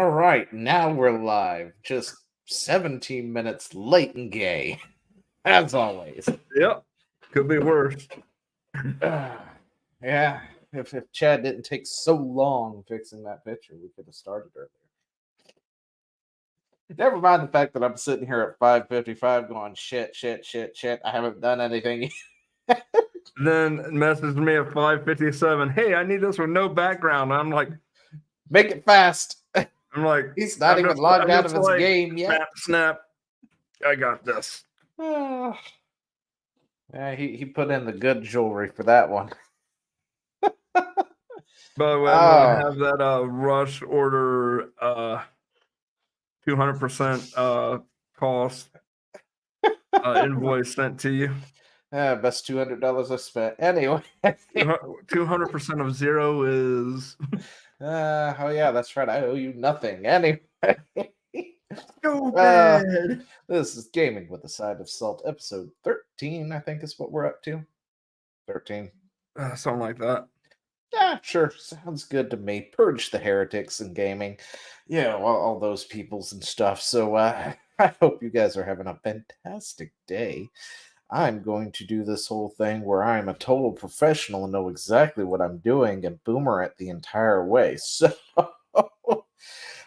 All right, now we're live. Just 17 minutes late and gay, as always. Yep. Could be worse. Yeah, if Chad didn't take so long fixing that picture, we could have started earlier. Never mind the fact that I'm sitting here at 5:55 going, shit. I haven't done anything. Then messaged me at 5:57. Hey, I need this with no background. I'm like, Make it fast. I'm like, He's not even logged out of his game yet. Snap. I got this. Yeah, he put in the good jewelry for that one. By the way, I'm gonna have that rush order 200% cost invoice sent to you. Best $200 I spent. Anyway, 200% of zero is. Oh yeah, that's right. I owe you nothing. Anyway, Go bad. This is Gaming with a Side of Salt, episode 13. I think is what we're up to. 13. Something like that. Yeah, sure. Sounds good to me. Purge the heretics in gaming. Yeah, all those peoples and stuff. So I hope you guys are having a fantastic day. I'm going to do this whole thing where I'm a total professional and know exactly what I'm doing and boomer it the entire way. So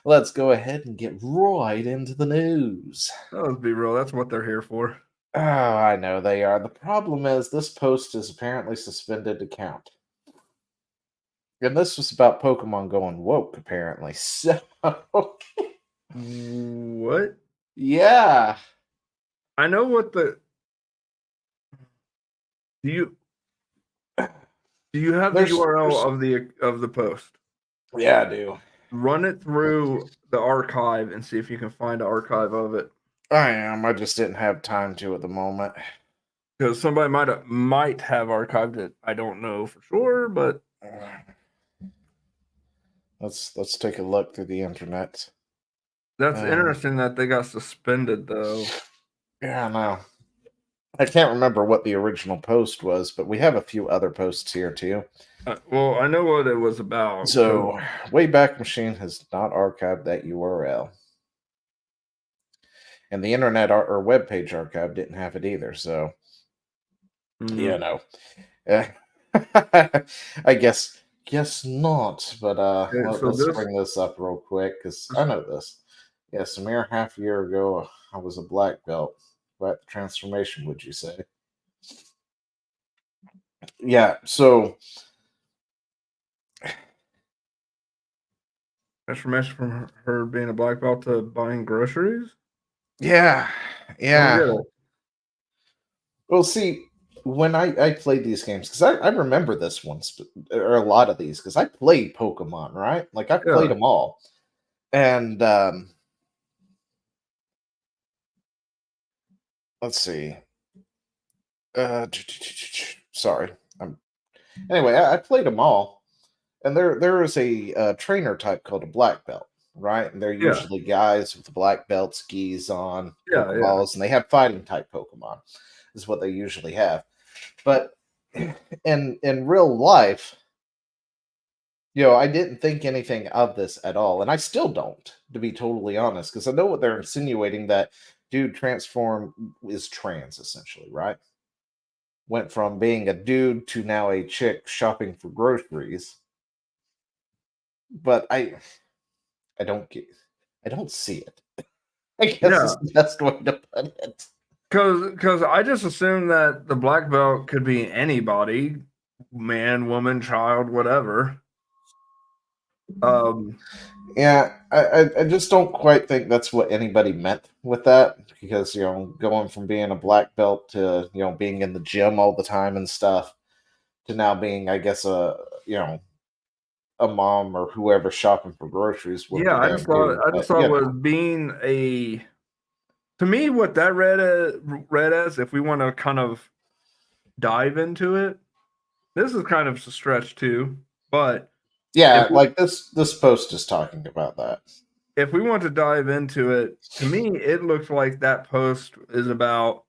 let's go ahead and get right into the news. Let's be real. That's what they're here for. Oh, I know they are. The problem is this post is apparently suspended account. And this was about Pokemon going woke, apparently. So what? Yeah. I know what the. Do you have the URL of the post? Yeah, I do. Run it through the archive and see if you can find an archive of it. I am. I just didn't have time to at the moment. Because somebody might have archived it. I don't know for sure, but let's take a look through the internet. That's interesting that they got suspended, though. Yeah, I know. I can't remember what the original post was, but we have a few other posts here too. Well, I know what it was about. So, Wayback Machine has not archived that URL. And the internet or web page archive didn't have it either, so you know. I guess not, but let's bring this up real quick because I know this. Yes, a mere half a year ago, I was a black belt. What transformation would you say? Yeah, so transformation from her being a black belt to buying groceries? Yeah. Well, see, when I played these games, because I remember this one, or a lot of these, because I played Pokemon, right? Like, I played them all. And, let's see. Sorry. Anyway, I played them all. And there is a trainer type called a black belt, right? And they're usually guys with the black belt skis on, Pokeballs, and they have fighting type Pokemon, is what they usually have. But in real life, I didn't think anything of this at all, and I still don't, to be totally honest, because I know what they're insinuating, that dude transform is trans, essentially, right? Went from being a dude to now a chick shopping for groceries. But I don't see it. I guess is the best way to put it. Because I just assumed that the black belt could be anybody, man, woman, child, whatever. Yeah, I just don't quite think that's what anybody meant with that, because going from being a black belt to being in the gym all the time and stuff to now being, I guess, a mom or whoever shopping for groceries. I just thought it was being a. To me, what that read as, if we want to kind of dive into it, this is kind of a stretch too. But yeah, like this post is talking about that. If we want to dive into it, to me, it looks like that post is about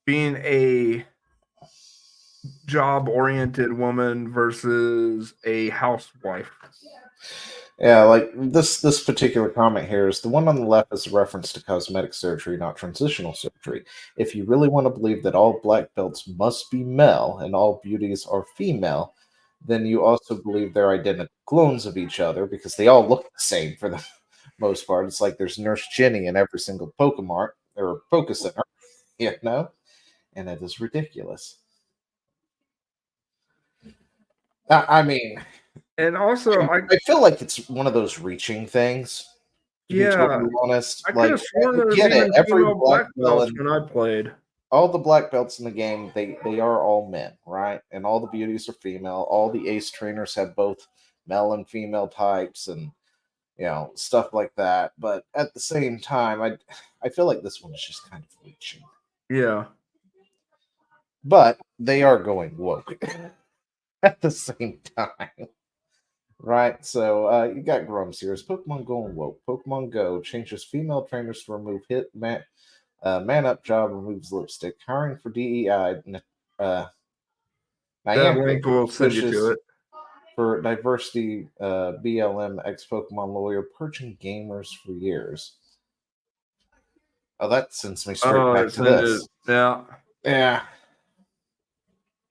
being a job-oriented woman versus a housewife. Yeah, like this particular comment here is the one on the left is a reference to cosmetic surgery, not transitional surgery. If you really want to believe that all black belts must be male and all beauties are female, then you also believe they're identical clones of each other because they all look the same for the most part. It's like there's Nurse Jenny in every single Pokemon or Pokecenter, you know, and it is ridiculous. I mean, and also I feel like it's one of those reaching things. To be yeah, totally honest, I could like have sworn I there was get it. even Every female black black belt belts and when I played. all the black belts in the game, they are all men, right? And all the beauties are female. All the ace trainers have both male and female types, and stuff like that. But at the same time, I feel like this one is just kind of reaching. Yeah. But they are going woke at the same time. Right, so you got Grums here. Is Pokemon Go and woke? Pokemon Go changes female trainers to remove hit man up job removes lipstick. Hiring for DEI. That Niantic link will send you to pushes it. for diversity. BLM ex Pokemon lawyer purging gamers for years. Oh, that sends me straight back to this. Yeah. Yeah.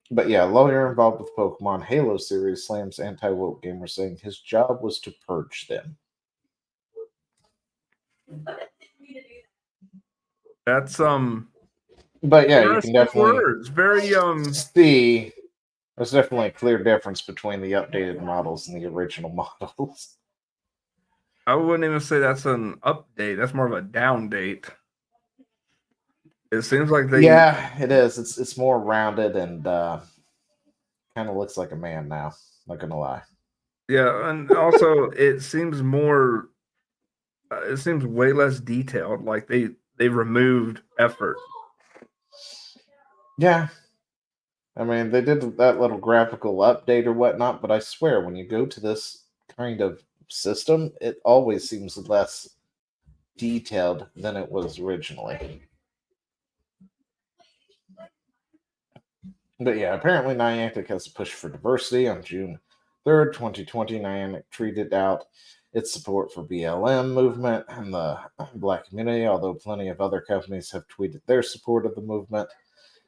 But yeah, lawyer involved with Pokemon Halo series slams anti-woke gamers, saying his job was to purge them. That's But yeah, you can definitely words. Very see there's definitely a clear difference between the updated models and the original models. I wouldn't even say that's an update. That's more of a down date. It seems like they. Yeah, it is. It's more rounded and kind of looks like a man now. Not gonna lie. Yeah, and also it seems more. It seems way less detailed. Like they removed effort. Yeah, I mean they did that little graphical update or whatnot, but I swear when you go to this kind of system, it always seems less detailed than it was originally. But yeah, apparently Niantic has a push for diversity. On June 3rd, 2020, Niantic tweeted out its support for BLM movement and the black community, although plenty of other companies have tweeted their support of the movement.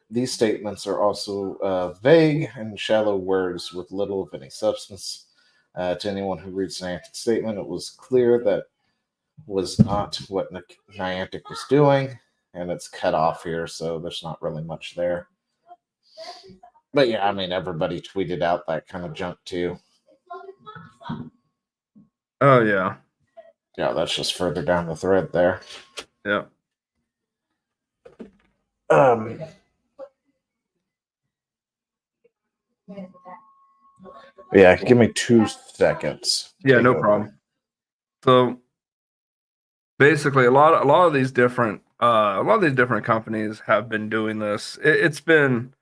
These statements are also vague and shallow words with little, if any, substance. To anyone who reads Niantic's statement, it was clear that was not what Niantic was doing, and it's cut off here, so there's not really much there. But yeah, I mean, everybody tweeted out that kind of junk too. Oh yeah. Yeah, that's just further down the thread there. Yeah. Yeah, give me 2 seconds. Yeah, no problem. So basically a lot of these different companies have been doing this. It's been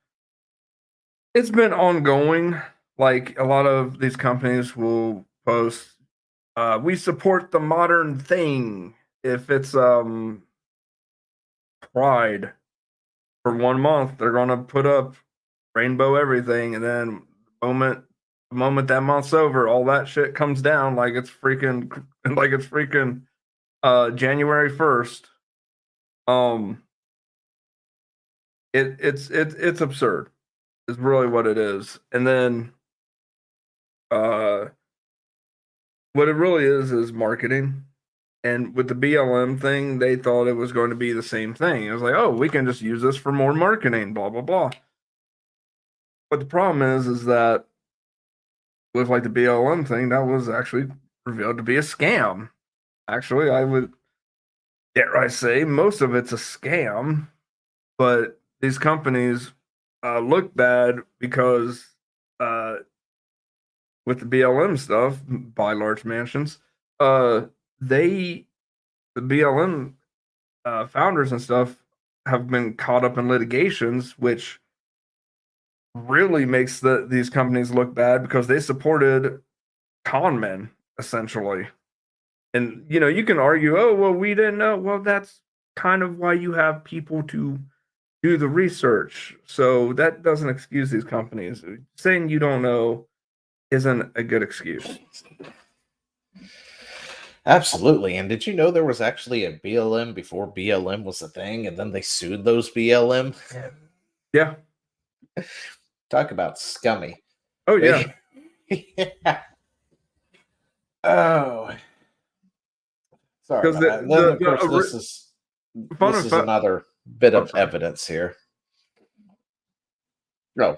ongoing. Like a lot of these companies will post we support the modern thing. If it's pride for 1 month, they're gonna put up rainbow everything, and then the moment that month's over, all that shit comes down like it's freaking January 1st. It's absurd. Is really what it is. And then what it really is marketing. And with the BLM thing, they thought it was going to be the same thing. It was like, oh, we can just use this for more marketing, blah blah blah. But the problem is that with like the BLM thing, that was actually revealed to be a scam. Actually, I would dare I say most of it's a scam, but these companies look bad because with the BLM stuff, buy large mansions, the BLM founders and stuff have been caught up in litigations, which really makes these companies look bad because they supported con men essentially. And you can argue, oh well, we didn't know. Well, that's kind of why you have people to do the research. So that doesn't excuse these companies. Saying you don't know isn't a good excuse. Absolutely. And did you know there was actually a BLM before BLM was a thing, and then they sued those BLM? Yeah. Talk about scummy. Oh yeah. Yeah. Oh, sorry Because about that. And then, of course, the this is fact. another bit Oh, of sorry. evidence here. Oh,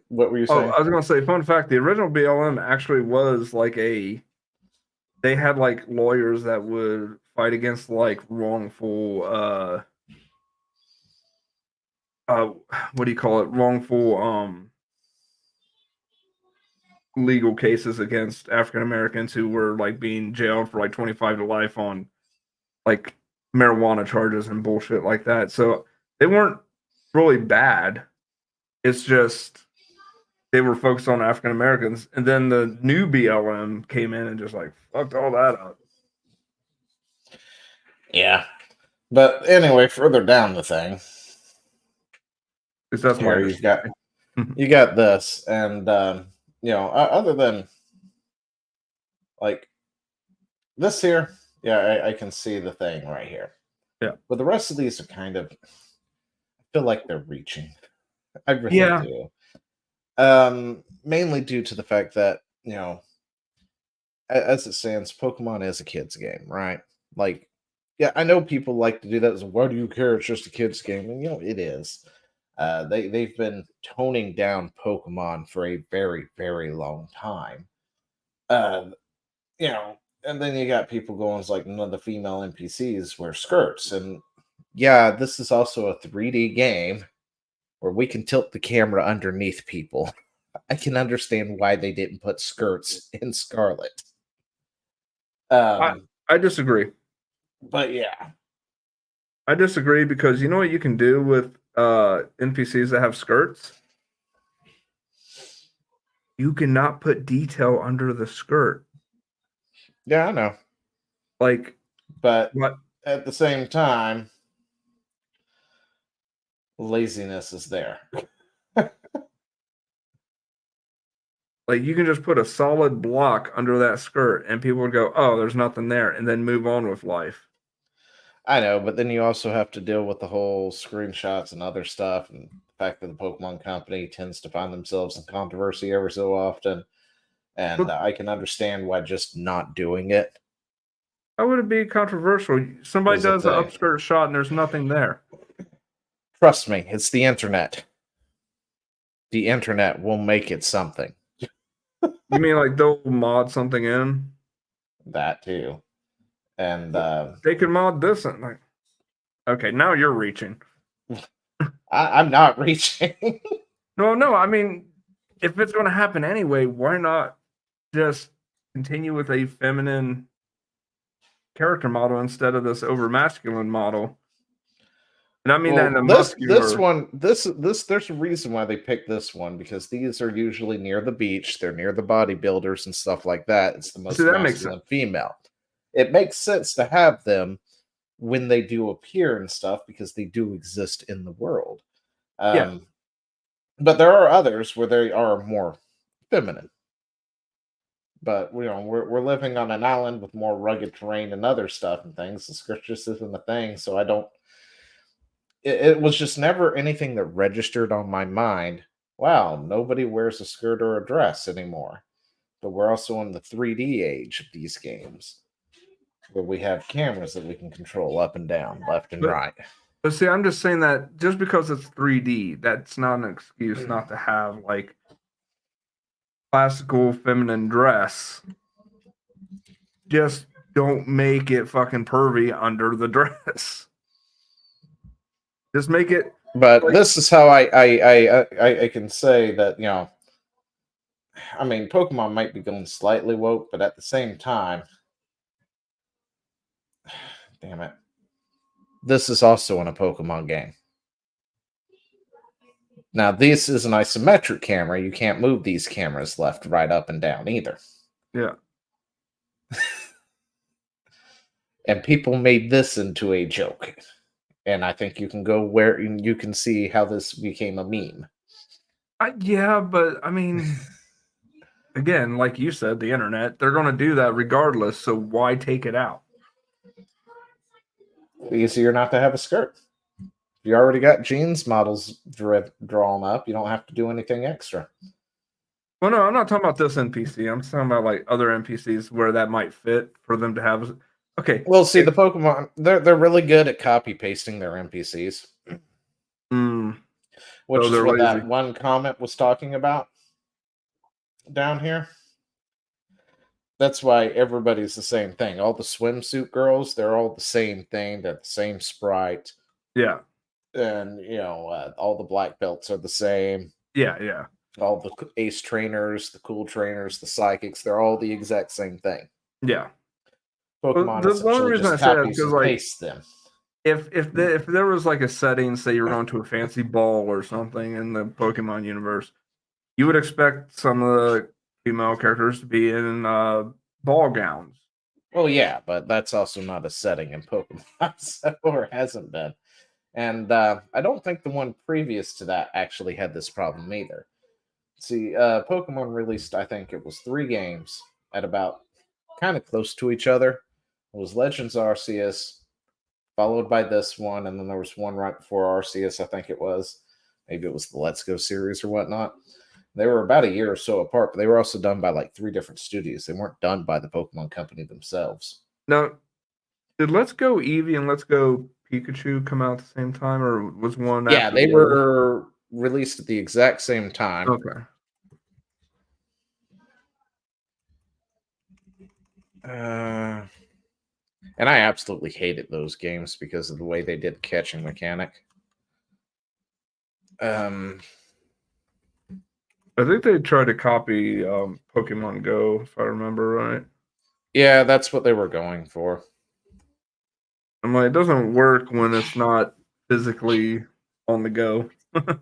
what were you Oh, saying? I was gonna say, fun fact: the original BLM actually was like they had like lawyers that would fight against like wrongful what do you call it, wrongful legal cases against African Americans who were like being jailed for like 25 to life on like marijuana charges and bullshit like that. So they weren't really bad. It's just they were focused on African Americans, and then the new BLM came in and just like fucked all that up. Yeah. But anyway, further down the thing, Because that's my here understanding. you got this, and other than like this here, yeah, I can see the thing right here. Yeah. But the rest of these are kind of, I feel like they're reaching. I really Yeah. do. Mainly due to the fact that, as it stands, Pokemon is a kid's game, right? Like, yeah, I know people like to do that. Why do you care? It's just a kid's game, and it is. They've been toning down Pokemon for a very very long time. Uh, and then you got people going it's like none of the female NPCs wear skirts, and yeah, this is also a 3D game where we can tilt the camera underneath people. I can understand why they didn't put skirts in Scarlet. I, I disagree. But yeah. I disagree because you know what you can do with NPCs that have skirts? You cannot put detail under the skirt. Yeah, I know. Like But what? at the same time, laziness is there. Like you can just put a solid block under that skirt and people would go, "Oh, there's nothing there," and then move on with life. I know, but then you also have to deal with the whole screenshots and other stuff, and the fact that the Pokemon Company tends to find themselves in controversy ever so often. And But I can understand why just not doing it how would it be controversial? Somebody is a does an thing. upskirt shot and there's nothing there. Trust me, it's the internet. The internet will make it something. You mean like they'll mod something in? That too. And They could mod this and like, okay, now you're reaching. I'm not reaching. No, I mean, if it's going to happen anyway, why not just continue with a feminine character model instead of this over masculine model? And I mean that in a this muscular. one, there's a reason why they picked this one because these are usually near the beach, they're near the bodybuilders and stuff like that. It's the most See, that makes sense. masculine female. It makes sense to have them when they do appear and stuff because they do exist in the world. Yeah. But there are others where they are more feminine. But we're living on an island with more rugged terrain and other stuff and things. The skirt just isn't a thing, so I don't. It was just never anything that registered on my mind. Wow, nobody wears a skirt or a dress anymore. But we're also in the 3D age of these games, where we have cameras that we can control up and down, left and right. But see, I'm just saying that just because it's 3D, that's not an excuse not to have like classical feminine dress. Just don't make it fucking pervy under the dress. Just make it. But like, this is how I can say that I mean, Pokemon might be going slightly woke, but at the same time, damn it, this is also in a Pokemon game. Now, this is an isometric camera. You can't move these cameras left, right, up, and down either. Yeah. And people made this into a joke. And I think you can go where you can see how this became a meme. Yeah, but I mean, again, like you said, the internet, they're going to do that regardless. So why take it out? Easier not to have a skirt. You already got jeans models drawn up. You don't have to do anything extra. Well, no, I'm not talking about this NPC. I'm talking about like other NPCs where that might fit for them to have. Okay. Well, see, the Pokemon, they're really good at copy pasting their NPCs. Which is what that one comment was talking about down here. That's why everybody's the same thing. All the swimsuit girls, they're all the same thing. They're the same sprite. Yeah. And, all the black belts are the same. Yeah. All the ace trainers, the cool trainers, the psychics, they're all the exact same thing. Yeah. Pokemon essentially just copies and pastes them. If there was like a setting, say you were going to a fancy ball or something in the Pokemon universe, you would expect some of the female characters to be in ball gowns. Well, yeah, but that's also not a setting in Pokemon, or hasn't been. And I don't think the one previous to that actually had this problem either. See, Pokemon released, I think it was 3 games at about kind of close to each other. It was Legends Arceus, followed by this one, and then there was one right before Arceus, I think it was. Maybe it was the Let's Go series or whatnot. They were about a year or so apart, but they were also done by like 3 different studios. They weren't done by the Pokemon Company themselves. Now, did Let's Go Eevee and Let's Go Pikachu come out at the same time, or was one? Yeah, they were released at the exact same time. Okay. And I absolutely hated those games because of the way they did catching mechanic. I think they tried to copy Pokemon Go, if I remember right. Yeah, that's what they were going for. I'm like, it doesn't work when it's not physically on the go. I'm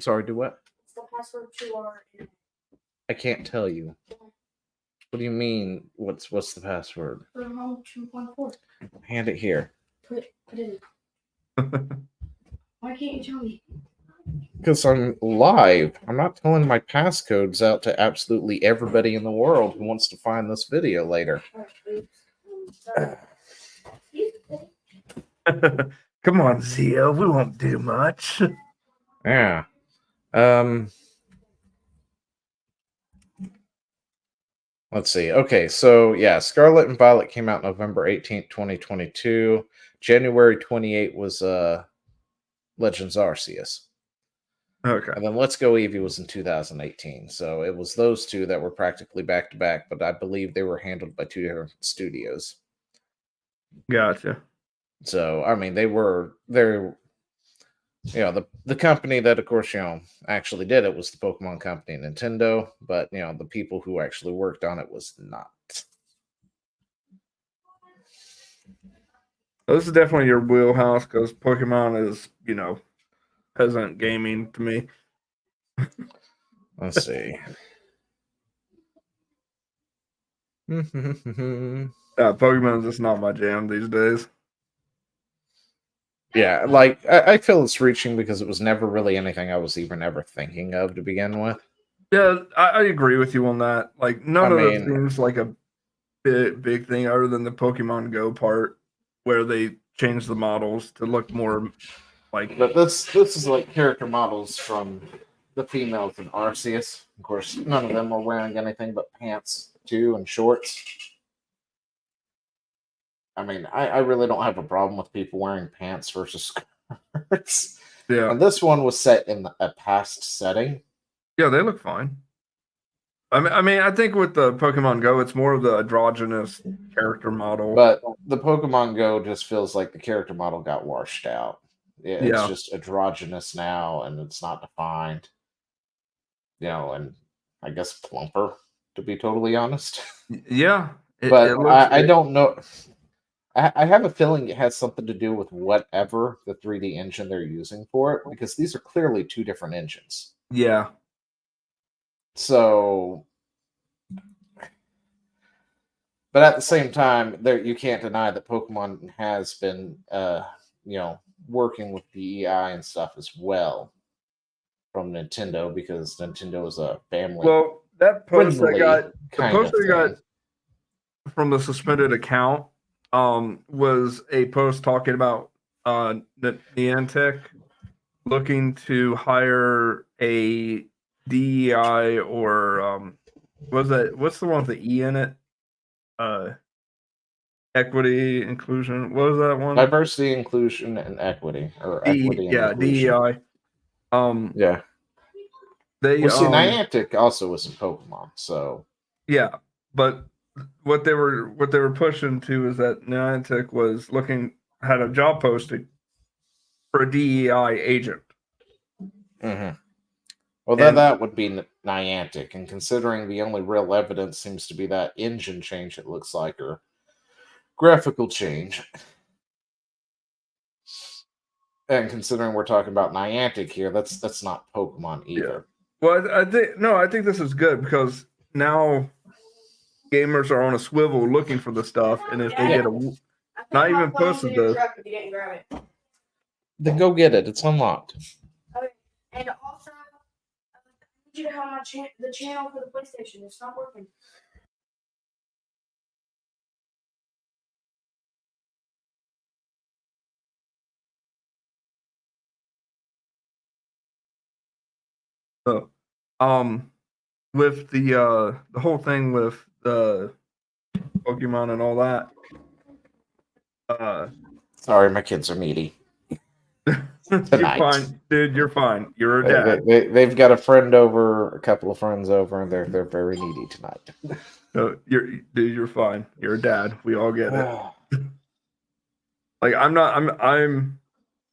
sorry, do what? It's the password to our internet. I can't tell you. What do you mean? What's the password? For home 2.4. Hand it here. Put it in. Why can't you tell me? Because I'm live. I'm not telling my passcodes out to absolutely everybody in the world who wants to find this video later. Come on, Zio. We won't do much. Yeah. Let's see. Okay, so yeah, Scarlet and Violet came out November 18th, 2022. January 28th was Legends Arceus. Okay. And then Let's Go Eevee was in 2018. So it was those two that were practically back to back, but I believe they were handled by 2 different studios. Gotcha. So I mean, they're the company that, of course, actually did it was the Pokemon Company, Nintendo, but the people who actually worked on it was not. This is definitely your wheelhouse because Pokemon is, peasant gaming to me. Let's see. Pokemon is just not my jam these days. Yeah, like I feel it's reaching because it was never really anything I was even ever thinking of to begin with. Yeah, I agree with you on that. Like none of it seems like a big thing other than the Pokemon Go part where they changed the models to look more like. But this is like character models from the females in Arceus. Of course, none of them are wearing anything but pants too and shorts. I mean, I really don't have a problem with people wearing pants versus skirts. Yeah. And this one was set in a past setting. Yeah, they look fine. I mean, I think with the Pokemon Go, it's more of the androgynous character model. But the Pokemon Go just feels like the character model got washed out. It's just androgynous now, and it's not defined. And I guess plumper, to be totally honest. Yeah. I don't know. I have a feeling it has something to do with whatever the 3D engine they're using for it, because these are clearly 2 different engines. Yeah. So, but at the same time, you can't deny that Pokemon has been, working with DEI and stuff as well. from Nintendo because Nintendo is a family. Well, that post I got, the post I got from the suspended account, was a post talking about Niantic looking to hire a DEI or what's the one with the E in it? Equity, inclusion. What was that one? Diversity, inclusion, and equity, or equity and inclusion. DEI. Yeah. They see, Niantic also was in Pokemon, so yeah, but what they were pushing to is that Niantic was had a job posting for a DEI agent. Mm-hmm. Well, that would be Niantic, and considering the only real evidence seems to be that engine change, it looks like, or graphical change, and considering we're talking about Niantic here, that's not Pokemon either. Yeah. Well, I think this is good because now gamers are on a swivel looking for the stuff, and if they get not even posted this, then go get it. It's unlocked. Okay. And also, I need you to have the channel for the PlayStation. It's not working. So, with the whole thing with the Pokemon and all that. Sorry, my kids are needy. You're fine, dude. You're fine. You're a dad. They've got a couple of friends over, and they're very needy tonight. No, you're fine. You're a dad. We all get it. Like I'm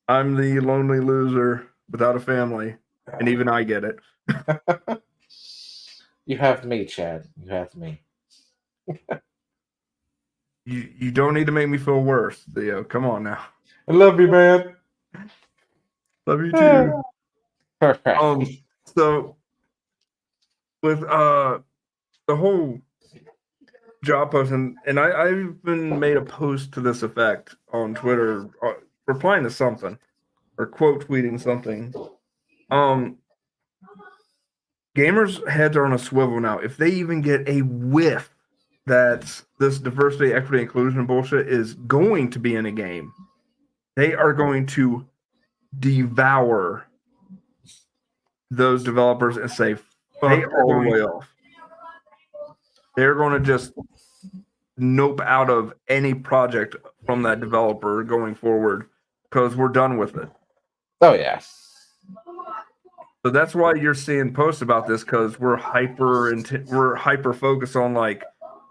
the lonely loser without a family, and even I get it. You have me, Chad. You have me. You don't need to make me feel worse, Theo. Come on now. I love you, man. Love you too. So with the whole job post, and I've even made a post to this effect on Twitter, replying to something or quote tweeting something. Gamers' heads are on a swivel now. If they even get a whiff that this diversity, equity, inclusion bullshit is going to be in a game, they are going to devour those developers and say, they are all the way off. They're going to just nope out of any project from that developer going forward because we're done with it. Oh, yeah. So that's why you're seeing posts about this, because we're hyper focused on, like,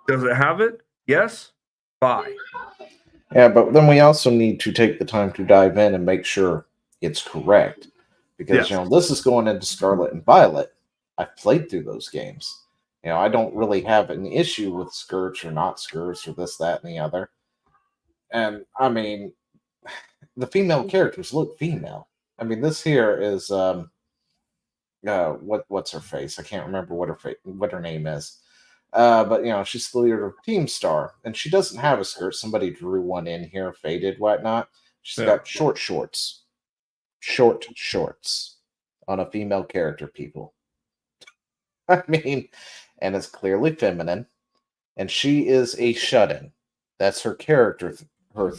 does it have it? Yes. Bye. Yeah, but then we also need to take the time to dive in and make sure it's correct. Because, this is going into Scarlet and Violet. I've played through those games. I don't really have an issue with skirts or not skirts or this, that, and the other. And, I mean, the female characters look female. I mean, this here is, what's her face? I can't remember what her name is. But, she's the leader of Team Star. And she doesn't have a skirt. Somebody drew one in here, faded, whatnot. She's got short shorts. Short shorts on a female character, people. I mean, and it's clearly feminine, and she is a shut-in. That's her character. Her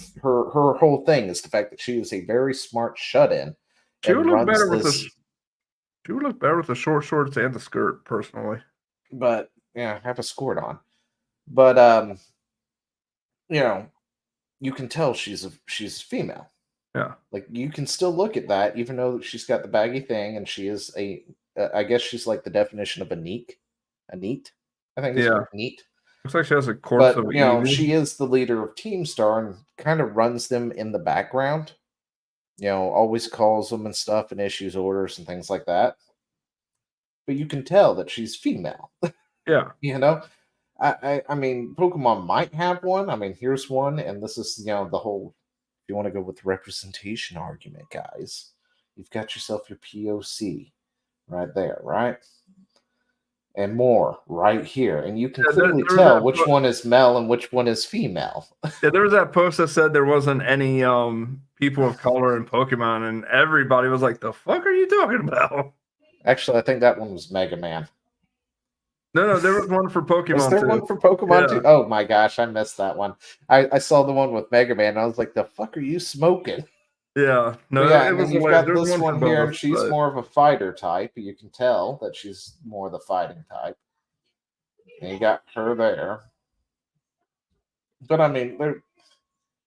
whole thing is the fact that she is a very smart shut-in. She would look better with the short shorts and the skirt, personally. But have a skirt on. But you can tell she's female. Yeah, like you can still look at that, even though she's got the baggy thing, and she is I guess she's like the definition of a neat. I think it's neat. Looks like she has a course of she is the leader of Team Star and kind of runs them in the background. Always calls them and stuff and issues orders and things like that. But you can tell that she's female. Yeah. I mean, Pokemon might have one. I mean, here's one, and this is the whole. If you want to go with the representation argument, guys, you've got yourself your POC right there, right? And more right here. And you can clearly tell which one is male and which one is female. Yeah, there was that post that said there wasn't any people of color in Pokemon, and everybody was like, the fuck are you talking about? Actually, I think that one was Mega Man. No, there was one for Pokemon. Was there one for Pokemon too? Oh my gosh, I missed that one. I saw the one with Mega Man. And I was like, "The fuck are you smoking?" Yeah, no, Yeah, it and was then you've hilarious. got There's this one one for here, both, and she's more of a fighter type. You can tell that she's more the fighting type. And you got her there. But I mean, I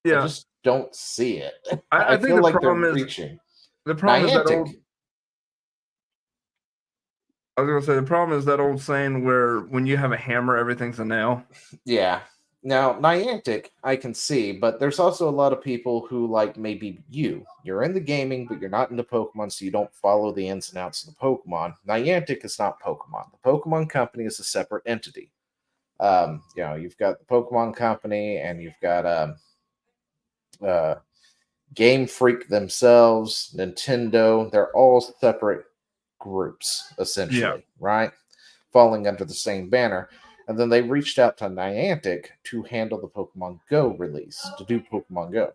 just don't see it. I I think feel the like they're problem is reaching. the problem is that Niantic. old. I was gonna say the problem is that old saying where when you have a hammer, everything's a nail. Yeah. Now, Niantic, I can see, but there's also a lot of people who, like, maybe you're in the gaming, but you're not into Pokemon, so you don't follow the ins and outs of the Pokemon. Niantic is not Pokemon. The Pokemon Company is a separate entity. You've got the Pokemon Company, and you've got uh, Game Freak themselves, Nintendo. They're all separate groups, essentially, right? Falling under the same banner. And then they reached out to Niantic to handle the Pokemon Go release, to do Pokemon Go.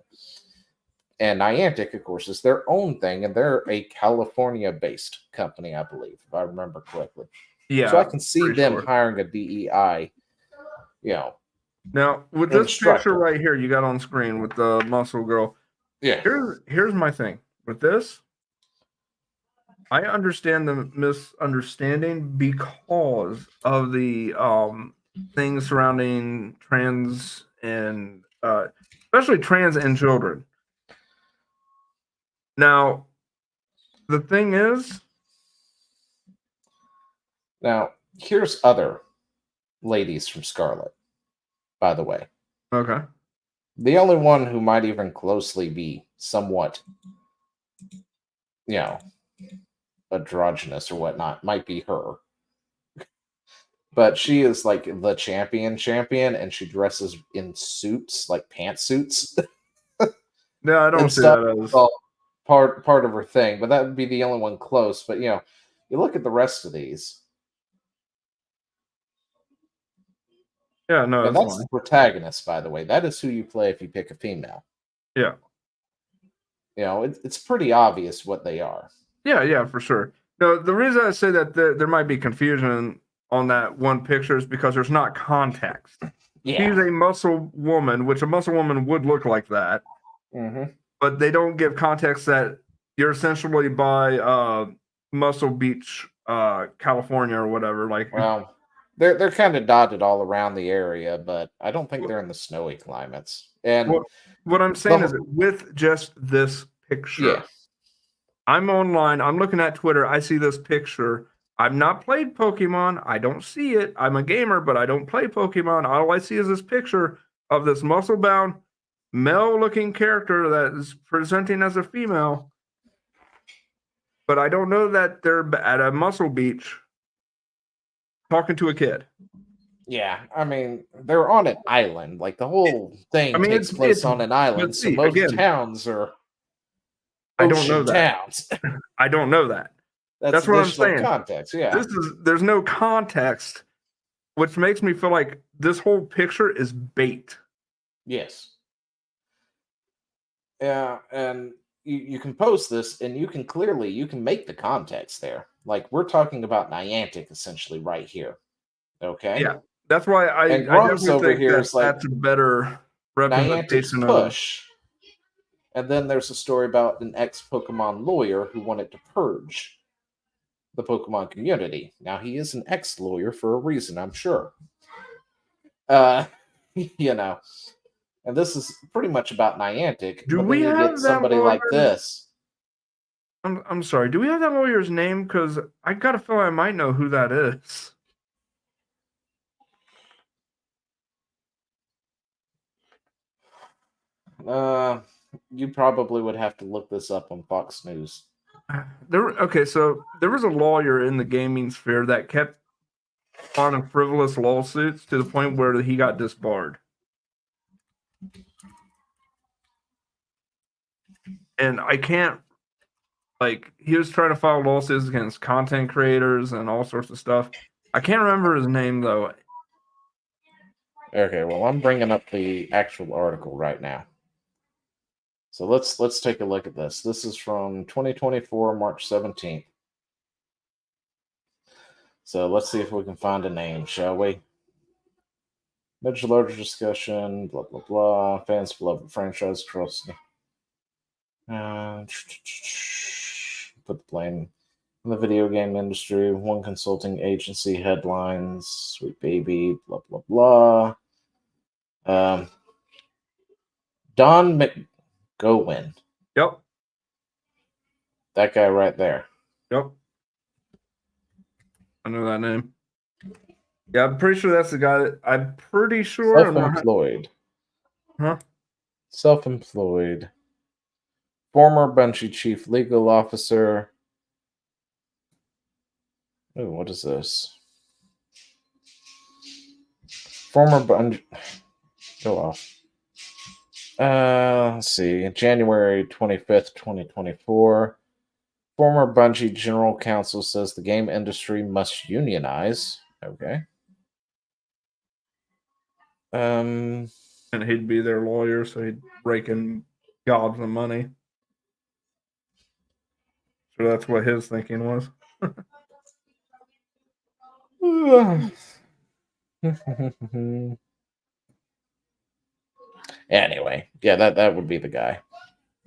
And Niantic, of course, is their own thing, and they're a California-based company, I believe, if I remember correctly. Yeah. So I can see them hiring a DEI, Now, with this picture right here you got on screen with the muscle girl. Yeah. Here's my thing. With this, I understand the misunderstanding because of the things surrounding trans and especially trans and children. Now, the thing is, now here's other ladies from Scarlet, by the way. Okay. The only one who might even closely be somewhat, androgynous or whatnot might be her. But she is like the champion, and she dresses in suits, like pantsuits. No, I don't see that as part of her thing, but that would be the only one close. But you look at the rest of these. Yeah, no, and that's the protagonist, by the way. That is who you play if you pick a female. Yeah. It's pretty obvious what they are. Yeah, for sure. No, the reason I say that there might be confusion on that one picture is because there's not context. Yeah. She's a muscle woman, which a muscle woman would look like that. Mm-hmm. But they don't give context that you're essentially by Muscle Beach, California or whatever. Like, well, they're kind of dotted all around the area, but I don't think they're in the snowy climates. And what I'm saying is with just this picture, I'm online, I'm looking at Twitter, I see this picture. I've not played Pokemon. I don't see it. I'm a gamer, but I don't play Pokemon. All I see is this picture of this muscle-bound, male-looking character that is presenting as a female. But I don't know that they're at a muscle beach talking to a kid. Yeah, I mean, they're on an island. Like, the whole thing takes place on an island, so most towns are ocean towns. I don't know that. That's what I'm saying. Context, yeah. There's no context, which makes me feel like this whole picture is bait. Yes. Yeah, and you can post this, and you can make the context there. Like, we're talking about Niantic essentially right here. Okay. Yeah, that's why I definitely over think here is like that's a better representation Niantic's push. And then there's a story about an ex-Pokemon lawyer who wanted to purge the Pokemon community. Now, he is an ex-lawyer for a reason, I'm sure. And this is pretty much about Niantic. Do we have somebody like this? I'm sorry. Do we have that lawyer's name? Because I got a feeling I might know who that is. You probably would have to look this up on Fox News. So there was a lawyer in the gaming sphere that kept filing frivolous lawsuits to the point where he got disbarred. And I can't, he was trying to file lawsuits against content creators and all sorts of stuff. I can't remember his name, though. Okay, well, I'm bringing up the actual article right now. So let's take a look at this. This is from 2024, March 17th. So let's see if we can find a name, shall we? Much larger discussion, blah, blah, blah. Fans beloved franchise across. Put the blame in the video game industry. One consulting agency headlines. Sweet baby, blah, blah, blah. Don McGowan. Yep. That guy right there. Yep. I know that name. Yeah, I'm pretty sure that's the guy that I'm pretty sure. Self-employed. Huh? Self-employed. Former Bungie chief legal officer. Oh, what is this? Former Bungie. Go off. Let's see. January 25th, 2024. Former Bungie general counsel says the game industry must unionize. Okay. And he'd be their lawyer, so he'd rake in gobs of money. So that's what his thinking was. Anyway, yeah, that would be the guy.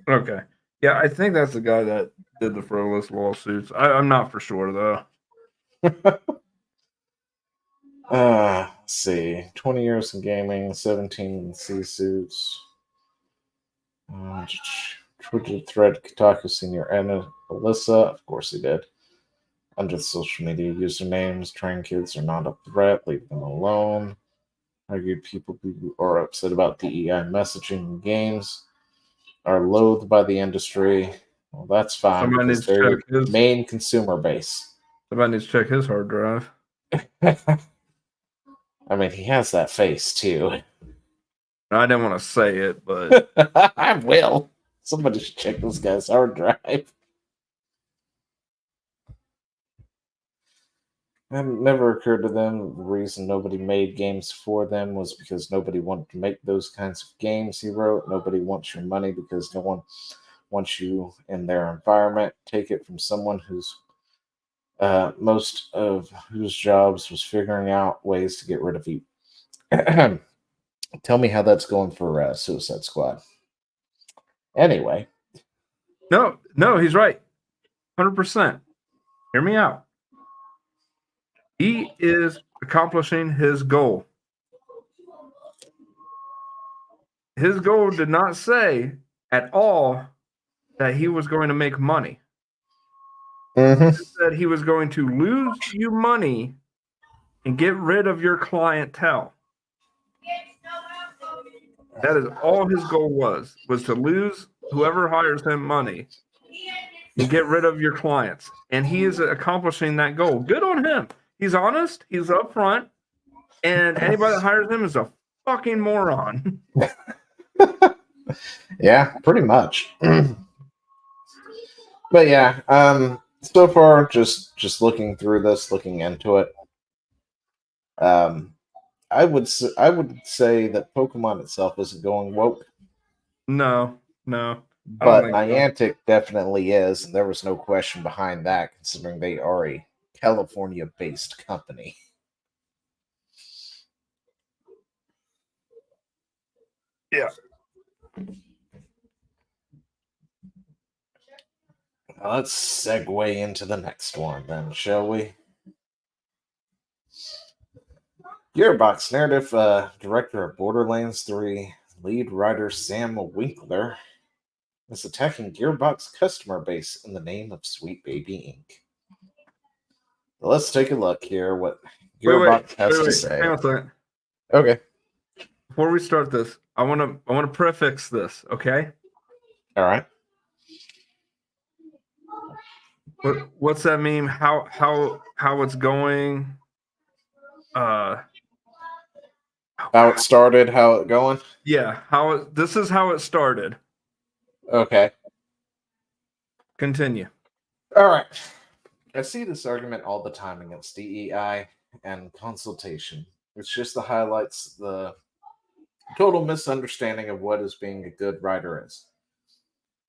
Okay. Yeah, I think that's the guy that did the frivolous lawsuits. I'm not for sure, though. Let's see. 20 years in gaming, 17 in C-suits. Twitter thread Kotaku senior Anna Alyssa. Of course he did. Under the social media usernames, train kids are not a threat. Leave them alone. Argued people who are upset about DEI messaging in games are loathed by the industry. Well, that's fine. Somebody needs to check his main consumer base. Somebody needs to check his hard drive. I mean, he has that face too. I didn't want to say it, but I will. Somebody should check this guy's hard drive. It never occurred to them the reason nobody made games for them was because nobody wanted to make those kinds of games, he wrote. Nobody wants your money because no one wants you in their environment. Take it from someone who's most of whose jobs was figuring out ways to get rid of you. Tell me how that's going for Suicide Squad. Anyway. No, he's right. 100%. Hear me out. He is accomplishing his goal. His goal did not say at all that he was going to make money. Mm-hmm. He said he was going to lose you money and get rid of your clientele. That is all his goal was to lose whoever hires him money and get rid of your clients. And he is accomplishing that goal. Good on him. He's honest. He's upfront. And anybody that hires him is a fucking moron. Yeah, pretty much. But yeah, so far, just looking through this, looking into it, I would say that Pokemon itself isn't going woke. No. But Niantic definitely is, and there was no question behind that, considering they are a California-based company. Yeah. Let's segue into the next one then, shall we? Gearbox narrative director of Borderlands 3, lead writer Sam Winkler, is attacking Gearbox customer base in the name of Sweet Baby Inc. Let's take a look here what Gearbox has to say. Hang on a second. Okay. Before we start this, I want to prefix this, okay? All right. What's that mean? How it's going? How it started, how it going? Yeah, this is how it started. Okay. Continue. All right. I see this argument all the time against DEI and consultation. It's just the highlights the total misunderstanding of what is being a good writer is.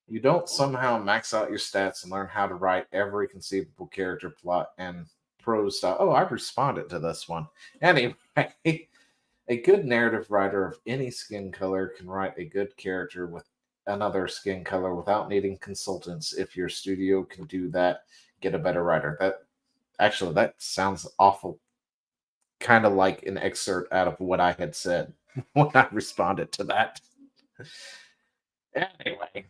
You don't somehow max out your stats and learn how to write every conceivable character, plot, and prose style. Oh, I responded to this one. Anyway, a good narrative writer of any skin color can write a good character with another skin color without needing consultants. If your studio can do that, get a better writer. That sounds awful. Kind of like an excerpt out of what I had said when I responded to that. Anyway,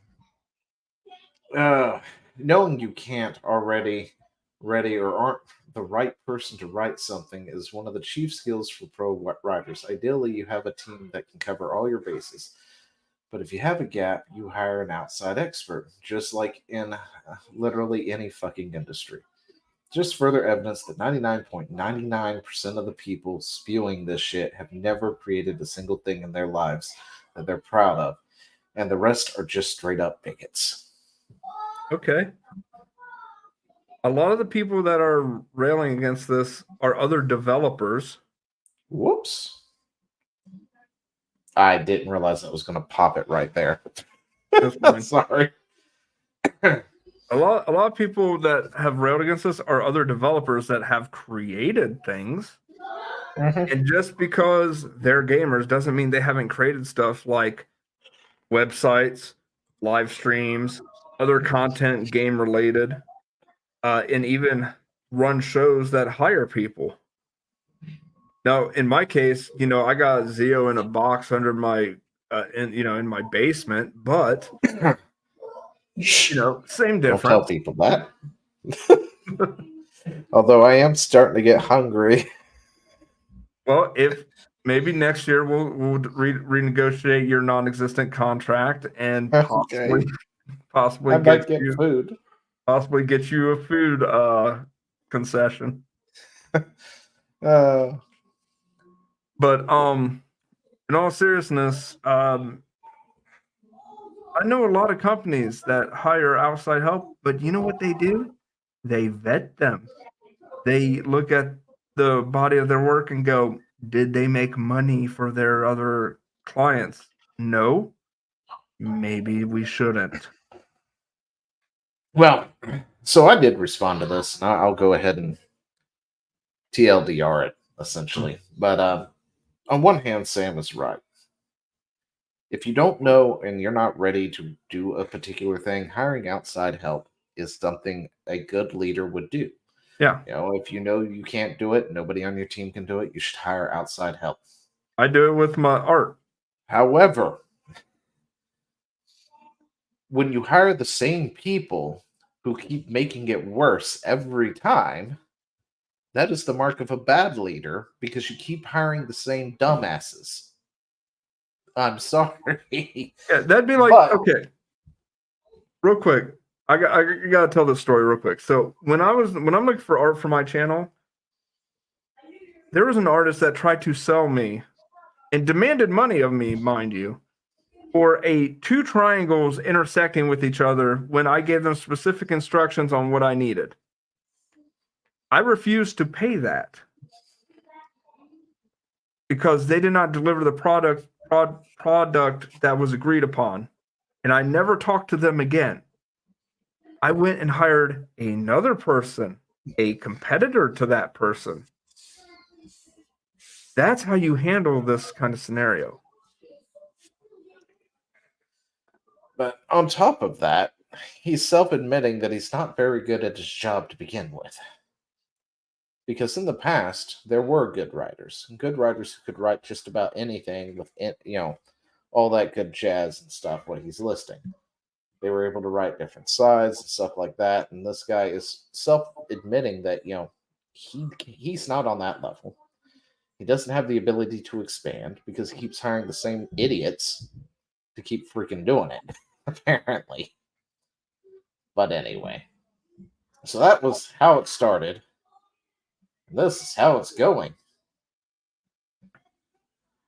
knowing you can't already ready or aren't the right person to write something is one of the chief skills for pro writers. Ideally, you have a team that can cover all your bases. But if you have a gap, you hire an outside expert, just like in literally any fucking industry. Just further evidence that 99.99% of the people spewing this shit have never created a single thing in their lives that they're proud of, and the rest are just straight up bigots. Okay. A lot of the people that are railing against this are other developers. Whoops. I didn't realize I was going to pop it right there. Sorry. A lot of people that have railed against this are other developers that have created things. Mm-hmm. And just because they're gamers doesn't mean they haven't created stuff like websites, live streams, other content game related, and even run shows that hire people. Now, in my case, I got Zio in a box under my, in my basement, but same difference. Don't tell people that. Although I am starting to get hungry. Well, if maybe next year we'll renegotiate your non-existent contract and possibly I might get food. Possibly get you a food concession. But in all seriousness, I know a lot of companies that hire outside help, but you know what they do? They vet them. They look at the body of their work and go, did they make money for their other clients? No. Maybe we shouldn't. Well, so I did respond to this, and I'll go ahead and TLDR it, essentially. But on one hand, Sam is right. If you don't know and you're not ready to do a particular thing, hiring outside help is something a good leader would do. Yeah. If you know you can't do it, nobody on your team can do it, you should hire outside help. I do it with my art. However, when you hire the same people who keep making it worse every time, that is the mark of a bad leader, because you keep hiring the same dumbasses. I'm sorry. Yeah, that'd be like, okay. Real quick. I gotta tell this story real quick. So when I'm looking for art for my channel, there was an artist that tried to sell me and demanded money of me, mind you, for two triangles intersecting with each other when I gave them specific instructions on what I needed. I refused to pay that because they did not deliver the product that was agreed upon, and I never talked to them again. I went and hired another person, a competitor to that person. That's how you handle this kind of scenario. But on top of that, he's self-admitting that he's not very good at his job to begin with. Because in the past, there were good writers who could write just about anything with, all that good jazz and stuff, what he's listing. They were able to write different sides and stuff like that. And this guy is self-admitting that, he's not on that level. He doesn't have the ability to expand because he keeps hiring the same idiots to keep freaking doing it, apparently. But anyway. So that was how it started. And this is how it's going.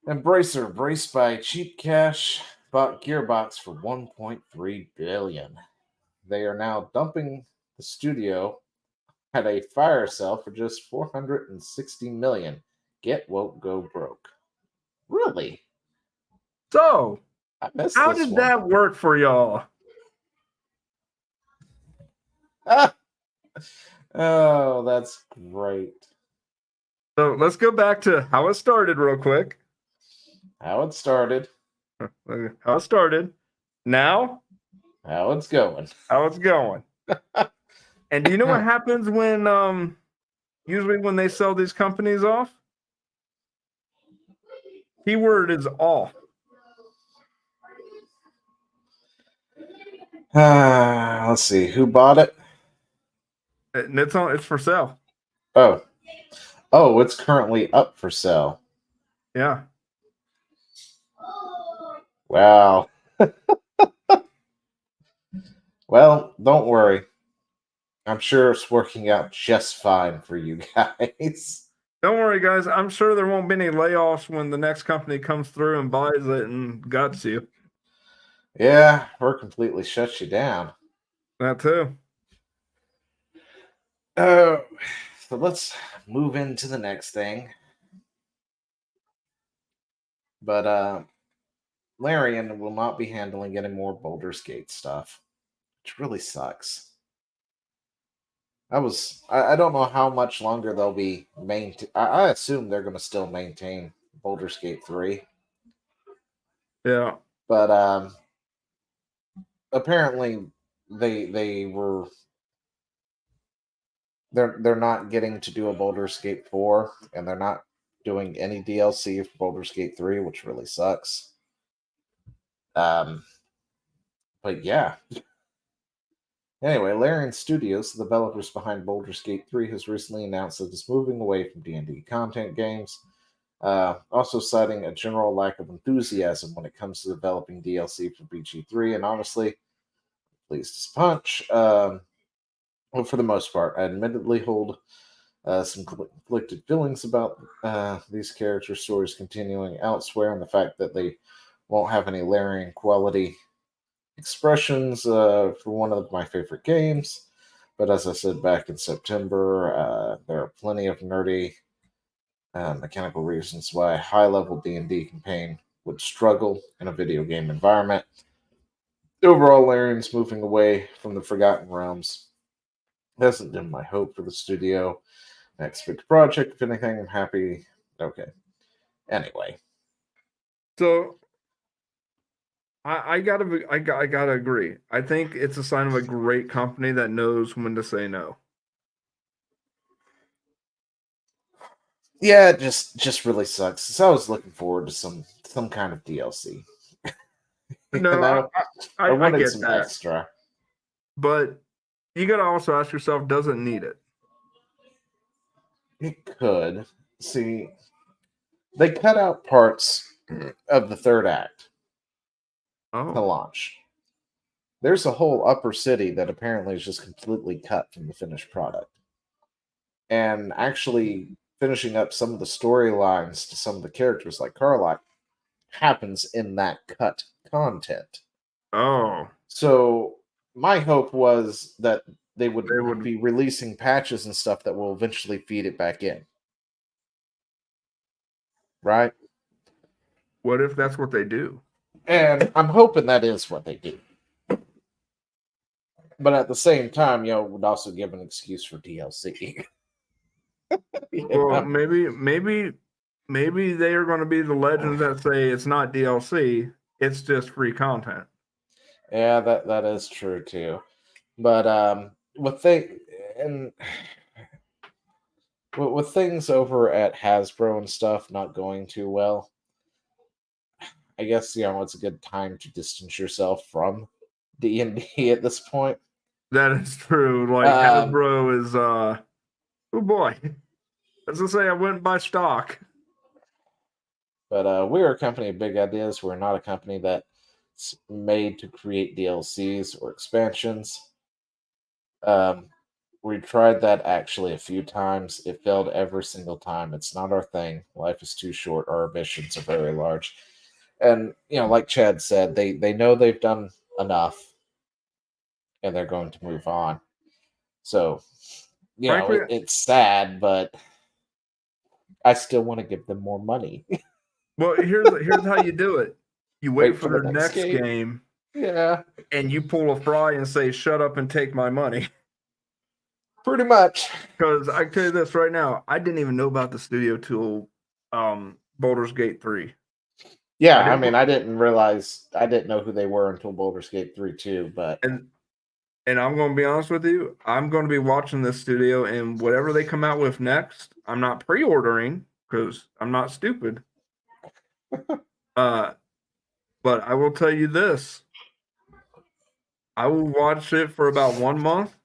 Embracer, braced by cheap cash, bought Gearbox for $1.3 billion. They are now dumping the studio at a fire sale for just $460 million. Get woke, go broke. Really? So, how did that work for y'all? Oh, that's great. So let's go back to how it started real quick. How it started. How it started. Now. How it's going. How it's going. And do you know what happens when usually when they sell these companies off? Keyword is off. Let's see. Who bought it? And it's for sale. Oh, it's currently up for sale. Yeah. Wow. Well, don't worry. I'm sure it's working out just fine for you guys. Don't worry, guys. I'm sure there won't be any layoffs when the next company comes through and buys it and guts you. Yeah, or completely shuts you down. That too. So let's move into the next thing. But Larian will not be handling any more Baldur's Gate stuff, which really sucks. I don't know how much longer they'll be I assume they're going to still maintain Baldur's Gate 3. Yeah. But apparently they're not getting to do a Baldur's Gate 4, and they're not doing any DLC for Baldur's Gate 3, which really sucks. But yeah. Anyway, Larian Studios, the developers behind Baldur's Gate 3, has recently announced that it's moving away from D&D content games, also citing a general lack of enthusiasm when it comes to developing DLC for BG3, and honestly, pleased as punch. Well, for the most part, I admittedly hold some conflicted feelings about these character stories continuing elsewhere, and the fact that they won't have any Larian quality expressions for one of my favorite games. But as I said back in September, there are plenty of nerdy mechanical reasons why a high-level D&D campaign would struggle in a video game environment. Overall, Larian's moving away from the Forgotten Realms hasn't dimmed my hope for the studio. Next big project, if anything, I'm happy. Okay. Anyway. So I gotta agree. I think it's a sign of a great company that knows when to say no. Yeah, it just really sucks. So I was looking forward to some kind of DLC. No, I wanted get some that. extra. But you gotta also ask yourself, does it need it? It could. See, they cut out parts of the third act to launch. There's a whole upper city that apparently is just completely cut from the finished product. And actually finishing up some of the storylines to some of the characters like Carlock happens in that cut content. Oh. So my hope was that they would be releasing patches and stuff that will eventually feed it back in. Right? What if that's what they do? And I'm hoping that is what they do. But at the same time, it would also give an excuse for DLC. Well, maybe they are going to be the legends that say it's not DLC, it's just free content. Yeah, that is true too. But with things over at Hasbro and stuff not going too well, I guess it's a good time to distance yourself from D&D at this point. That is true. Like Hasbro is oh boy. As I say, I wouldn't buy stock. But we're a company of big ideas. We're not a company that's made to create DLCs or expansions. We tried that actually a few times. It failed every single time. It's not our thing. Life is too short. Our ambitions are very large. And, like Chad said, they know they've done enough and they're going to move on. So, frankly, it's sad, but I still want to give them more money. Well, here's how you do it. You wait for the next game. Yeah. And you pull a Fry and say, "Shut up and take my money." Pretty much. Because I tell you this right now, I didn't even know about the studio till Baldur's Gate 3. Yeah, I mean, I didn't know who they were until Baldur's Gate 3 too, but and I'm going to be honest with you, I'm going to be watching this studio, and whatever they come out with next, I'm not pre-ordering because I'm not stupid. But I will tell you this. I will watch it for about 1 month,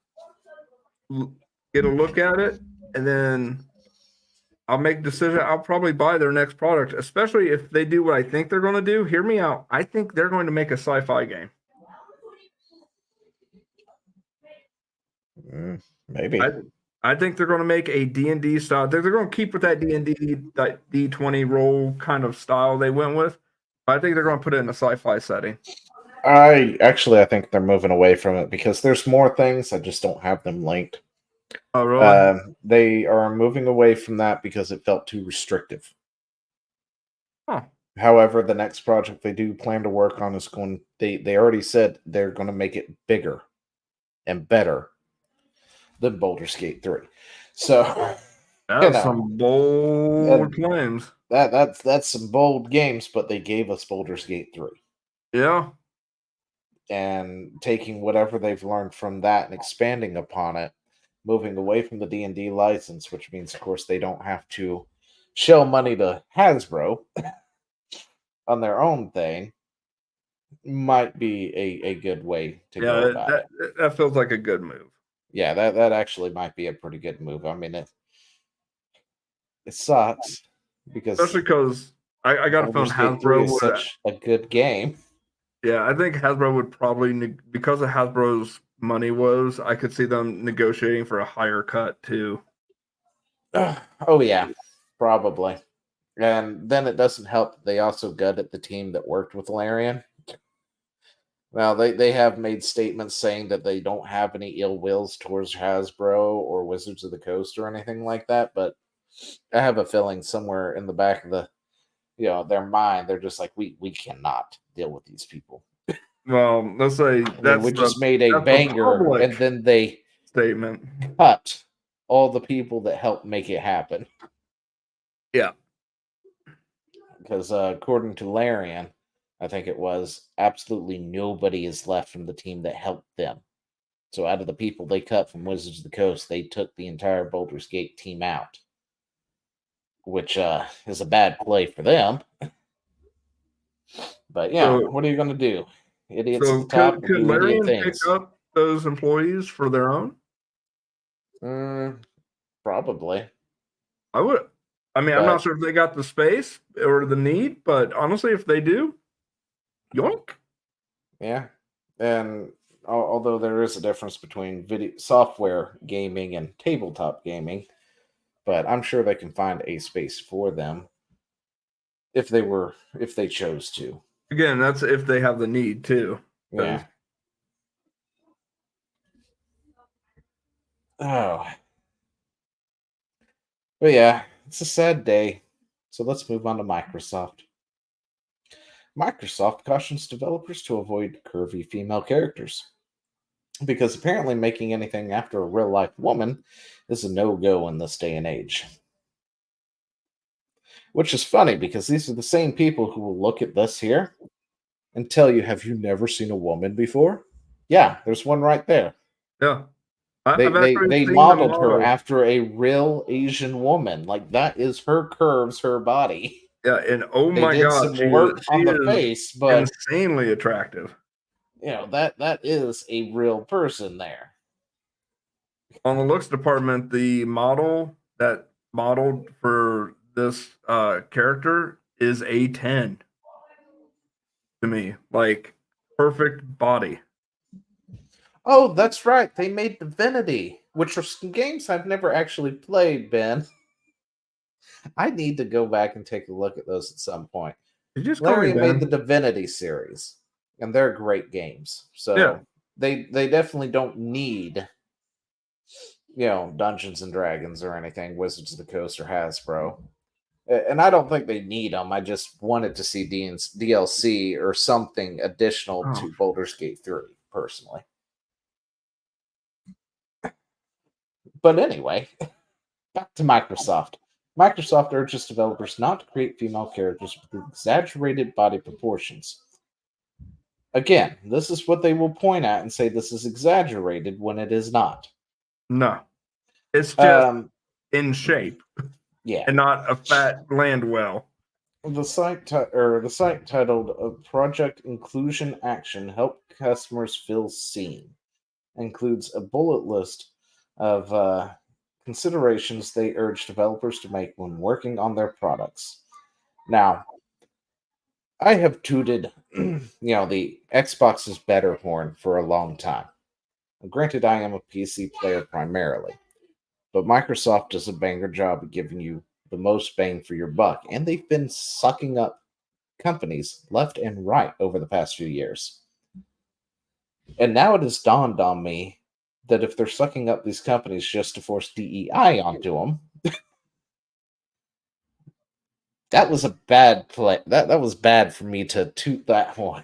get a look at it, and then I'll make a decision. I'll probably buy their next product, especially if they do what I think they're going to do. Hear me out. I think they're going to make a sci-fi game. Maybe. I think they're going to make a D&D style. They're going to keep with that D&D, that D20 roll kind of style they went with. I think they're going to put it in a sci-fi setting. I think they're moving away from it because there's more things. I just don't have them linked. Oh, really? They are moving away from that because it felt too restrictive. Huh. However, the next project they do plan to work on is going. They already said they're going to make it bigger and better than Baldur's Gate 3. So that's some bold claims. That's some bold games, but they gave us Baldur's Gate 3. Yeah. And taking whatever they've learned from that and expanding upon it, moving away from the D&D license, which means, of course, they don't have to shell money to Hasbro on their own thing, might be a good way to go about it. That feels like a good move. Yeah, that actually might be a pretty good move. I mean, it sucks because especially because I got a feeling Hasbro is such a good game. Yeah, I think Hasbro would probably, because of Hasbro's money woes, I could see them negotiating for a higher cut too. Oh yeah, probably. And then it doesn't help that they also gutted the team that worked with Larian. Well, they have made statements saying that they don't have any ill wills towards Hasbro or Wizards of the Coast or anything like that, but I have a feeling somewhere in the back of their mind, they're just like, we cannot deal with these people. Well, let's say we just made a banger, and then they statement cut all the people that helped make it happen. Yeah, because according to Larian, I think it was, absolutely nobody is left from the team that helped them. So out of the people they cut from Wizards of the Coast, they took the entire Baldur's Gate team out, which is a bad play for them. But yeah, what are you going to do? Idiots at the top could do Larian idiot pick things. up those employees for their own? Probably. I would. I mean, I'm not sure if they got the space or the need, but honestly, if they do, yoink. Yeah, and although there is a difference between video software gaming and tabletop gaming, but I'm sure they can find a space for them if they chose to. Again, that's if they have the need too. Yeah. Oh. But yeah, it's a sad day. So let's move on to Microsoft. Microsoft cautions developers to avoid curvy female characters, because apparently making anything after a real-life woman is a no-go in this day and age. Which is funny, because these are the same people who will look at this here and tell you, have you never seen a woman before? Yeah, there's one right there. Yeah. They modeled her after a real Asian woman. Like, that is her curves, her body. Yeah, and oh my god, some work on the face, but insanely attractive. That is a real person there. On the looks department, the model that modeled for this character is a 10 to me. Like, perfect body. Oh, that's right. They made Divinity, which are some games I've never actually played, Ben. I need to go back and take a look at those at some point. Larry made the Divinity series, and they're great games. So yeah. They definitely don't need Dungeons and Dragons or anything, Wizards of the Coast or Hasbro. And I don't think they need them. I just wanted to see DLC or something additional to Baldur's Gate 3, personally. But anyway, back to Microsoft. Microsoft urges developers not to create female characters with exaggerated body proportions. Again, this is what they will point at and say this is exaggerated when it is not. No, it's just in shape. Yeah, and not a fat land well. The site titled "Project Inclusion Action: Help Customers Feel Seen" includes a bullet list of considerations they urge developers to make when working on their products. Now, I have tooted, the Xbox is better horn for a long time. Granted, I am a PC player primarily, but Microsoft does a banger job of giving you the most bang for your buck, and they've been sucking up companies left and right over the past few years. And now it has dawned on me that if they're sucking up these companies just to force DEI onto them, that was a bad play. That was bad for me to toot that one.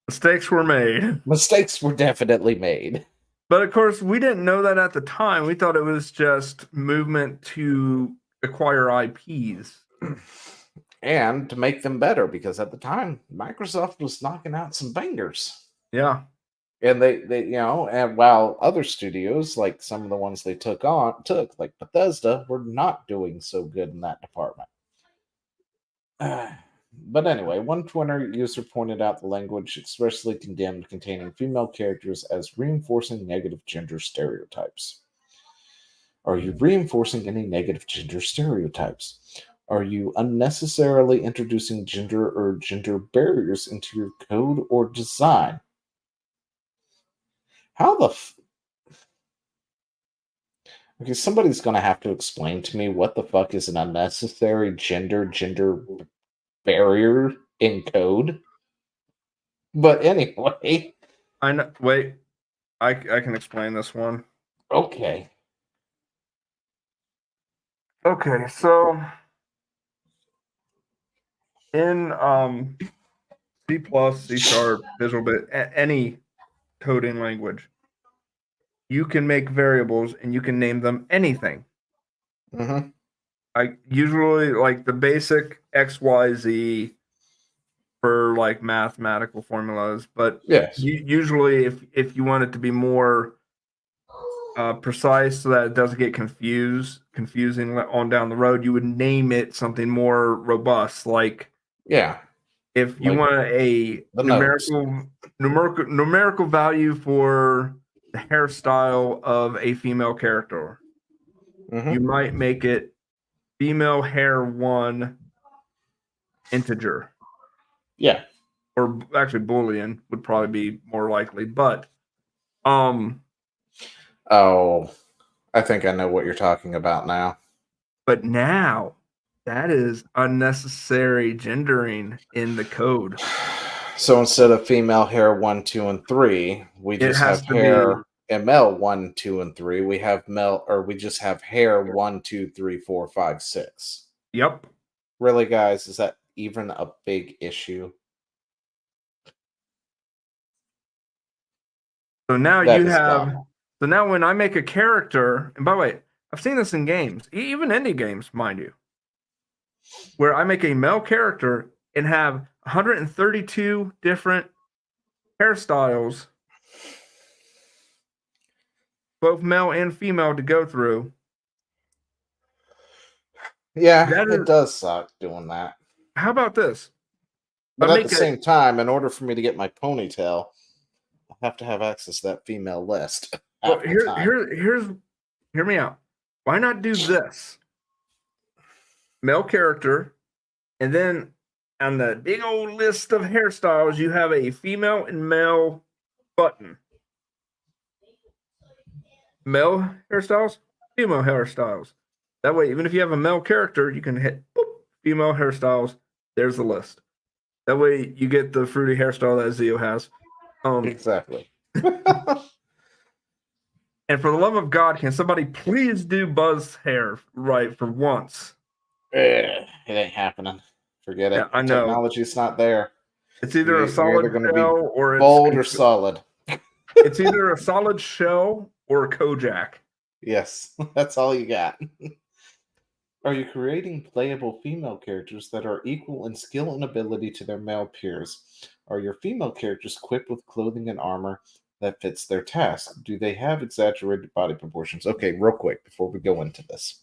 Mistakes were made. Mistakes were definitely made. But of course, we didn't know that at the time. We thought it was just movement to acquire IPs. And to make them better, because at the time, Microsoft was knocking out some bangers. Yeah. And they and while other studios, like some of the ones they took, like Bethesda, were not doing so good in that department. But anyway, one Twitter user pointed out the language expressly condemned containing female characters as reinforcing negative gender stereotypes. Are you reinforcing any negative gender stereotypes? Are you unnecessarily introducing gender or gender barriers into your code or design? How the Okay, somebody's going to have to explain to me what the fuck is an unnecessary gender barrier in code. But anyway. I know. Wait, I can explain this one. Okay. Okay, so in C++, C#, Visual Bit, any coding language, you can make variables and you can name them anything. Mm-hmm. I usually like the basic X, Y, Z for like mathematical formulas, but yes, usually if you want it to be more precise so that it doesn't get confusing on down the road, you would name it something more robust, like if you want a numerical value for the hairstyle of a female character, you might make it female hair 1 integer. Yeah. Or actually Boolean would probably be more likely, but I think I know what you're talking about now. But now that is unnecessary gendering in the code. So instead of female hair 1, 2, and 3, we just have hair ML 1, 2, and 3. We have we just have hair 1, 2, 3, 4, 5, 6. Yep. Really, guys, is that even a big issue? So now so now when I make a character, and by the way, I've seen this in games, even indie games, mind you, where I make a male character and have 132 different hairstyles, both male and female, to go through. Yeah, it does suck doing that. How about this? But at the same time, in order for me to get my ponytail, I have to have access to that female list. Well, hear me out. Why not do this? Male character, and then on the big old list of hairstyles, you have a female and male button. Male hairstyles, female hairstyles. That way, even if you have a male character, you can hit boop, female hairstyles. There's the list. That way, you get the fruity hairstyle that Zio has. Exactly. And for the love of God, can somebody please do Buzz hair right for once? It ain't happening. Forget it. Yeah, I know. Technology's not there. It's either a solid shell or bold or solid. It's either a solid shell or Kojak. Yes, that's all you got. Are you creating playable female characters that are equal in skill and ability to their male peers? Are your female characters equipped with clothing and armor that fits their task? Do they have exaggerated body proportions? Okay, real quick before we go into this.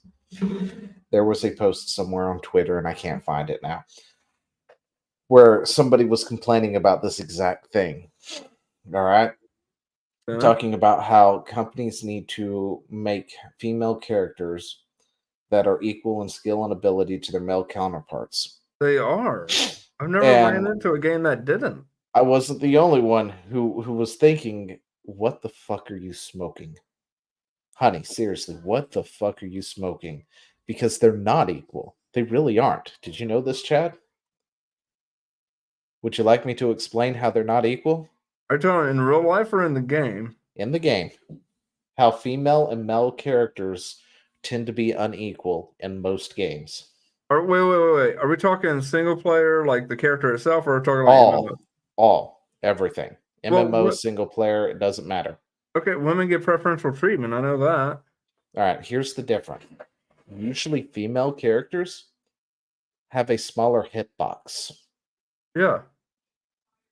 There was a post somewhere on Twitter, and I can't find it now, where somebody was complaining about this exact thing. All right. Talking about how companies need to make female characters that are equal in skill and ability to their male counterparts. They are. I've never ran into a game that didn't. I wasn't the only one who was thinking, what the fuck are you smoking? Honey, seriously, what the fuck are you smoking? Because they're not equal. They really aren't. Did you know this, Chad? Would you like me to explain how they're not equal? Are you talking in real life or in the game? In the game. How female and male characters tend to be unequal in most games. Wait. Are we talking single player, like the character itself, or are we talking like everything. MMO, single player, it doesn't matter. Okay, women get preferential treatment. I know that. All right, here's the difference. Usually female characters have a smaller hitbox. Yeah.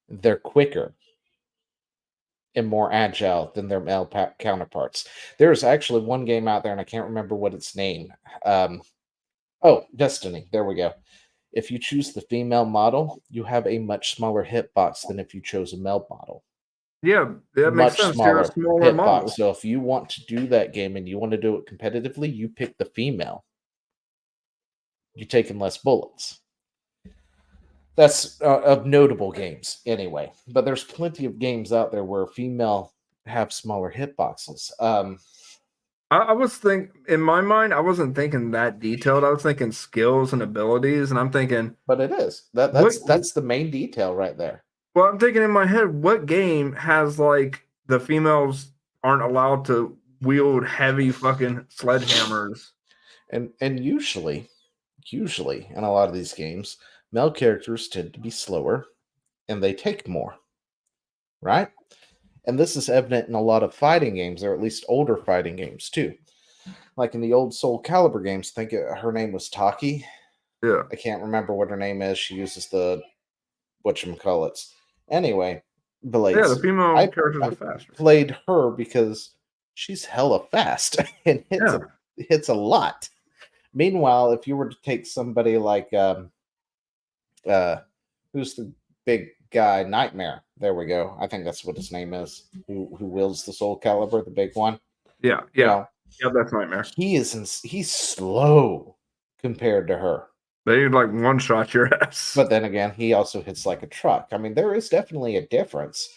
They're quicker and more agile than their male counterparts. There's actually one game out there, and I can't remember what its name. Destiny. There we go. If you choose the female model, you have a much smaller hitbox than if you chose a male model. Yeah, that makes sense. You're a smaller model. So if you want to do that game and you want to do it competitively, you pick the female. You're taking less bullets. That's of notable games anyway. But there's plenty of games out there where female have smaller hitboxes. I was thinking, in my mind, I wasn't thinking that detailed. I was thinking skills and abilities, and I'm thinking... But it is. That's the main detail right there. Well, I'm thinking in my head, what game has, like, the females aren't allowed to wield heavy fucking sledgehammers? And usually, in a lot of these games, male characters tend to be slower, and they take more. Right? And this is evident in a lot of fighting games, or at least older fighting games, too. Like in the old Soul Calibur games, I think her name was Taki. Yeah. I can't remember what her name is. She uses the whatchamacallits. Anyway, Blades. Yeah, the female characters are faster. Played her because she's hella fast and hits a lot. Meanwhile, if you were to take somebody like who's the big guy, Nightmare. There we go. I think that's what his name is. Who wields the Soul Calibur, the big one. Yeah. That's Nightmare. He's slow compared to her. They like one shot your ass. But then again, he also hits like a truck. I mean, there is definitely a difference.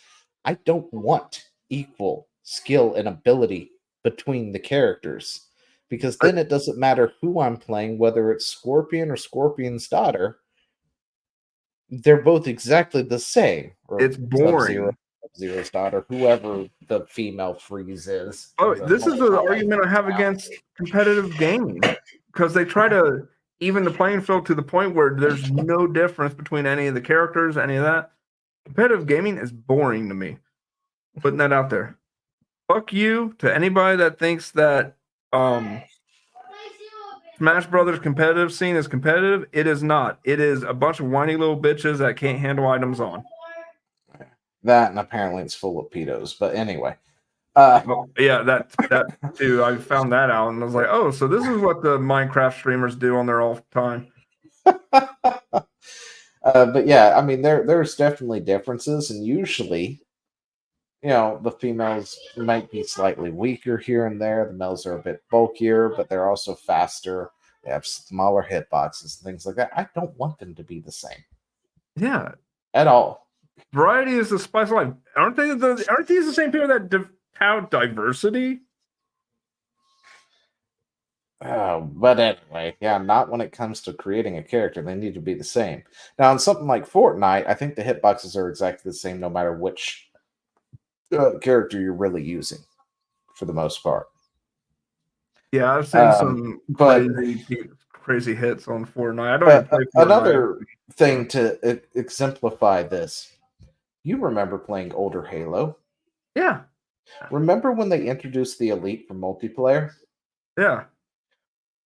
I don't want equal skill and ability between the characters, because then it doesn't matter who I'm playing, whether it's Scorpion or Scorpion's daughter. They're both exactly the same. Or it's boring. Sub-Zero's daughter, whoever the female freeze is. Oh, this is the argument I have against competitive gaming, because they try to even the playing field to the point where there's no difference between any of the characters, any of that. Competitive gaming is boring to me. Putting that out there. Fuck you to anybody that thinks that Smash Brothers competitive scene is competitive. It is not. It is a bunch of whiny little bitches that can't handle items on. That, and apparently it's full of pedos. But anyway. Yeah, that too. I found that out and I was like, oh, so this is what the Minecraft streamers do on their off time. But yeah, I mean, there's definitely differences, and usually, the females might be slightly weaker here and there. The males are a bit bulkier, but they're also faster. They have smaller hitboxes and things like that. I don't want them to be the same. Yeah, at all. Variety is the spice of life. Aren't these the same people that tout diversity? But anyway, yeah, not when it comes to creating a character. They need to be the same. Now, in something like Fortnite, I think the hitboxes are exactly the same no matter which character you're really using, for the most part. Yeah, I've seen some crazy hits on Fortnite. I don't even play Fortnite. Another thing to exemplify this, you remember playing older Halo. Yeah. Remember when they introduced the Elite for multiplayer? Yeah.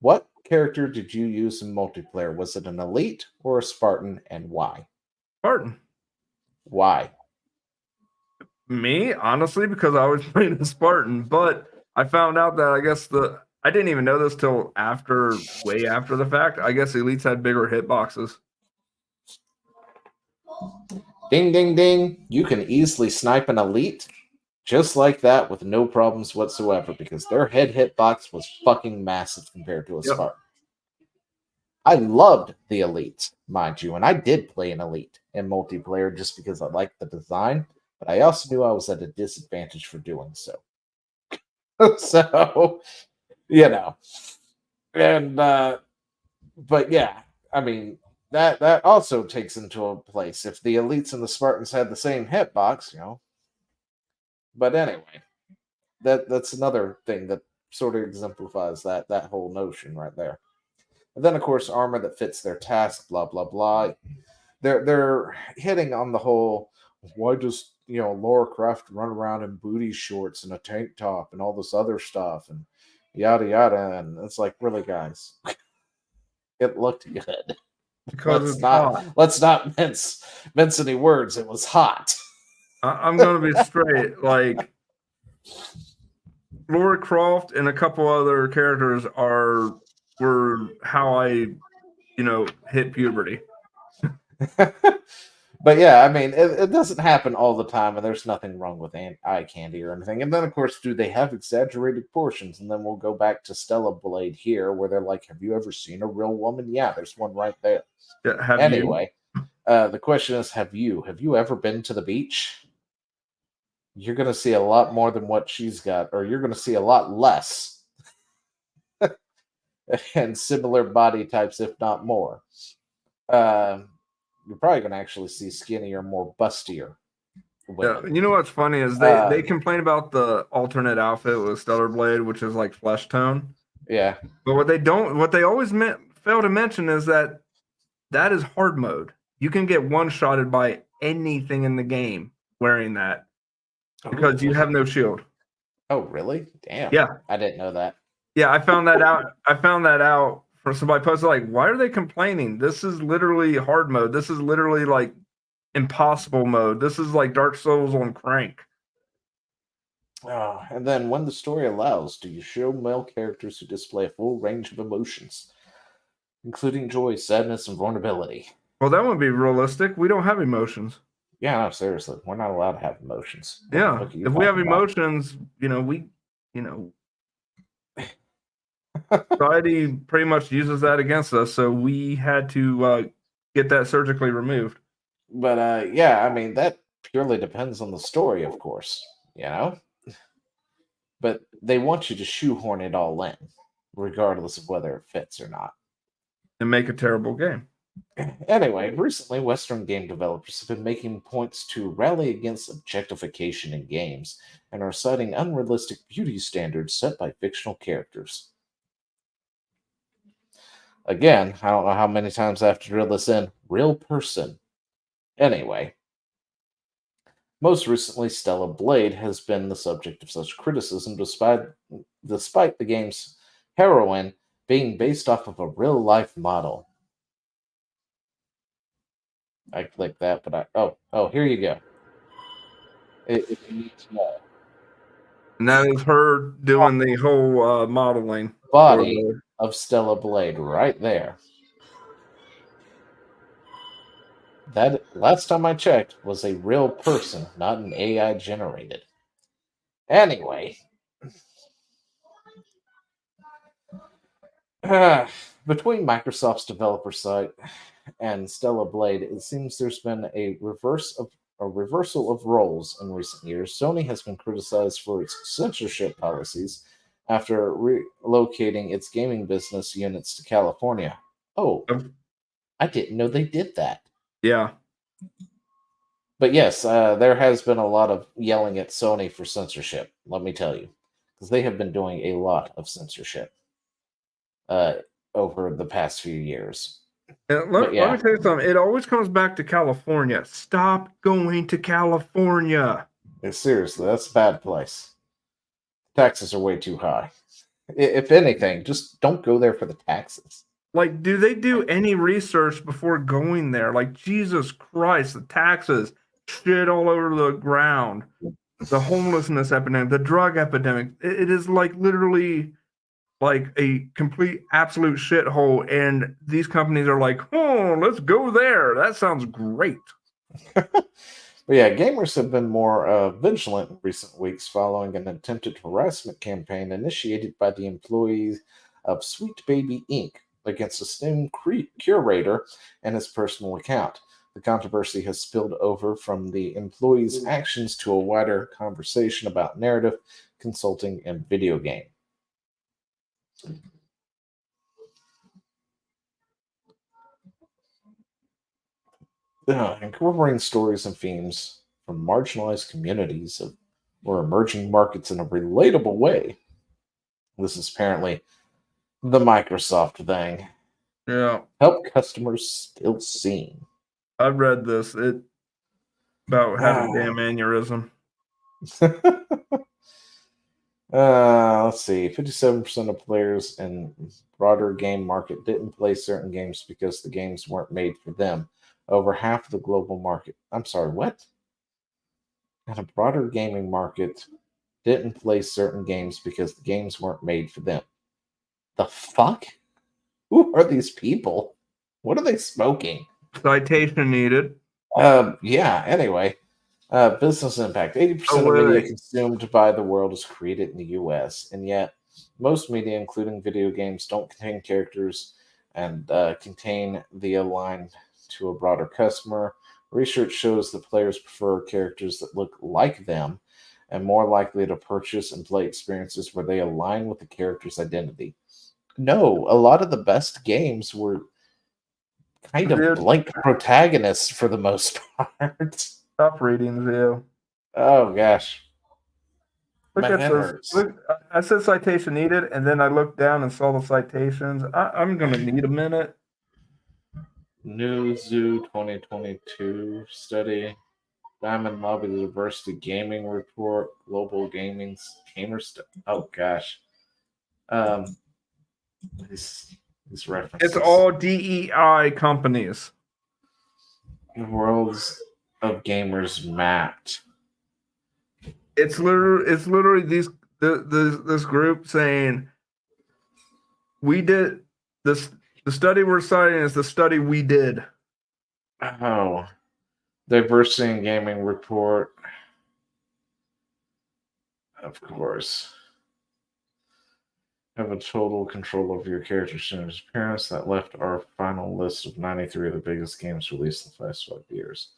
What character did you use in multiplayer? Was it an Elite or a Spartan, and why? Spartan. Why? Me, honestly, because I was playing a Spartan, but I found out that I guess I didn't even know this till way after the fact. I guess Elites had bigger hitboxes. Ding, ding, ding. You can easily snipe an Elite just like that with no problems whatsoever because their head hitbox was fucking massive compared to a Spartan. I loved the Elite, mind you, and I did play an Elite in multiplayer just because I liked the design, but I also knew I was at a disadvantage for doing so. So, you know. And but yeah, I mean that also takes into a place if the Elites and the Spartans had the same hitbox, you know. But anyway, that's another thing that sort of exemplifies that whole notion right there. And then of course armor that fits their task, blah blah blah. They're hitting on the whole why does Laura Croft run around in booty shorts and a tank top and all this other stuff and yada yada, and it's like, really guys, it looked good. Because let's not mince any words. It was hot. I'm gonna be straight. Like Laura Croft and a couple other characters were how I, hit puberty. But yeah, I mean, it doesn't happen all the time, and there's nothing wrong with eye candy or anything. And then, of course, do they have exaggerated portions? And then we'll go back to Stella Blade here, where they're like, "Have you ever seen a real woman?" Yeah, there's one right there. Yeah, anyway, the question is, have you ever been to the beach? You're going to see a lot more than what she's got, or you're going to see a lot less, and similar body types, if not more. You're probably going to actually see skinnier, more bustier women. Yeah, you know what's funny is they complain about the alternate outfit with Stellar Blade, which is like flesh tone. Yeah. But what they always fail to mention is that is hard mode. You can get one-shotted by anything in the game wearing that because you have no shield. Oh, really? Damn. Yeah. I didn't know that. Yeah, I found that out from somebody posted, like, why are they complaining? This is literally hard mode. This is literally like impossible mode. This is like Dark Souls on crank. And then when the story allows, do you show male characters who display a full range of emotions, including joy, sadness, and vulnerability? Well, that would be realistic. We don't have emotions. Yeah, no, seriously. We're not allowed to have emotions. Yeah. If we have emotions, society pretty much uses that against us, so we had to get that surgically removed. But yeah, I mean, that purely depends on the story, of course, But they want you to shoehorn it all in, regardless of whether it fits or not. And make a terrible game. Anyway, recently Western game developers have been making points to rally against objectification in games and are citing unrealistic beauty standards set by fictional characters. Again, I don't know how many times I have to drill this in. Real person. Anyway, most recently, Stella Blade has been the subject of such criticism despite the game's heroine being based off of a real-life model. I clicked that, but oh, here you go. If you need to know. And that is her doing the whole modeling. Body of Stella Blade right there. That, last time I checked, was a real person, not an AI generated. Anyway. Between Microsoft's developer site and Stella Blade, it seems there's been a reversal of roles in recent years. Sony has been criticized for its censorship policies after relocating its gaming business units to California. Oh, I didn't know they did that. Yeah. But yes, there has been a lot of yelling at Sony for censorship, let me tell you, because they have been doing a lot of censorship over the past few years. Let me tell you something. It always comes back to California. Stop going to California. Seriously, that's a bad place. Taxes are way too high. If anything, just don't go there for the taxes. Like, do they do any research before going there? Like, Jesus Christ, the taxes, shit all over the ground, the homelessness epidemic, the drug epidemic. It is like literally like a complete absolute shithole. And these companies are like, oh, let's go there. That sounds great. But yeah, gamers have been more vigilant in recent weeks following an attempted harassment campaign initiated by the employees of Sweet Baby Inc. against a Steam curator and his personal account. The controversy has spilled over from the employees' actions to a wider conversation about narrative, consulting, and video game. Incorporating stories and themes from marginalized communities or emerging markets in a relatable way. This is apparently the Microsoft thing. Yeah. Help customers feel seen. I've read this. It about having a damn aneurysm. Let's see. 57% of players in broader game market didn't play certain games because the games weren't made for them. Over half of the global market. I'm sorry, what? And a broader gaming market didn't play certain games because the games weren't made for them. The fuck? Who are these people? What are they smoking? Citation needed. Yeah, anyway. Business impact. 80% of media consumed by the world is created in the US, and yet most media, including video games, don't contain characters and contain the aligned to a broader customer. Research shows that players prefer characters that look like them and more likely to purchase and play experiences where they align with the character's identity. No, a lot of the best games were kind of blank protagonists for the most part. Tough readings, yeah. Oh gosh. Look at this. Look, I said citation needed, and then I looked down and saw the citations. I'm gonna need a minute. New Zoo 2022 study. Diamond Lobby Diversity Gaming Report. Global Gaming's Gamer Oh gosh. These references. It's all DEI companies. Worlds of Gamers mapped. It's literally this group saying we did this. The study we're citing is the study we did. Oh, Diversity in Gaming Report. Of course. Have a total control over your character's appearance. That left our final list of 93 of the biggest games released in the past 5 years.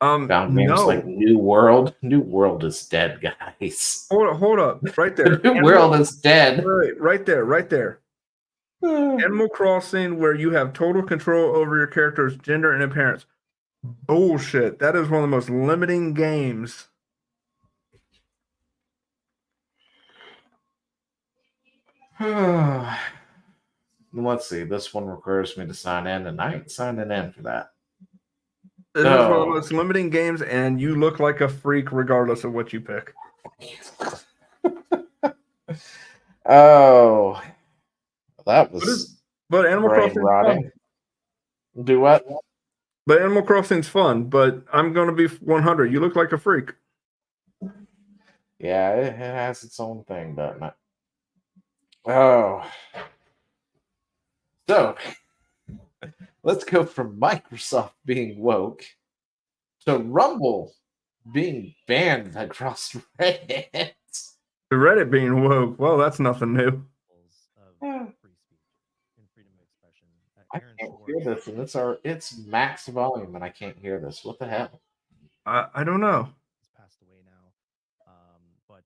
Found games like New World. New World is dead, guys. Hold up, right there. New World is dead. Right there. Animal Crossing, where you have total control over your character's gender and appearance. Bullshit. That is one of the most limiting games. Let's see. This one requires me to sign in, and I ain't signing in for that. It is one of the most limiting games, and you look like a freak regardless of what you pick. Oh, that was. But Animal Crossing rotting. Do what? But Animal Crossing's fun. But I'm gonna be 100. You look like a freak. Yeah, it has its own thing, doesn't it? Oh, so let's go from Microsoft being woke to Rumble being banned across Reddit. The Reddit being woke. Well, that's nothing new. I can't hear this, and it's max volume, and I can't hear this. What the hell? I don't know. He's passed away now, but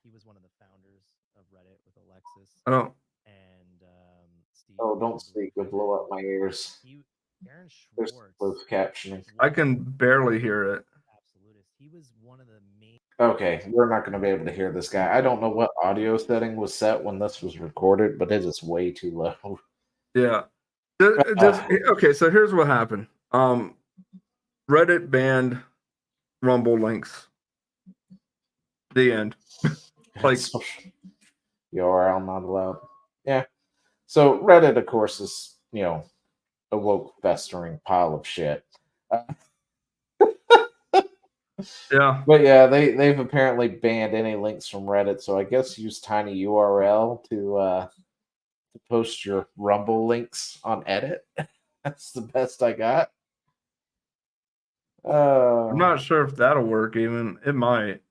he was one of the founders of Reddit with Alexis. Oh. And Steve. Oh, don't speak. You'll blow up my ears. Aaron Schwartz. There's closed captioning. I can barely hear it. Absolutist. He was one of the main. Okay, we're not going to be able to hear this guy. I don't know what audio setting was set when this was recorded, but it is way too low. Yeah. Okay, so here's what happened. Reddit banned Rumble links. The end. Like URL not allowed. Yeah. So Reddit, of course, is a woke festering pile of shit. Yeah. But yeah, they've apparently banned any links from Reddit. So I guess use tiny URL to post your Rumble links on Edit. That's the best I got. I'm not sure if that'll work even. It might.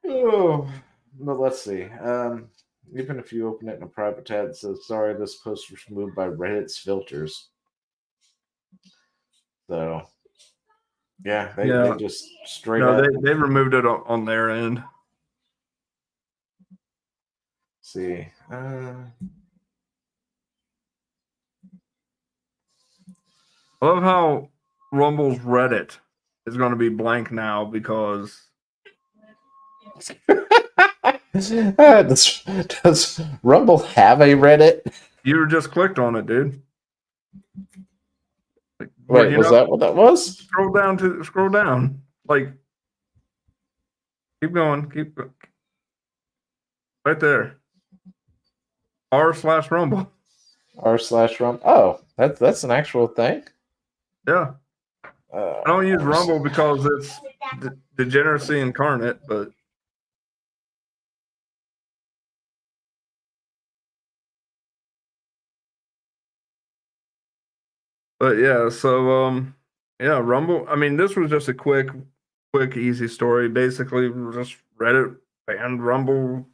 Oh, but let's see. Even if you open it in a private tab, it says, sorry, this post was removed by Reddit's filters. So, yeah, they just straight up. They removed it on their end. See. I love how Rumble's Reddit is going to be blank now because does Rumble have a Reddit? you just clicked on it, dude. Like, Wait, was that what that was? Scroll down. Like, keep going. Right there. r/Rumble. r/Rumble. Oh, that's an actual thing. Yeah. I don't use Rumble because it's degeneracy incarnate, but yeah, so yeah, Rumble. I mean, this was just a quick, easy story. Basically, just Reddit banned Rumble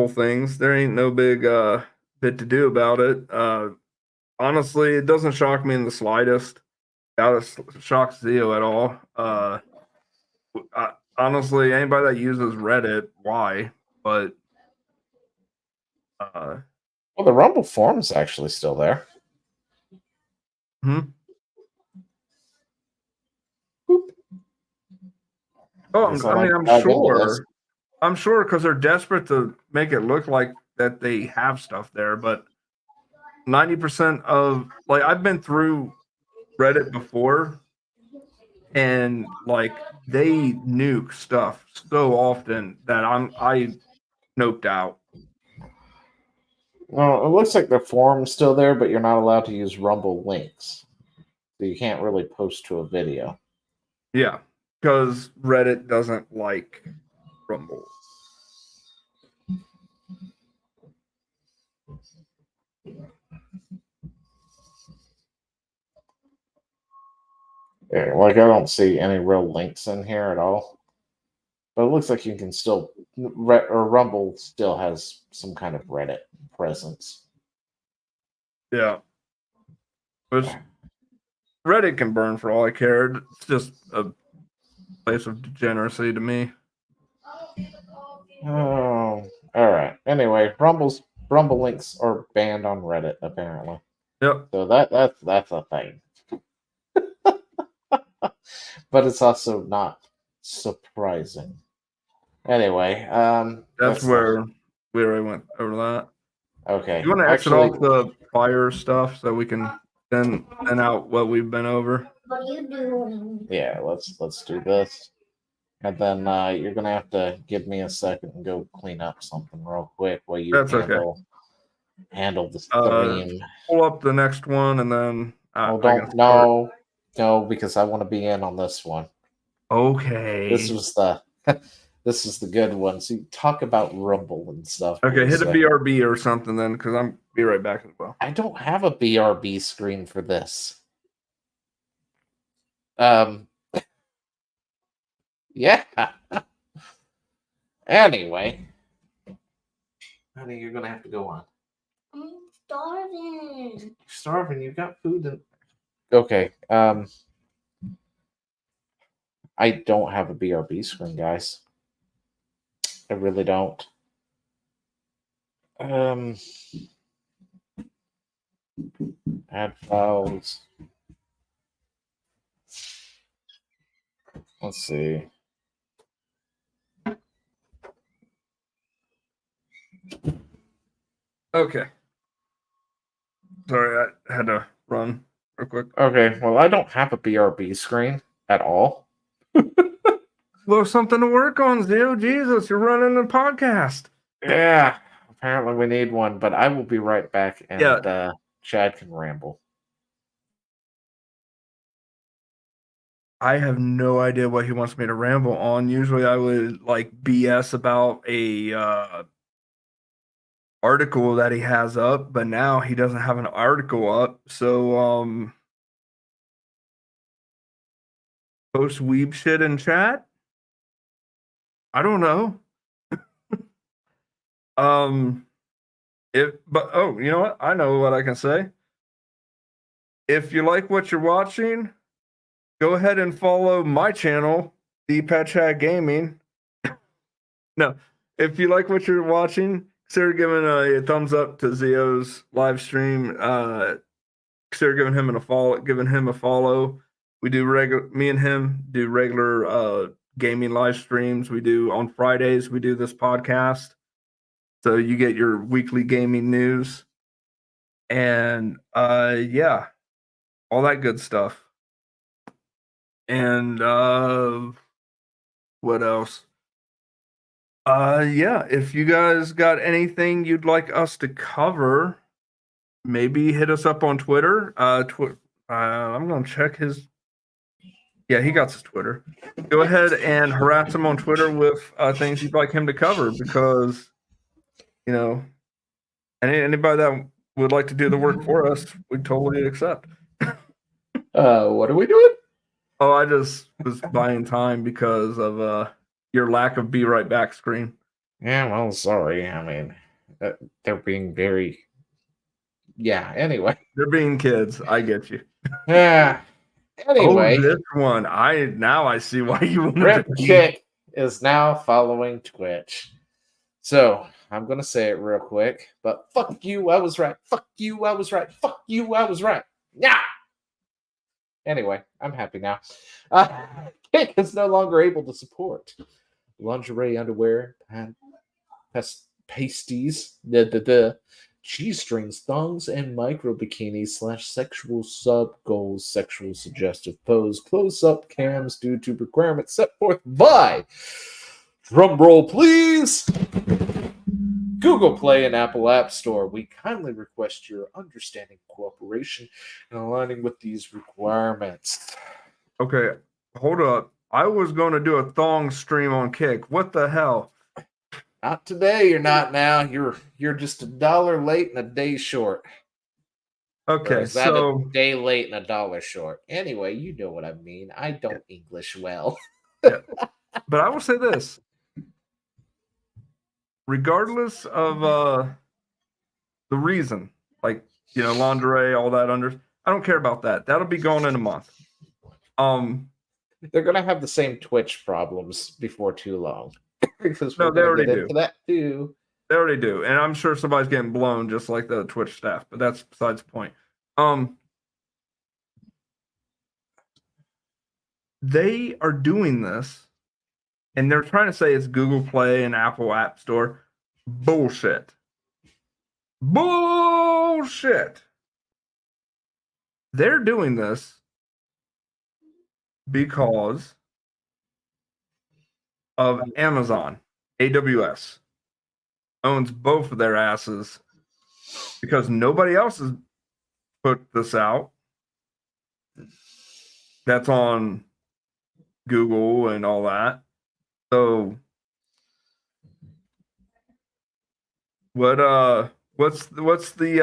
things. There ain't no big bit to do about it. Honestly, it doesn't shock me in the slightest. That shocks Zio at all. Honestly, anybody that uses Reddit, why? But well, the Rumble forum is actually still there. Oh, I'm sure because they're desperate to make it look like that they have stuff there, but 90% of I've been through Reddit before, and they nuke stuff so often that I noped out. Well, it looks like the forum's still there, but you're not allowed to use Rumble links. So you can't really post to a video. Yeah, because Reddit doesn't like Rumble. Yeah, I don't see any real links in here at all. But it looks like you can still, or Rumble still has some kind of Reddit presence. Yeah. Which Reddit can burn for all I care. It's just a place of degeneracy to me. Oh, all right. Anyway, Rumble links are banned on Reddit apparently. Yep. So that's a thing. But it's also not surprising. Anyway, that's where we already went over that. Okay. You want to exit off the fire stuff so we can then out what we've been over? What are you doing? Yeah, let's do this. And then you're gonna have to give me a second and go clean up something real quick while you handle the stream. Pull up the next one and then no, because I want to be in on this one. Okay. This was the good one. So you talk about Rumble and stuff. Okay, hit a BRB or something then, because I'm be right back as well. I don't have a BRB screen for this. Yeah. Anyway, honey, you're gonna have to go on. I'm starving. You're starving. You got food and. Okay. I don't have a BRB screen, guys. I really don't. Add files. Let's see. Okay. Sorry, I had to run real quick. Okay, well, I don't have a BRB screen at all. Well, something to work on, Zio. Jesus, you're running a podcast. Yeah, apparently we need one, but I will be right back, and Chad can ramble. I have no idea what he wants me to ramble on. Usually I would like BS about a article that he has up, but now he doesn't have an article up. So post weeb shit in chat? I don't know. You know what? I know what I can say. If you like what you're watching, go ahead and follow my channel, The Pet Chat Gaming. No, if you like what you're watching, consider giving a thumbs up to Zio's live stream. Consider giving him a follow. We do me and him do regular gaming live streams. We do on Fridays. We do this podcast, so you get your weekly gaming news, and yeah, all that good stuff. And what else? Yeah, if you guys got anything you'd like us to cover, maybe hit us up on Twitter. I'm gonna check his. Yeah, he got his Twitter. Go ahead and harass him on Twitter with things you'd like him to cover, because you know, anybody that would like to do the work for us, we totally accept. What are we doing? Oh, I just was buying time because of your lack of be right back screen. Yeah, well, sorry. I mean, they're being very. Yeah. Anyway, They're being kids. I get you. Yeah. Anyway, this one. I see why you wanted Rip to Kick is now following Twitch. So I'm gonna say it real quick, but fuck you, I was right. Fuck you, I was right. Fuck you, I was right. Yeah. Anyway, I'm happy now. Kick is no longer able to support lingerie, underwear, and pasties, G-strings, thongs, and micro bikinis / sexual sub goals, sexual suggestive pose, close-up cams due to requirements set forth by, drumroll please, Google Play and Apple App Store. We kindly request your understanding, cooperation, and aligning with these requirements. Okay, hold up. I was going to do a thong stream on Kick. What the hell? Not today. You're not now. You're just $1 late and a day short. Okay, so a day late and $1 short. Anyway, you know what I mean. I don't English well. Yeah. But I will say this. Regardless of the reason, like, you know, lingerie, all that I don't care about that. That'll be gone in a month. They're gonna have the same Twitch problems before too long. No, they already do. That too. They already do, and I'm sure somebody's getting blown just like the Twitch staff. But that's besides the point. They are doing this, and they're trying to say it's Google Play and Apple App Store. Bullshit. Bullshit. They're doing this because of Amazon. AWS owns both of their asses because nobody else has put this out. That's on Google and all that. So what's the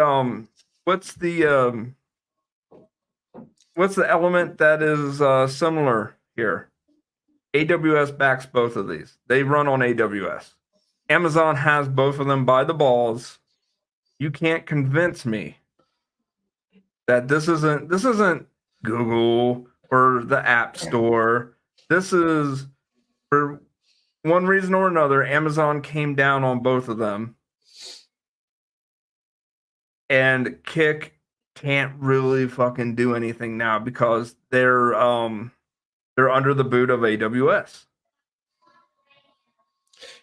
element that is similar here? AWS backs both of these. They run on AWS. Amazon has both of them by the balls. You can't convince me that this isn't Google or the App Store. This is, for one reason or another, Amazon came down on both of them. And Kick can't really fucking do anything now because they're under the boot of AWS.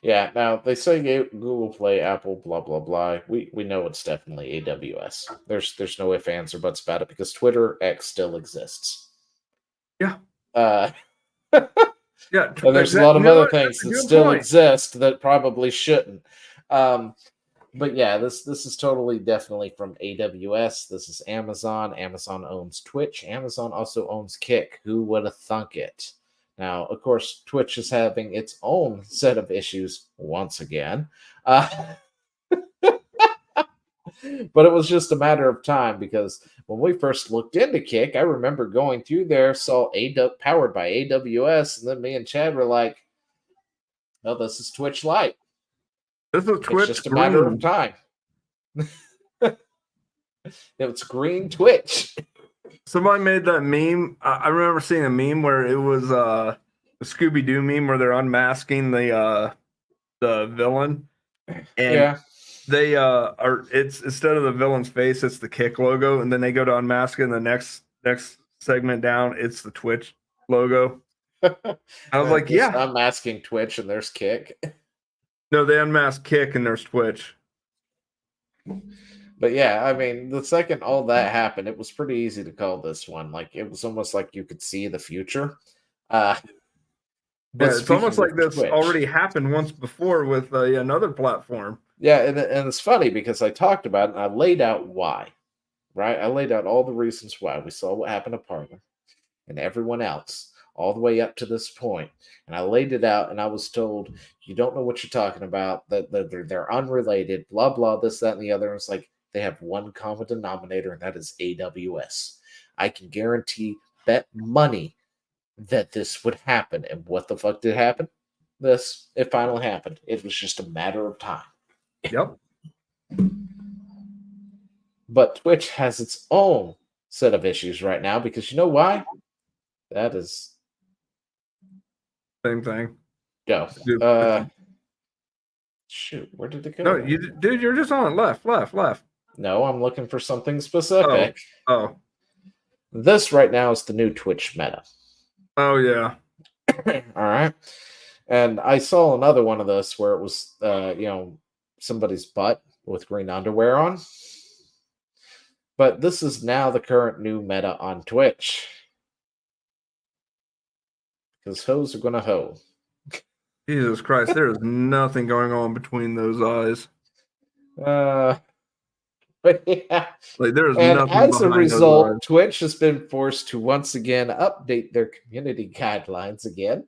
Yeah, now they say Google Play, Apple, blah blah blah. We know it's definitely AWS. There's no ifs, ands, or buts about it because Twitter X still exists. Yeah. Uh, Yeah, and there's a lot of other things that still point. exist that probably shouldn't. But yeah, this is totally definitely from AWS. This is Amazon. Amazon owns Twitch. Amazon also owns Kick. Who would have thunk it? Now, of course, Twitch is having its own set of issues once again. But it was just a matter of time because when we first looked into Kick, I remember going through there, saw powered by AWS, and then me and Chad were like, "Oh, this is Twitch Lite. This is Twitch. It's just a matter of time." It's green Twitch. Somebody made that meme. I remember seeing a meme where it was the Scooby Doo meme where they're unmasking the villain, and they are it's instead of the villain's face, it's the Kick logo, and then they go to unmask it, and the next segment down, it's the Twitch logo. I was like, yeah, unmasking Twitch, and there's Kick. No, they unmask Kick, and there's Twitch. But yeah, I mean, the second all that happened, it was pretty easy to call this one. Like it was almost like you could see the future. But it's almost like this already happened once before with another platform. Yeah, and it's funny because I talked about it and I laid out why. Right? I laid out all the reasons why. We saw what happened to Parler and everyone else all the way up to this point. And I laid it out and I was told, you don't know what you're talking about, that they're unrelated, blah, blah, this, that, and the other. And it's like, they have one common denominator, and that is AWS. I can guarantee, bet money that this would happen. And what the fuck did happen? It finally happened. It was just a matter of time. Yep. But Twitch has its own set of issues right now because you know why? That is same thing. Go. Shoot, where did it go? No, dude, you're just on left. No, I'm looking for something specific. Oh. This right now is the new Twitch meta. Oh, yeah. All right. And I saw another one of this where it was, somebody's butt with green underwear on. But this is now the current new meta on Twitch. Because hoes are going to hoe. Jesus Christ, there is nothing going on between those eyes. But yeah. Like there is and nothing as a result, those Twitch has been forced to once again update their community guidelines again.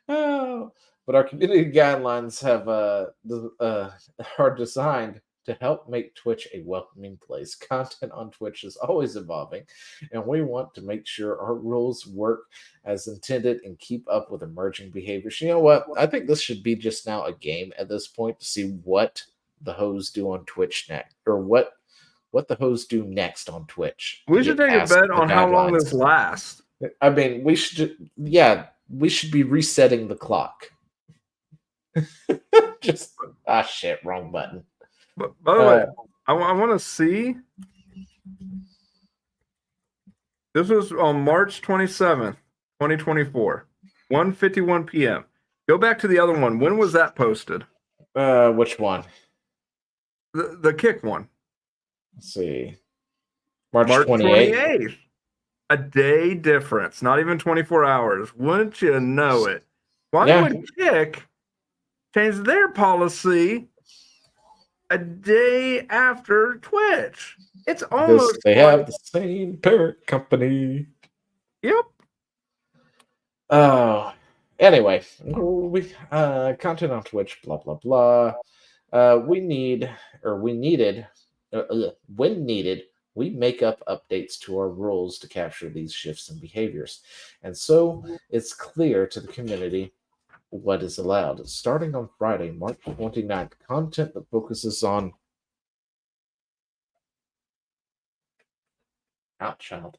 But our community guidelines have are designed to help make Twitch a welcoming place. Content on Twitch is always evolving, and we want to make sure our rules work as intended and keep up with emerging behaviors. You know what? I think this should be just now a game at this point to see what the hoes do on Twitch next, or what the hoes do next on Twitch. We should take a bet on how long this lasts. I mean, we should be resetting the clock. Just shit, wrong button. But by the way, I want to see. This was on March 27th, 2024, 1:51 p.m. Go back to the other one. When was that posted? Which one? The Kick one. Let's see. March 28th. A day difference, not even 24 hours. Wouldn't you know it? Why would Kick change their policy a day after Twitch? It's almost they have the same parent company. Yep. Anyway, we content on Twitch, blah blah blah. When needed, we make up updates to our rules to capture these shifts in behaviors. And so it's clear to the community what is allowed. Starting on Friday, March 29th, content that focuses on child.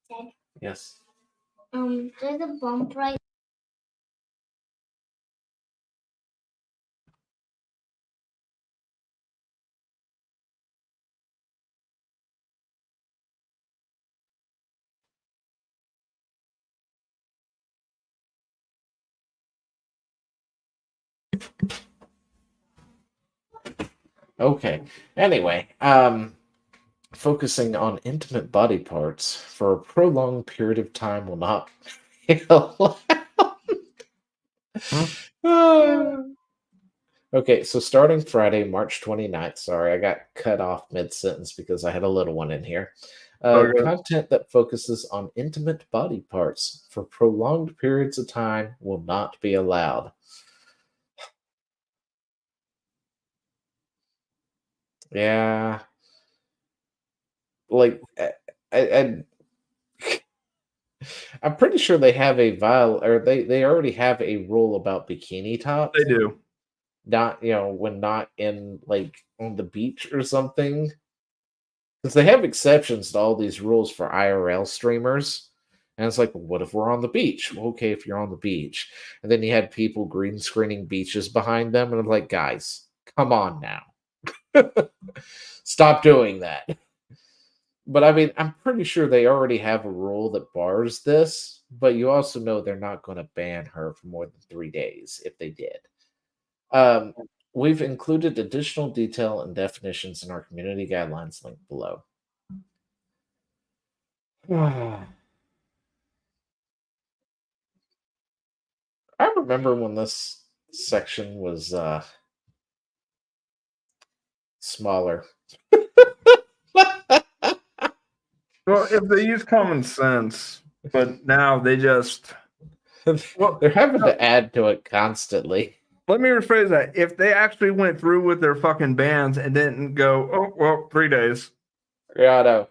Dad? Yes. There's a bump right Okay. Anyway, focusing on intimate body parts for a prolonged period of time will not be allowed. Okay, so starting Friday, March 29th, sorry, I got cut off mid-sentence because I had a little one in here. Okay. Content that focuses on intimate body parts for prolonged periods of time will not be allowed. Yeah, like I I'm pretty sure they have a or they already have a rule about bikini tops. They do. Not, when not in like on the beach or something. Because they have exceptions to all these rules for IRL streamers. And it's like, well, what if we're on the beach? Well, okay, if you're on the beach. And then you had people green screening beaches behind them, and I'm like, guys, come on now. Stop doing that. But I mean, I'm pretty sure they already have a rule that bars this, but you also know they're not going to ban her for more than 3 days if they did. We've included additional detail and definitions in our community guidelines linked below. I remember when this section was smaller. Well, if they use common sense, but now they just They're having to add to it constantly. let me rephrase that. If they actually went through with their fucking bans and didn't go, oh well, 3 days. Yeah, I know.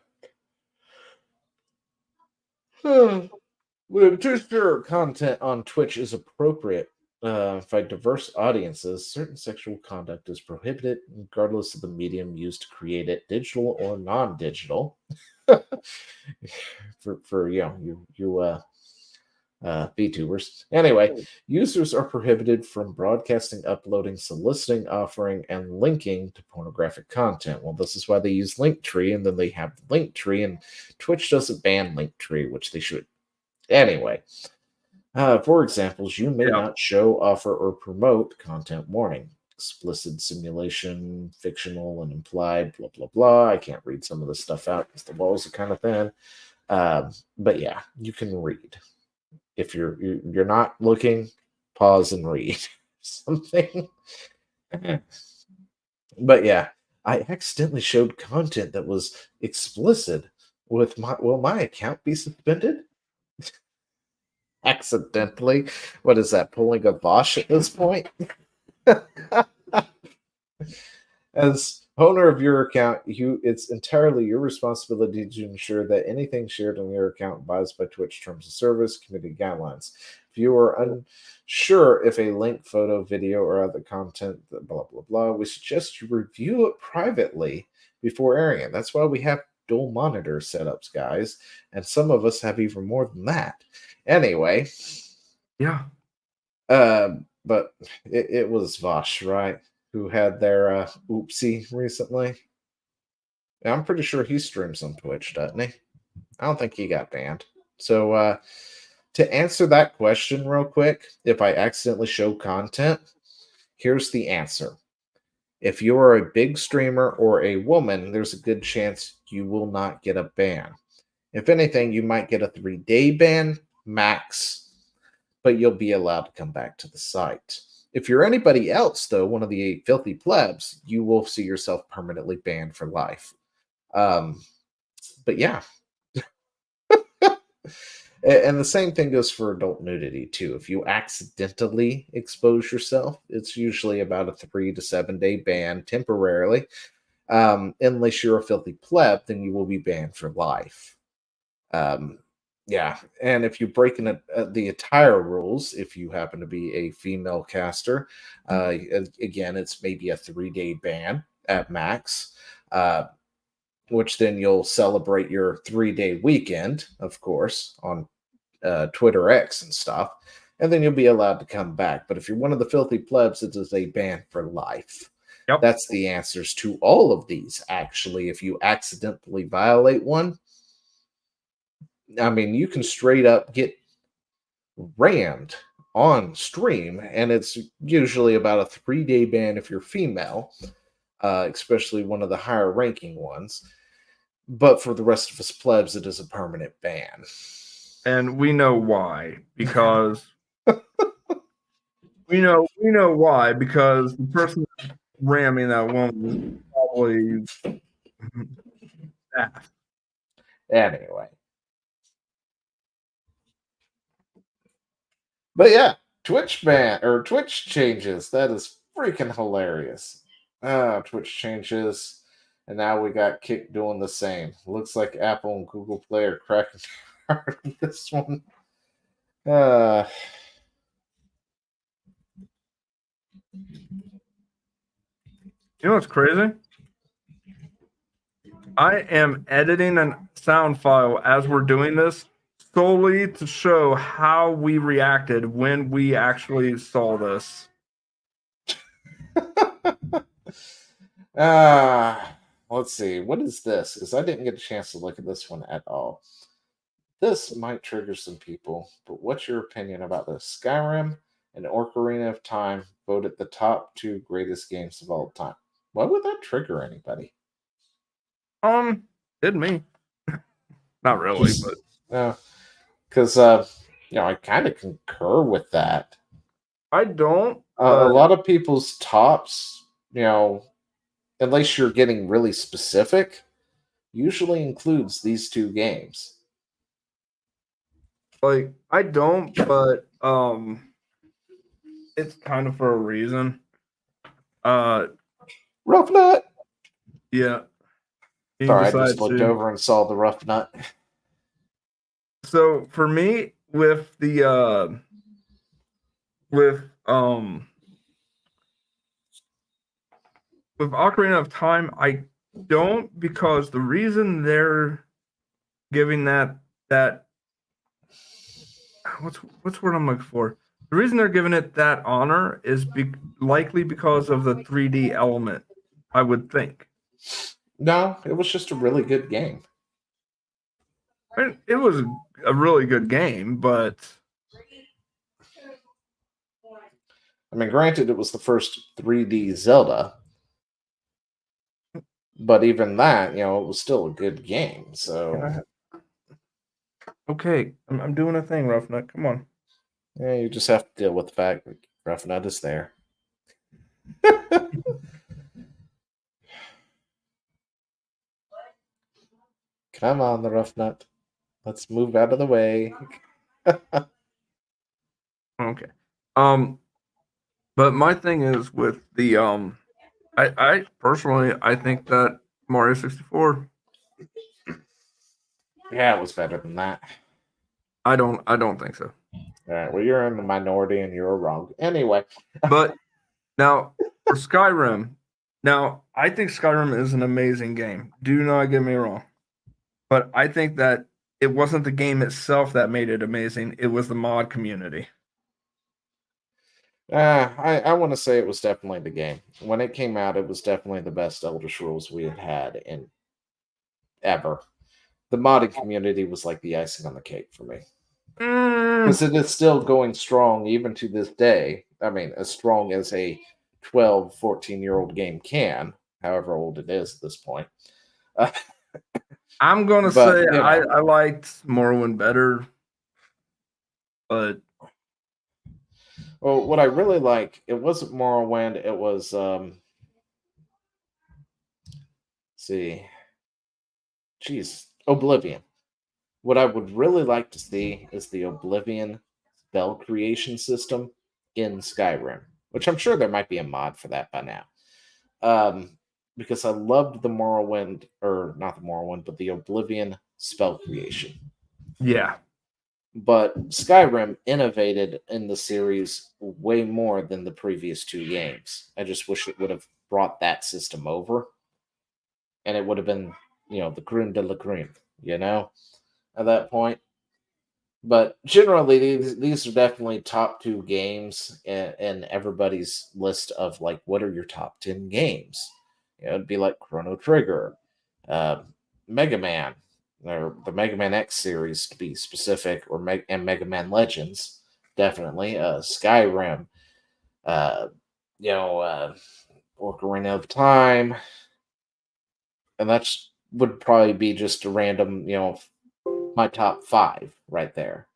To ensure content on Twitch is appropriate by diverse audiences, certain sexual conduct is prohibited regardless of the medium used to create it, digital or non-digital. for you VTubers. Anyway, users are prohibited from broadcasting, uploading, soliciting, offering, and linking to pornographic content. Well, this is why they use Linktree, and then they have Linktree, and Twitch doesn't ban Linktree, which they should. Anyway, for examples, you may not show, offer, or promote content warning. Explicit simulation, fictional and implied, blah, blah, blah. I can't read some of this stuff out because the walls are kind of thin. But yeah, you can read. If you're not looking, pause and read something. But yeah, I accidentally showed content that was explicit. Will my account be suspended? Accidentally? What is that? Pulling a Bosch at this point? As owner of your account, it's entirely your responsibility to ensure that anything shared on your account abides by Twitch terms of service, community guidelines. If you are unsure if a link, photo, video, or other content, blah, blah, blah, we suggest you review it privately before airing it. That's why we have dual monitor setups, guys. And some of us have even more than that. Anyway. Yeah. But it was Vosh, right? Who had their oopsie recently. Yeah, I'm pretty sure he streams on Twitch, doesn't he? I don't think he got banned. So to answer that question real quick, if I accidentally show content, here's the answer. If you are a big streamer or a woman, there's a good chance you will not get a ban. If anything, you might get a 3-day ban max, but you'll be allowed to come back to the site. If you're anybody else, though, one of the filthy plebs, you will see yourself permanently banned for life. But yeah. And the same thing goes for adult nudity, too. If you accidentally expose yourself, it's usually about a 3 to 7 day ban temporarily. Unless you're a filthy pleb, then you will be banned for life. Yeah, and if you break the entire rules, if you happen to be a female caster, again, it's maybe a 3-day ban at max, which then you'll celebrate your 3-day weekend, of course, on Twitter X and stuff, and then you'll be allowed to come back. But if you're one of the filthy plebs, it is a ban for life. Yep. That's the answers to all of these, actually. If you accidentally violate one, I mean, you can straight up get rammed on stream, and it's usually about a 3-day ban if you're female, especially one of the higher ranking ones. But for the rest of us plebs, it is a permanent ban. And we know why, because we know why, because the person ramming that woman was probably staff. Anyway. But yeah, Twitch changes. That is freaking hilarious. Twitch changes, and now we got Kick doing the same. Looks like Apple and Google Play are cracking hard on this one. You know what's crazy? I am editing a sound file as we're doing this solely to show how we reacted when we actually saw this. Let's see. What is this? Because I didn't get a chance to look at this one at all. This might trigger some people, but what's your opinion about this? Skyrim and Ocarina of Time voted the top 2 greatest games of all time. Why would that trigger anybody? Did me. Not really, but because I kind of concur with that. I don't. A lot of people's tops, unless you're getting really specific, usually includes these 2 games. Like, I don't, but it's kind of for a reason. Rough Nut. Yeah. Sorry, I just looked over and saw the Rough Nut. So for me, with the with Ocarina of Time, I don't, because the reason they're giving that what's word I'm looking for? The reason they're giving it that honor is likely because of the 3D element, I would think. No, it was just a really good game. It was a really good game, but I mean, granted, it was the first 3D Zelda, but even that, it was still a good game. So, okay, I'm doing a thing, Rough Nut. Come on. Yeah, you just have to deal with the fact that Rough Nut is there. Come on, the Rough Nut. Let's move out of the way. Okay. But my thing is with the I personally I think that Mario 64. Yeah, it was better than that. I don't think so. All right, well, you're in the minority and you're wrong. Anyway. But now for Skyrim, I think Skyrim is an amazing game. Do not get me wrong. But I think that it wasn't the game itself that made it amazing. It was the mod community. I want to say it was definitely the game. When it came out, it was definitely the best Elder Scrolls we had in ever. The modding community was like the icing on the cake for me. Because it is still going strong even to this day. I mean, as strong as a 12, 14-year-old game can, however old it is at this point. I'm going to say I liked Morrowind better. But well, what I really like, it wasn't Morrowind, it was Oblivion. What I would really like to see is the Oblivion spell creation system in Skyrim, which I'm sure there might be a mod for that by now. Because I loved the Morrowind, or not the Morrowind, but the Oblivion spell creation. Yeah. But Skyrim innovated in the series way more than the previous 2 games. I just wish it would have brought that system over. And it would have been, the creme de la creme, at that point. But generally, these are definitely top 2 games in everybody's list of, like, what are your top 10 games? It'd be like Chrono Trigger, Mega Man, or the Mega Man X series to be specific, and Mega Man Legends. definitely. Skyrim, Ocarina of Time, and that's would probably be just a random, my top 5 right there.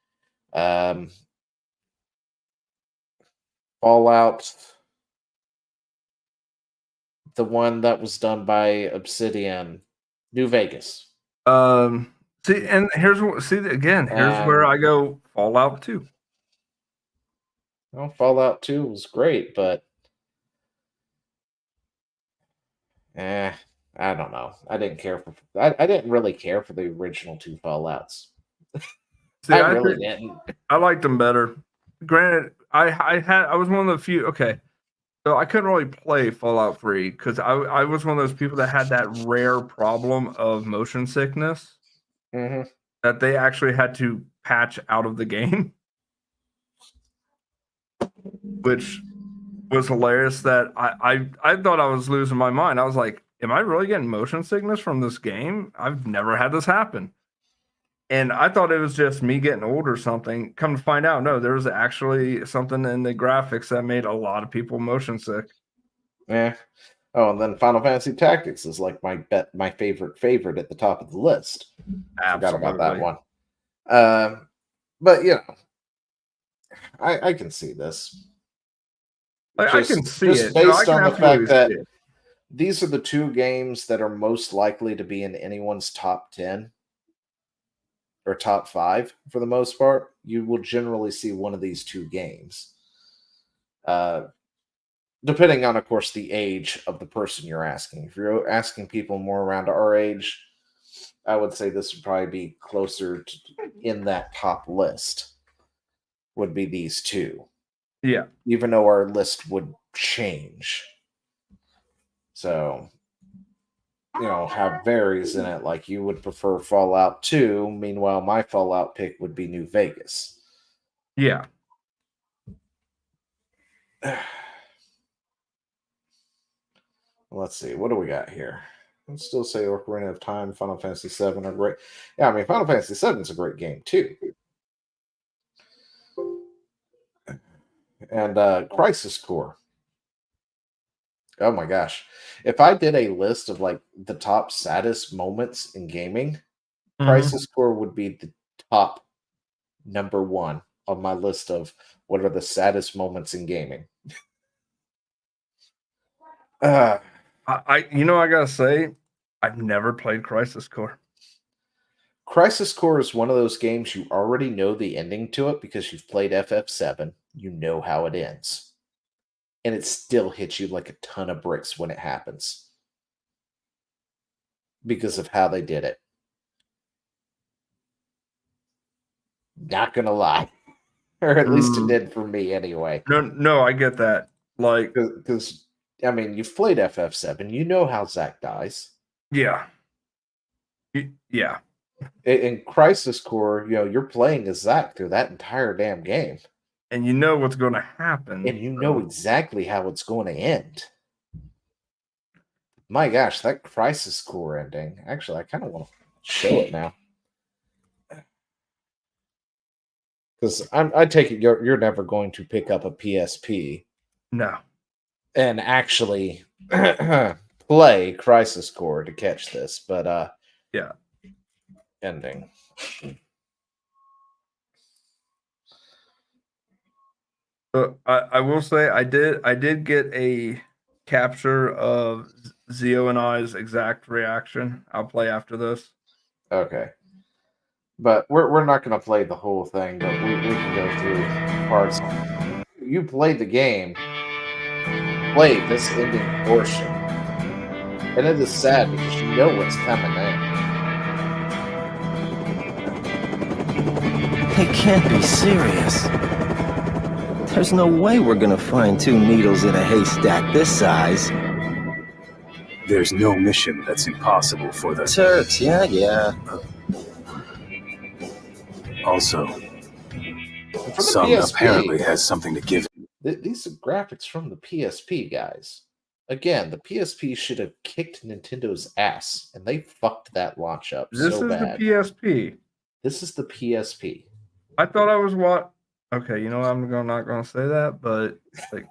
Fallout, the one that was done by Obsidian, New Vegas. See, and here's where I go Fallout 2. Well, Fallout 2 was great, but I don't know. I didn't care for. I didn't really care for the original 2 Fallouts. See, I really didn't. I liked them better. Granted, I was one of the few. Okay, so I couldn't really play Fallout 3 because I was one of those people that had that rare problem of motion sickness that they actually had to patch out of the game, which was hilarious. That I thought I was losing my mind. I was like, am I really getting motion sickness from this game? I've never had this happen. And I thought it was just me getting old or something. Come to find out, no, there was actually something in the graphics that made a lot of people motion sick. Yeah. Oh, and then Final Fantasy Tactics is like my favorite at the top of the list. Forgot about that one. But I can see this. I can see it based on the fact that these are the 2 games that are most likely to be in anyone's top 10 or top 5 for the most part. You will generally see one of these 2 games. Depending on, of course, the age of the person you're asking. If you're asking people more around our age, I would say this would probably be closer to in that top list. Would be these 2. Yeah. Even though our list would change. So, have varies in it. Like you would prefer Fallout 2. Meanwhile, my Fallout pick would be New Vegas. Yeah. Let's see. What do we got here? I'd still say Ocarina of Time, Final Fantasy VII are great. Yeah, I mean, Final Fantasy VII is a great game, too. And Crisis Core. Oh my gosh. If I did a list of like the top saddest moments in gaming, Crisis Core would be the top number 1 on my list of what are the saddest moments in gaming. I gotta say, I've never played Crisis Core. Crisis Core is one of those games you already know the ending to it because you've played FF7. You know how it ends. And it still hits you like a ton of bricks when it happens. Because of how they did it. Not gonna lie. Or at least it did for me anyway. No, I get that. Like, because I mean, you've played FF7. You know how Zack dies. Yeah. Yeah. In Crisis Core, you're playing as Zack through that entire damn game. And you know what's going to happen. And you know exactly how it's going to end. My gosh, that Crisis Core ending. Actually, I kind of want to show it now. Because I take it you're never going to pick up a PSP. No. And actually play Crisis Core to catch this. But yeah. Ending. I will say I did get a capture of Zio and I's exact reaction. I'll play after this. Okay. But we're not going to play the whole thing, but we can go through parts. You played the game, played this ending portion, and it is sad because you know what's coming in. They can't be serious. There's no way we're gonna find 2 needles in a haystack this size. There's no mission that's impossible for the Turks, yeah. Also, some PSP, apparently has something to give. These are graphics from the PSP, guys. Again, the PSP should have kicked Nintendo's ass, and they fucked that launch up so bad. This is the PSP. This is the PSP. I thought I was what? Okay, you know I'm not gonna say that, but like,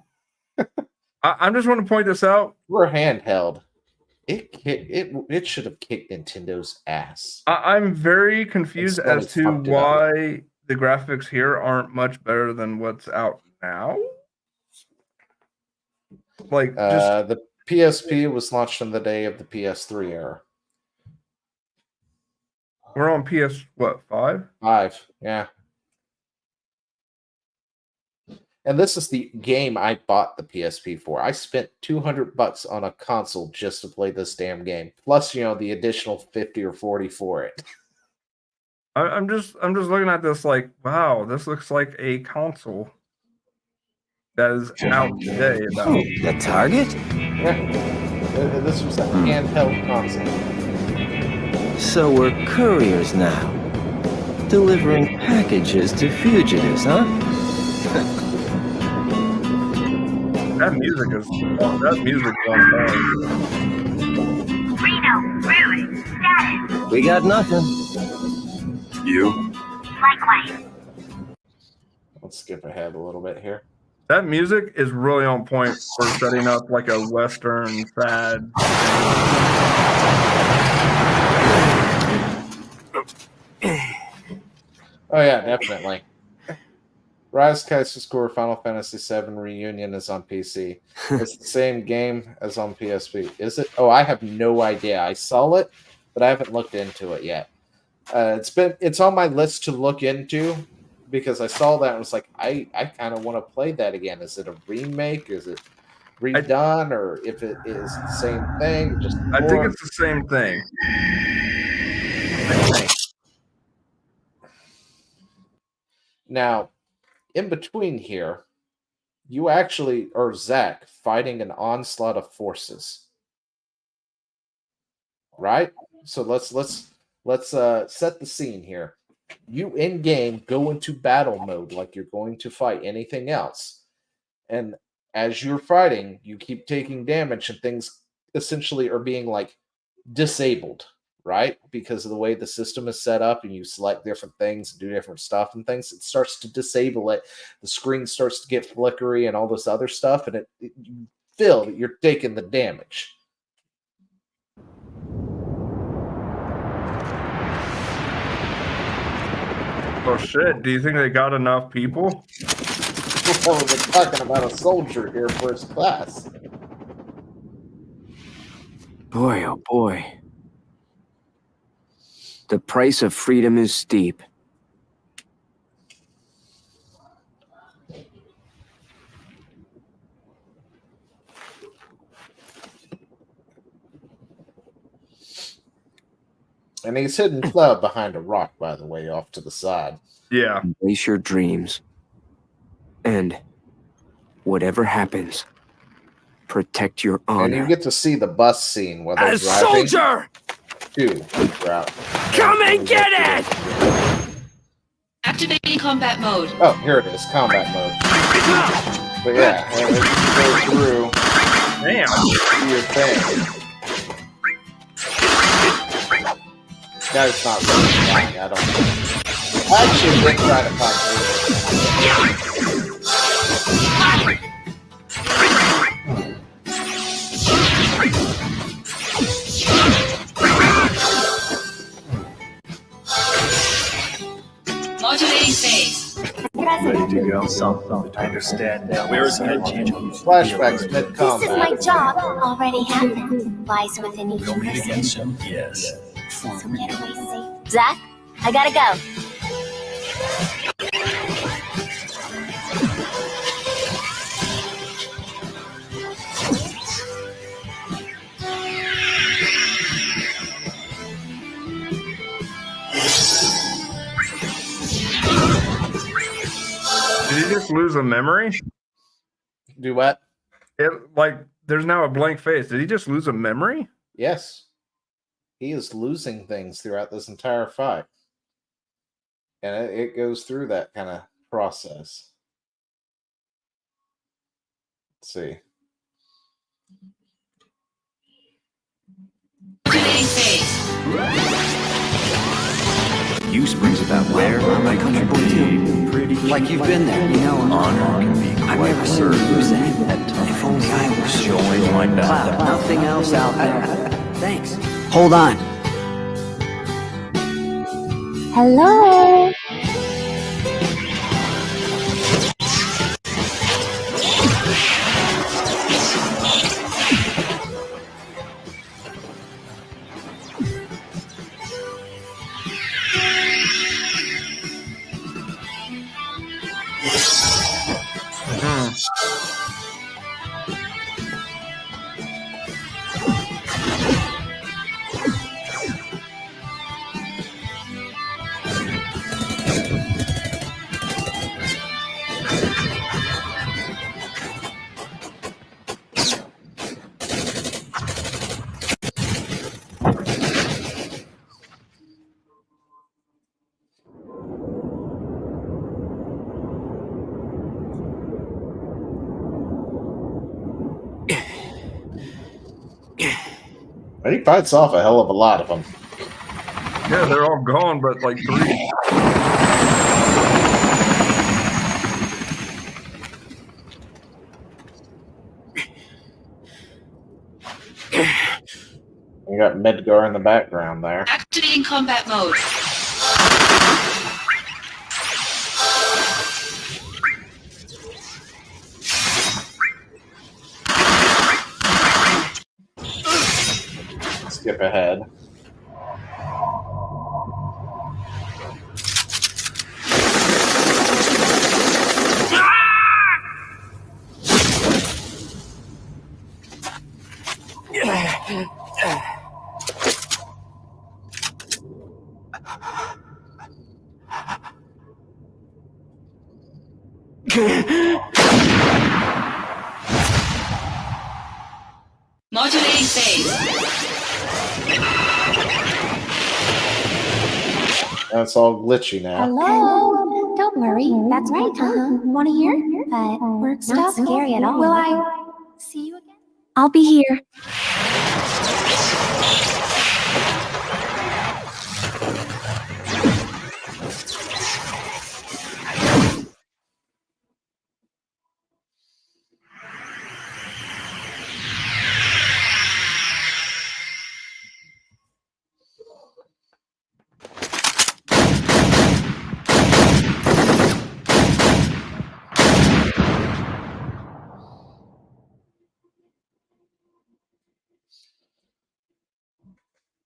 I just want to point this out. We're handheld. It should have kicked Nintendo's ass. I'm very confused Sony as to fucked it up. why the graphics here aren't much better than what's out now. Like, just the PSP was launched on the day of the PS3 era. we're on PS what 5? 5, yeah. And this is the game I bought the PSP for. I spent $200 on a console just to play this damn game. Plus, you know, the additional 50 or 40 for it. I'm just looking at this like, wow, this looks like a console that is out today. The Target? Yeah. This was a handheld console. So we're couriers now. Delivering packages to fugitives, huh? That music is on point. Reno, really? Status. We got nothing. You? Likewise. Let's skip ahead a little bit here. That music is really on point for setting up like a Western sad. Oh yeah, definitely. Rise Kaiser Score Final Fantasy VII Reunion is on PC. It's the same game as on PSP. Is it? Oh, I have no idea. I saw it, but I haven't looked into it yet. It's on my list to look into because I saw that and was like, I kind of want to play that again. Is it a remake? Is it redone? Or if it is the same thing? I think it's the same thing. Now, in between here, you actually are Zack fighting an onslaught of forces, right? So let's set the scene here. You in game go into battle mode like you're going to fight anything else, and as you're fighting, you keep taking damage, and things essentially are being like disabled, right? Because of the way the system is set up and you select different things and do different stuff and things, it starts to disable it. The screen starts to get flickery and all this other stuff, and you feel that you're taking the damage. Oh shit, do you think they got enough people? Well, we're talking about a soldier here first class. Boy, oh boy. The price of freedom is steep. And he's hidden club behind a rock, by the way, off to the side. Yeah. Embrace your dreams. And whatever happens, protect your honor. And you get to see the bus scene where they're As driving. soldier! Come and get it! Activating combat mode. Oh, here it is, combat mode. But yeah, as you go through, do your thing. Guy's not really dying, I don't think. I actually did try to talk to him. Modulating phase. Ready to go? I understand now. Where is Edge? Flashbacks mid-combat. This is my job. Already happened. Lies within each We'll meet again person. soon. Yes. So get away safe. Zach, I gotta go. Did he just lose a memory? Do what? There's now a blank face. Did he just lose a memory? Yes. He is losing things throughout this entire fight. And it goes through that kind of process. Let's see. Modulating phase. you springs about where I'm a country boy too. Pretty like you've been there, you know. Honor can be quite I've never seen you use that. If only I was joined like that. Wow, nothing else out there. Thanks. Hold on. Hello? And he fights off a hell of a lot of them. Yeah, they're all gone, but like 3. You got Medgar in the background there. Activating combat mode. Skip ahead. Modulating phase. That's all glitchy now. Hello? Don't worry, that's right, Want to hear? But we're not scary at all. Will I see you again? I'll be here.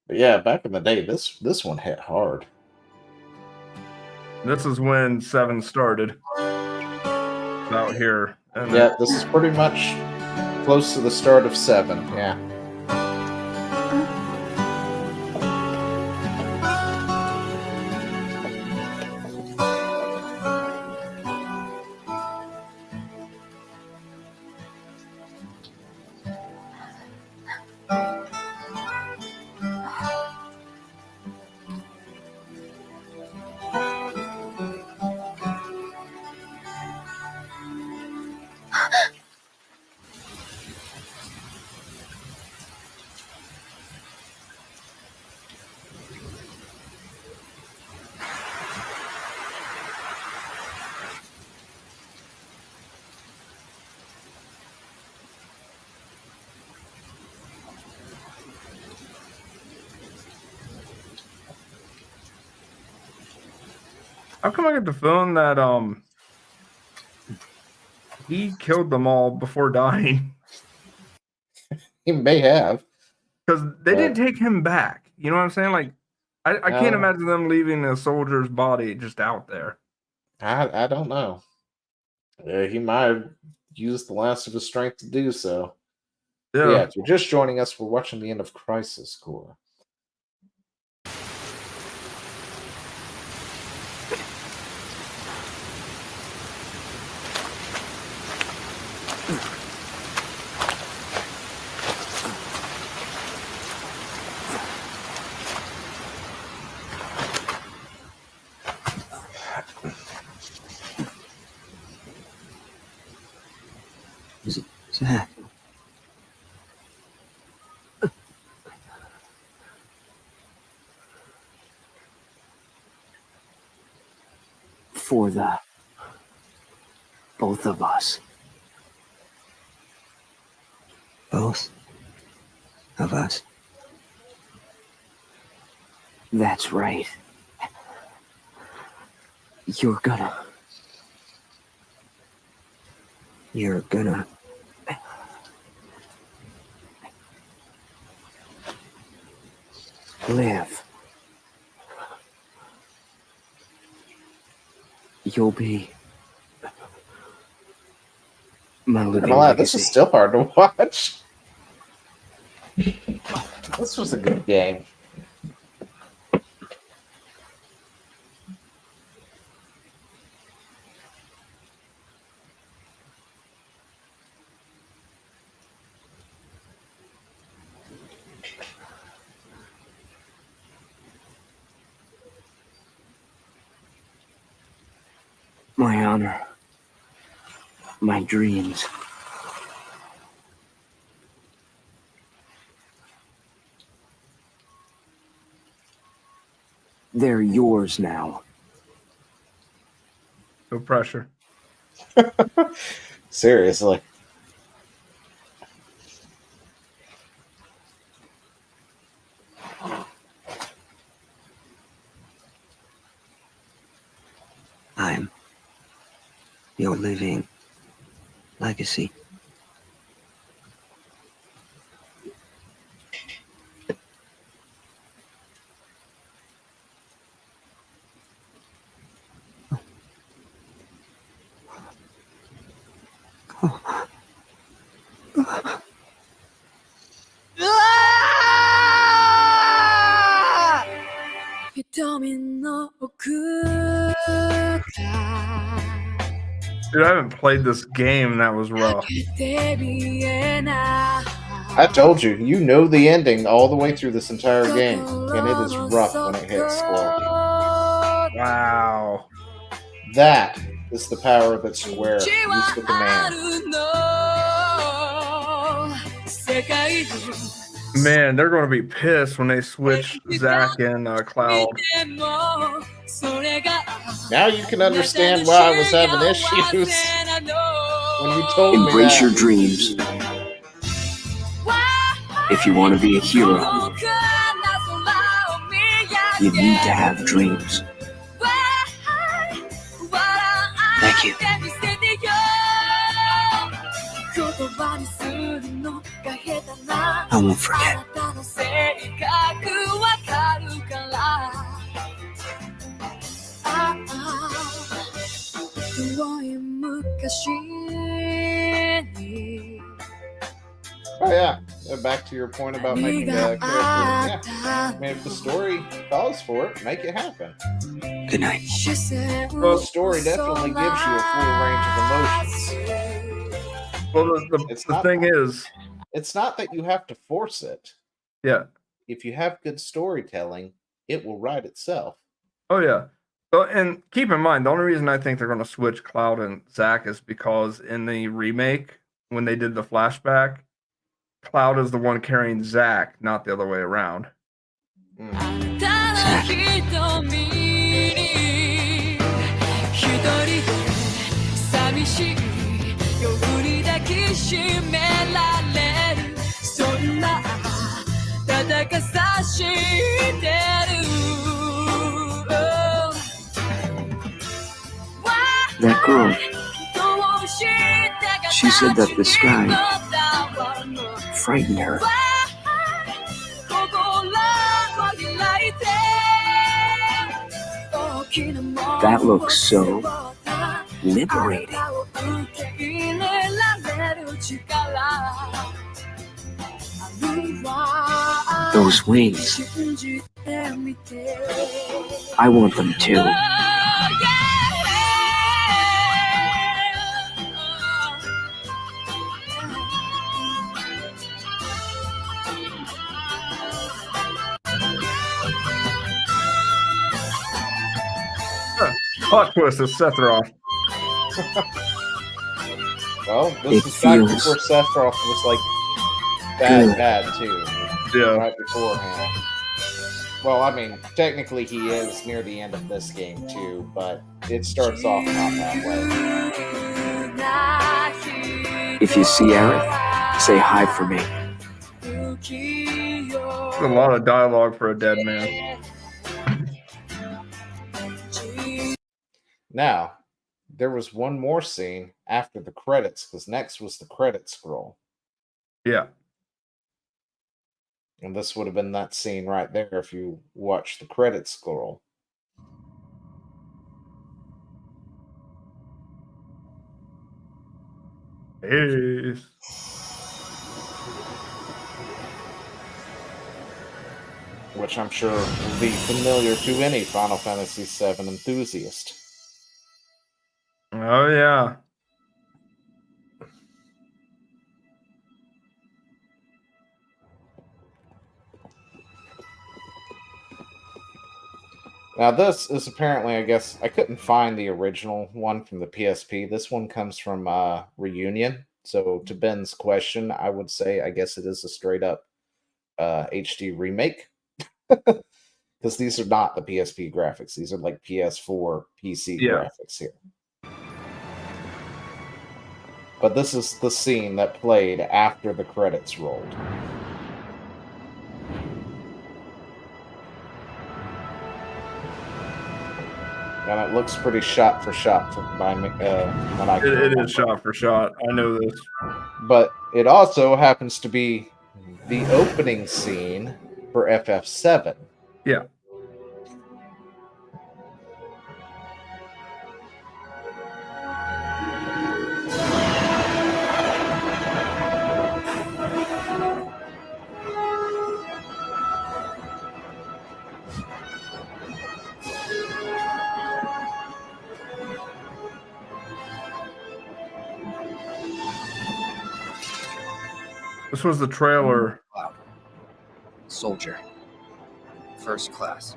But yeah, back in the day, this one hit hard. This is when 7 started. Out here. And yeah, this is pretty much close to the start of 7. Yeah. How come I get the feeling that he killed them all before dying? He may have. Because they didn't take him back. You know what I'm saying? Like, I can't imagine them leaving a soldier's body just out there. I don't know. He might have used the last of his strength to do so. Yeah, if you're just joining us, we're watching the end of Crisis Core. Zach. for the both of us. Both of us? That's right. You're gonna live. You'll be my living legacy. This is still hard to watch. This was a good game. My honor. My dreams. They're yours now. No pressure. Seriously. I'm your living legacy. Dude, I haven't played this game. That was rough. I told you, you know the ending all the way through this entire game, and it is rough when it hits Square. Wow. That is the power that Square used to command. Man, they're going to be pissed when they switch Zack and Cloud. Now you can understand why I was having issues when you told me Embrace that. your dreams. If you want to be a hero, you need to have dreams. Thank you. I won't forget. Oh yeah, back to your point about making a character. Yeah, I mean, if the story calls for it, make it happen. Good night. Well, the story definitely gives you a full range of emotions. Well, the thing is, it's not that you have to force it. Yeah. If you have good storytelling, it will write itself. Oh yeah. So, and keep in mind, the only reason I think they're going to switch Cloud and Zack is because in the remake, when they did the flashback, Cloud is the one carrying Zack, not the other way around. That girl, she said that the sky frightened her. That looks so liberating. Those wings, I want them too. Plot twist is Sephiroth. Well, this is back before Sephiroth was like bad too. Yeah. Right beforehand. Well, I mean, technically he is near the end of this game too, but it starts off not that way. If you see Aerith, say hi for me. There's a lot of dialogue for a dead man. Now, there was one more scene after the credits, because next was the credit scroll. Yeah. And this would have been that scene right there if you watch the credit scroll. Hey. Which I'm sure will be familiar to any Final Fantasy VII enthusiast. Oh, yeah. Now, this is apparently, I guess, I couldn't find the original one from the PSP. This one comes from Reunion. So, to Ben's question, I would say, I guess it is a straight up HD remake. Because these are not the PSP graphics. These are like PS4 PC graphics here. But this is the scene that played after the credits rolled. And it looks pretty shot for shot by me. It is shot for shot. I know this. But it also happens to be the opening scene for FF7. Yeah. This was the trailer. Wow. Soldier. First class.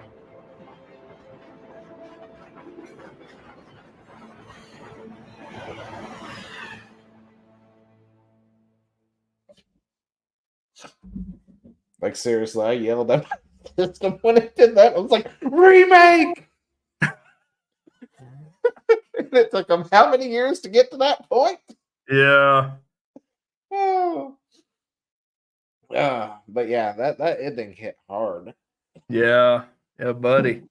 Like, seriously, I yelled at my system when it did that. I was like, remake! And it took them how many years to get to that point? Yeah. Oh. But yeah, that ending hit hard. Yeah. Yeah, buddy.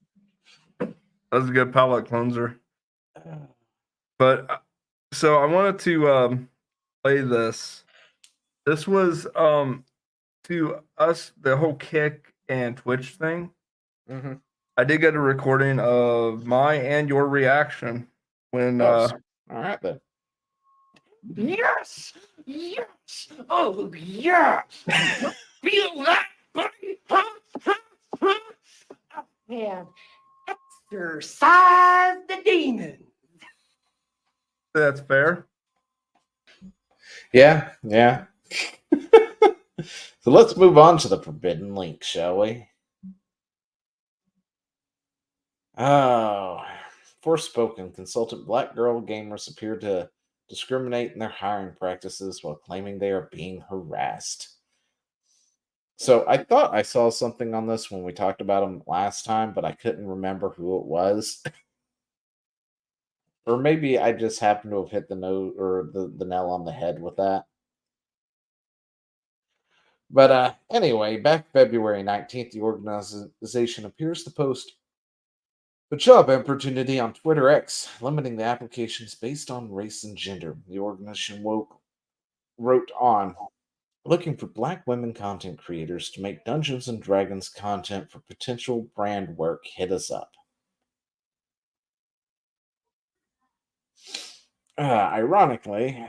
That was a good palate cleanser. But so I wanted to play this. This was to us the whole Kick and Twitch thing. Mm-hmm. I did get a recording of my and your reaction when all right then. Yes! Yes! Oh, yes! Feel that, buddy? And exercise the demon. That's fair. Yeah. So let's move on to the Forbidden Link, shall we? Oh, Forspoken consultant Black Girl Gamers appear to discriminate in their hiring practices while claiming they are being harassed. So I thought I saw something on this when we talked about them last time, but I couldn't remember who it was. Or maybe I just happened to have hit the note or the nail on the head with that. But anyway, back February 19th, the organization appears to post a job opportunity on Twitter X, limiting the applications based on race and gender. The organization wrote on, looking for Black women content creators to make Dungeons and Dragons content for potential brand work. Hit us up. Ironically,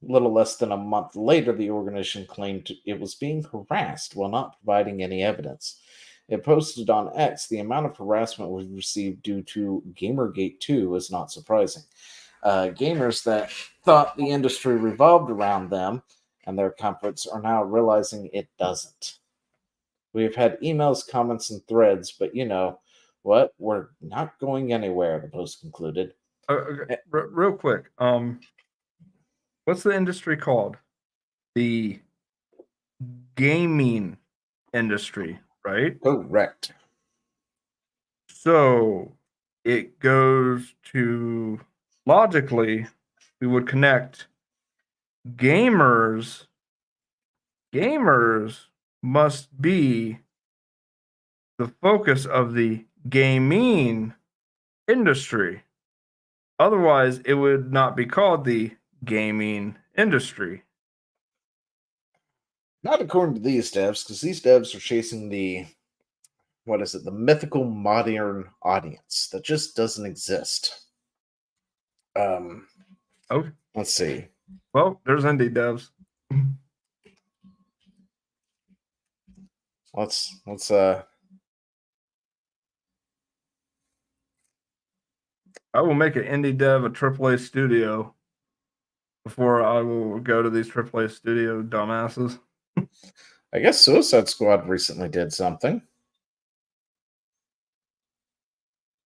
little less than a month later, the organization claimed it was being harassed while not providing any evidence. It posted on X, the amount of harassment we received due to Gamergate 2 is not surprising. Gamers that thought the industry revolved around them and their comforts are now realizing it doesn't. We've had emails, comments, and threads, but you know what? We're not going anywhere, the post concluded. Okay. Real quick, what's the industry called? The gaming industry, right? Correct. So it goes to logically, we would connect gamers. Gamers must be the focus of the gaming industry. Otherwise, it would not be called the gaming industry. Not according to these devs, because these devs are chasing the mythical modern audience that just doesn't exist. Oh, let's see. Well, there's indie devs. Let's I will make an indie dev a AAA studio before I will go to these AAA studio dumbasses. I guess Suicide Squad recently did something.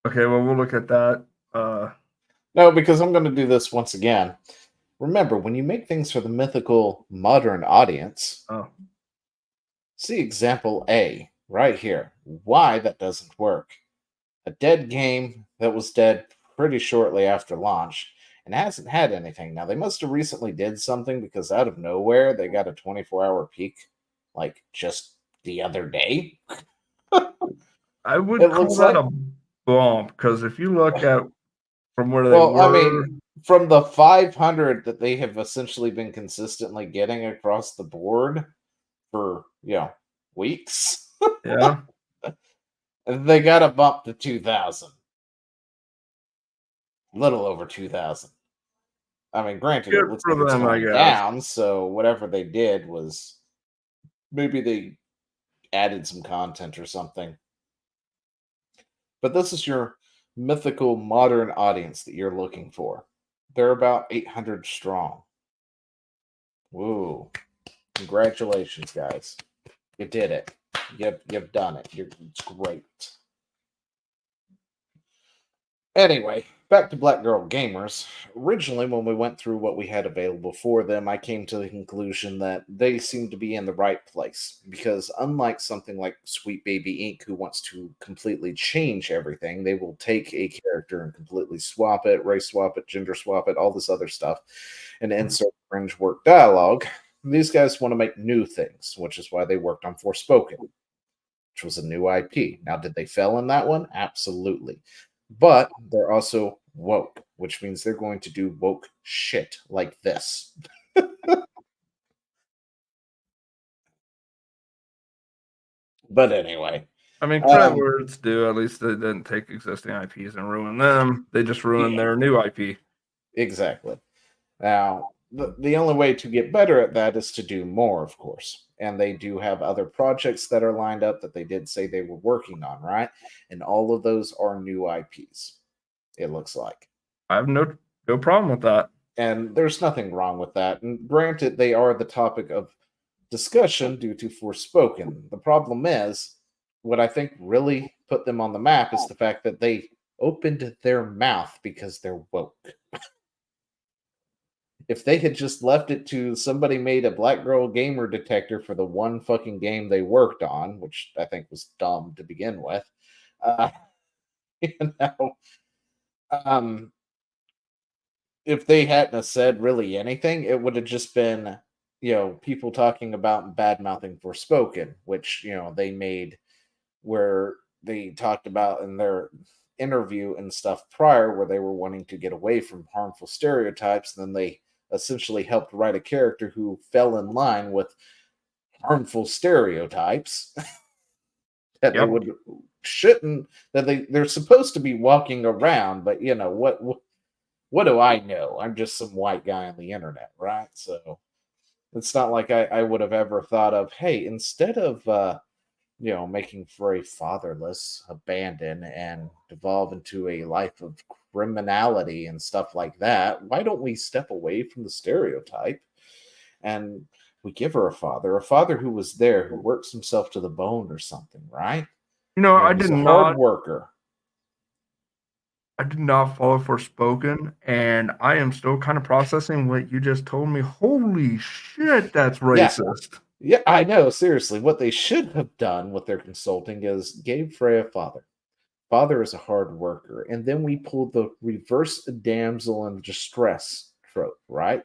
Okay, well, we'll look at that. No, because I'm going to do this once again. Remember, when you make things for the mythical modern audience, see example A right here. Why that doesn't work. A dead game that was dead pretty shortly after launch and hasn't had anything. Now, they must have recently did something because out of nowhere, they got a 24-hour peak, like just the other day. I would call that a bump because if you look at from where they were. I mean, from the 500 that they have essentially been consistently getting across the board for, weeks. Yeah. They got a bump to 2,000. Little over 2,000. I mean, granted, it looks like it's going down, so whatever they did was maybe they added some content or something. But this is your mythical modern audience that you're looking for. They're about 800 strong. Woo. Congratulations, guys. You did it. You've done it. It's great. Anyway, back to Black Girl Gamers. Originally, when we went through what we had available for them, I came to the conclusion that they seem to be in the right place. Because unlike something like Sweet Baby Inc., who wants to completely change everything, they will take a character and completely swap it, race swap it, gender swap it, all this other stuff, and insert cringe work dialogue. These guys want to make new things, which is why they worked on Forspoken, which was a new IP. Now, did they fail in that one? Absolutely. But they're also woke, which means they're going to do woke shit like this. But anyway. I mean, credit where it's due. At least they didn't take existing IPs and ruin them. They just ruined their new IP. Exactly. Now, the only way to get better at that is to do more, of course. And they do have other projects that are lined up that they did say they were working on, right? And all of those are new IPs, it looks like. I have no problem with that. And there's nothing wrong with that. And granted, they are the topic of discussion due to Forspoken. The problem is, what I think really put them on the map is the fact that they opened their mouth because they're woke. If they had just left it to somebody made a Black Girl Gamer detector for the one fucking game they worked on, which I think was dumb to begin with, if they hadn't have said really anything, it would have just been, people talking about bad-mouthing Forspoken, which, they made where they talked about in their interview and stuff prior where they were wanting to get away from harmful stereotypes, and then they essentially helped write a character who fell in line with harmful stereotypes that they shouldn't, that they're supposed to be walking around, but what do I know? I'm just some white guy on the internet, right? So it's not like I would have ever thought of, hey, instead of making Frey fatherless, abandon, and devolve into a life of criminality and stuff like that, why don't we step away from the stereotype and we give her a father who was there, who works himself to the bone or something, right? I did not. Hard worker. I did not follow Forspoken, and I am still kind of processing what you just told me. Holy shit, that's racist. Yeah, I know. Seriously, what they should have done with their consulting is gave Frey a father. Father is a hard worker, and then we pulled the reverse damsel in distress trope, right?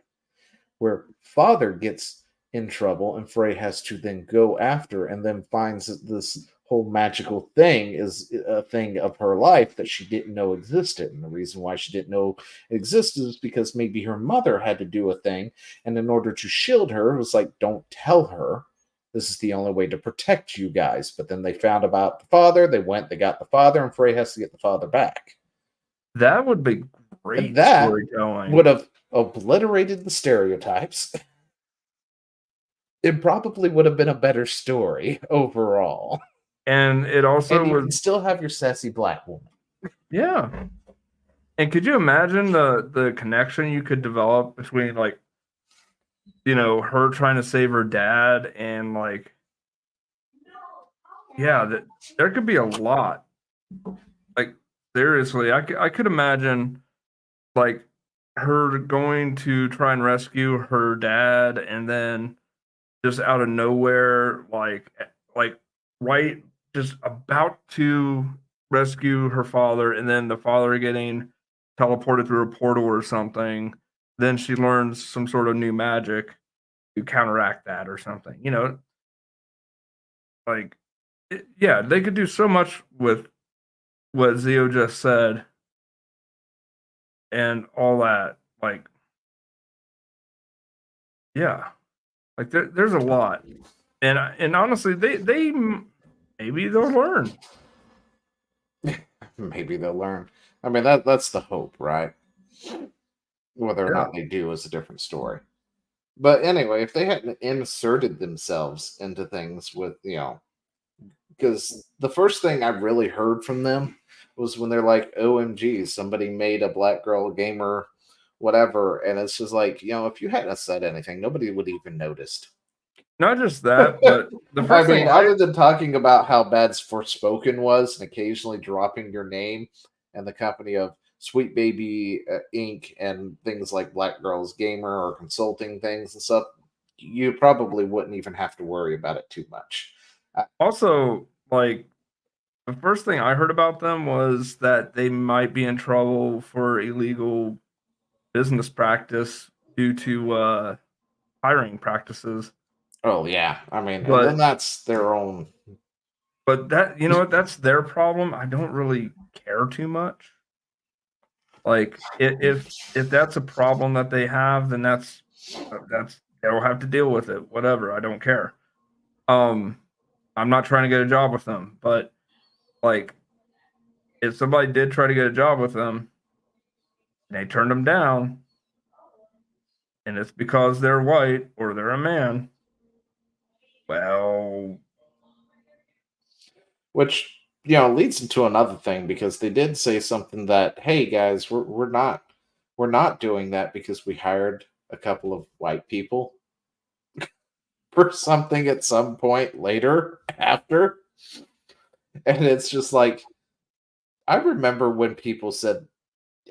Where father gets in trouble and Frey has to then go after and then finds that this whole magical thing is a thing of her life that she didn't know existed. And the reason why she didn't know it existed is because maybe her mother had to do a thing. And in order to shield her, it was like, don't tell her. This is the only way to protect you guys. But then they found about the father. They went, they got the father, and Frey has to get the father back. That would be great And that storytelling. would have obliterated the stereotypes. It probably would have been a better story overall. And it also and you would can still have your sassy black woman. Yeah. And could you imagine the connection you could develop between, like, you know, her trying to save her dad and, like, yeah, there could be a lot. Like, seriously, I could imagine, like, her going to try and rescue her dad, and then just out of nowhere, like right, just about to rescue her father, and then the father getting teleported through a portal or something. Then she learns some sort of new magic to counteract that or something. You know, like, yeah, they could do so much with what Zio just said and all that. Like, yeah, like there's a lot, and honestly, they maybe they'll learn. Maybe they'll learn. I mean, that's the hope, right? Whether or not they do is a different story. But anyway, if they hadn't inserted themselves into things with, because the first thing I really heard from them was when they're like, OMG, somebody made a black girl gamer, whatever. And it's just like, if you hadn't said anything, nobody would even noticed. Not just that, but the first thing other than talking about how bad Forspoken was and occasionally dropping your name and the company of Sweet Baby Inc. and things like Black Girls Gamer or consulting things and stuff, you probably wouldn't even have to worry about it too much. Also, like, the first thing I heard about them was that they might be in trouble for illegal business practice due to hiring practices. Oh yeah, I mean, and then that's their own. But that, what, that's their problem. I don't really care too much. Like, if that's a problem that they have, then that's they'll have to deal with it. Whatever, I don't care. I'm not trying to get a job with them, but, like, if somebody did try to get a job with them, and they turned them down, and it's because they're white or they're a man, well, which leads into another thing, because they did say something that, hey guys, we're not doing that because we hired a couple of white people for something at some point later after. And it's just like, I remember when people said,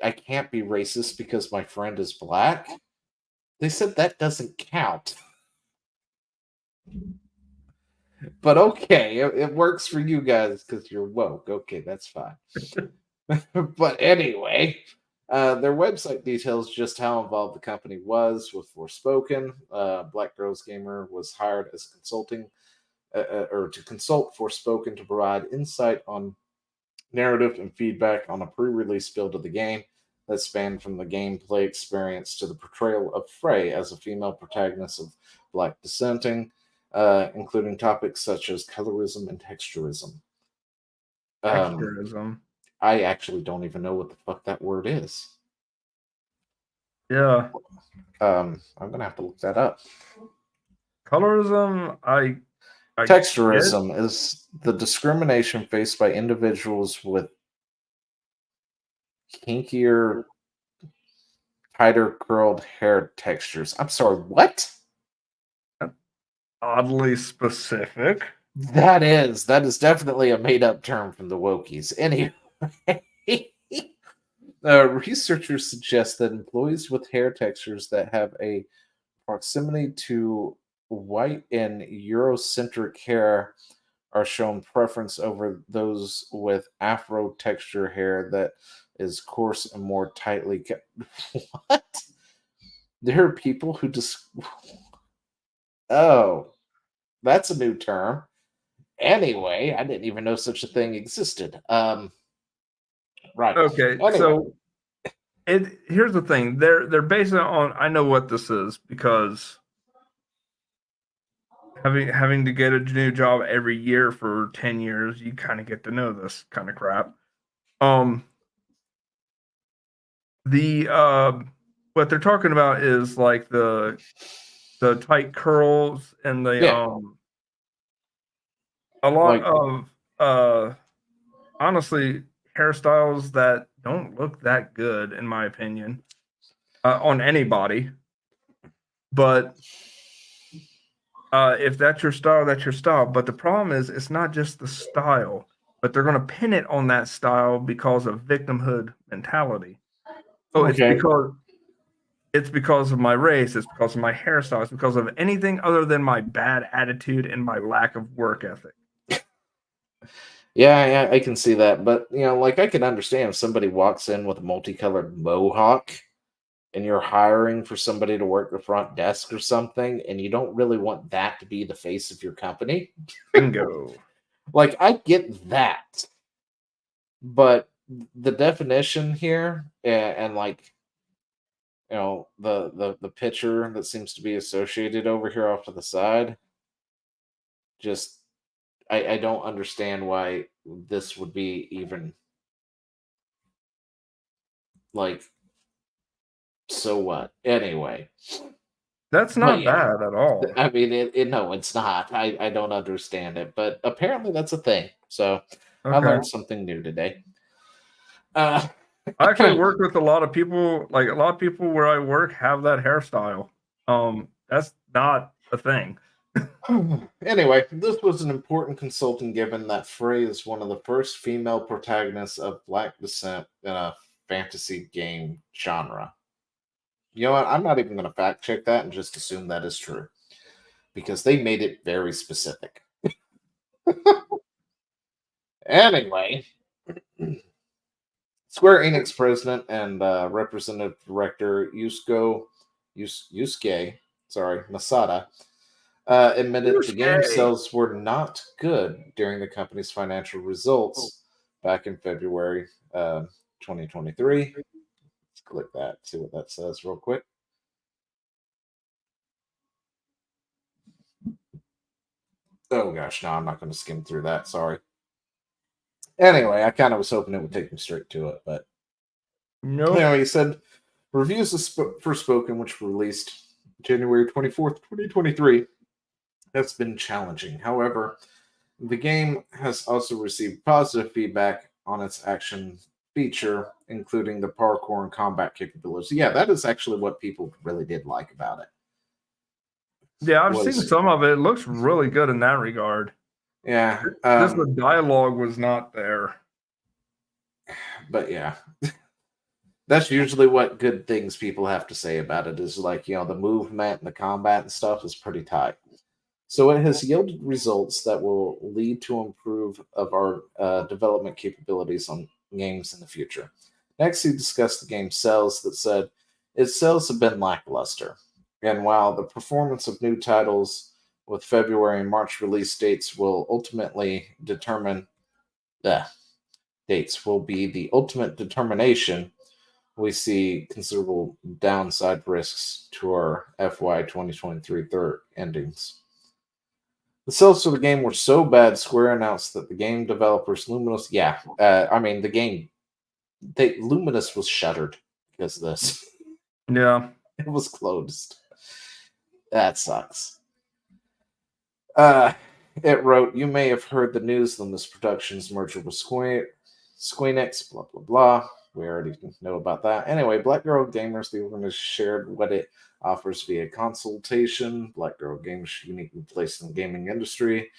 I can't be racist because my friend is black. They said that doesn't count. But okay, it works for you guys because you're woke. Okay, that's fine. But anyway, their website details just how involved the company was with Forspoken. Black Girls Gamer was hired as consulting or to consult Forspoken to provide insight on narrative and feedback on a pre-release build of the game that spanned from the gameplay experience to the portrayal of Frey as a female protagonist of Black dissenting, including topics such as colorism and texturism. texturism. I actually don't even know what the fuck that word is. Yeah. I'm gonna have to look that up. Colorism, texturism is the discrimination faced by individuals with kinkier, tighter curled hair textures. I'm sorry, what? Oddly specific. That is definitely a made-up term from the wokies. Anyway, researchers suggest that employees with hair textures that have a proximity to white and Eurocentric hair are shown preference over those with Afro texture hair that is coarse and more tightly kept. What? There are people who just. Oh, that's a new term. Anyway, I didn't even know such a thing existed. Right. Okay, Anyway. so here's the thing. They're basing it on, I know what this is because having to get a new job every year for 10 years, you kind of get to know this kind of crap. What they're talking about is like the tight curls and the a lot of honestly hairstyles that don't look that good in my opinion on anybody. But if that's your style, that's your style. But the problem is it's not just the style, but they're going to pin it on that style because of victimhood mentality. Oh, it's because of my race, it's because of my hairstyle, it's because of anything other than my bad attitude and my lack of work ethic. Yeah, I can see that. But, like I can understand if somebody walks in with a multicolored mohawk and you're hiring for somebody to work the front desk or something, and you don't really want that to be the face of your company. Bingo. Like, I get that. But the definition here and like, the picture that seems to be associated over here off to the side, just I don't understand why this would be even like, so what? Anyway. That's not bad at all. I mean, no, it's not. I don't understand it, but apparently that's a thing. So I learned something new today. I actually work with a lot of people. Like a lot of people where I work have that hairstyle. That's not a thing. Anyway, this was an important consulting given that Frey is one of the first female protagonists of Black descent in a fantasy game genre. You know what? I'm not even going to fact check that and just assume that is true. Because they made it very specific. Anyway, Square Enix president and representative director Yusuke Masada admitted the game sales were not good during the company's financial results back in February 2023. Let's click that, see what that says real quick. Oh gosh, no, I'm not going to skim through that. Sorry. Anyway, I kind of was hoping it would take me straight to it, but no. Anyway, he said reviews of Forspoken, which were released January 24th, 2023, that's been challenging. However, the game has also received positive feedback on its action feature, including the parkour and combat capabilities. Yeah, that is actually what people really did like about it. Yeah, I've seen some of it. It looks really good in that regard. Yeah. Just the dialogue was not there. But yeah. That's usually what good things people have to say about it is like, the movement and the combat and stuff is pretty tight. So it has yielded results that will lead to improve of our development capabilities on games in the future. Next, he discussed the game's sales that said its sales have been lackluster. And while the performance of new titles with February and March release dates will ultimately determine will be the ultimate determination, we see considerable downside risks to our FY 2023 third endings. The sales for the game were so bad, Square announced that the game developers Luminous, Luminous was shuttered because of this. Yeah. It was closed. That sucks. It wrote, you may have heard the news on this production's merger with Squeenix, blah, blah, blah. We already know about that. Anyway, Black Girl Gamers, the organization, shared what it offers via consultation. Black Girl Gamers uniquely placed in the gaming industry,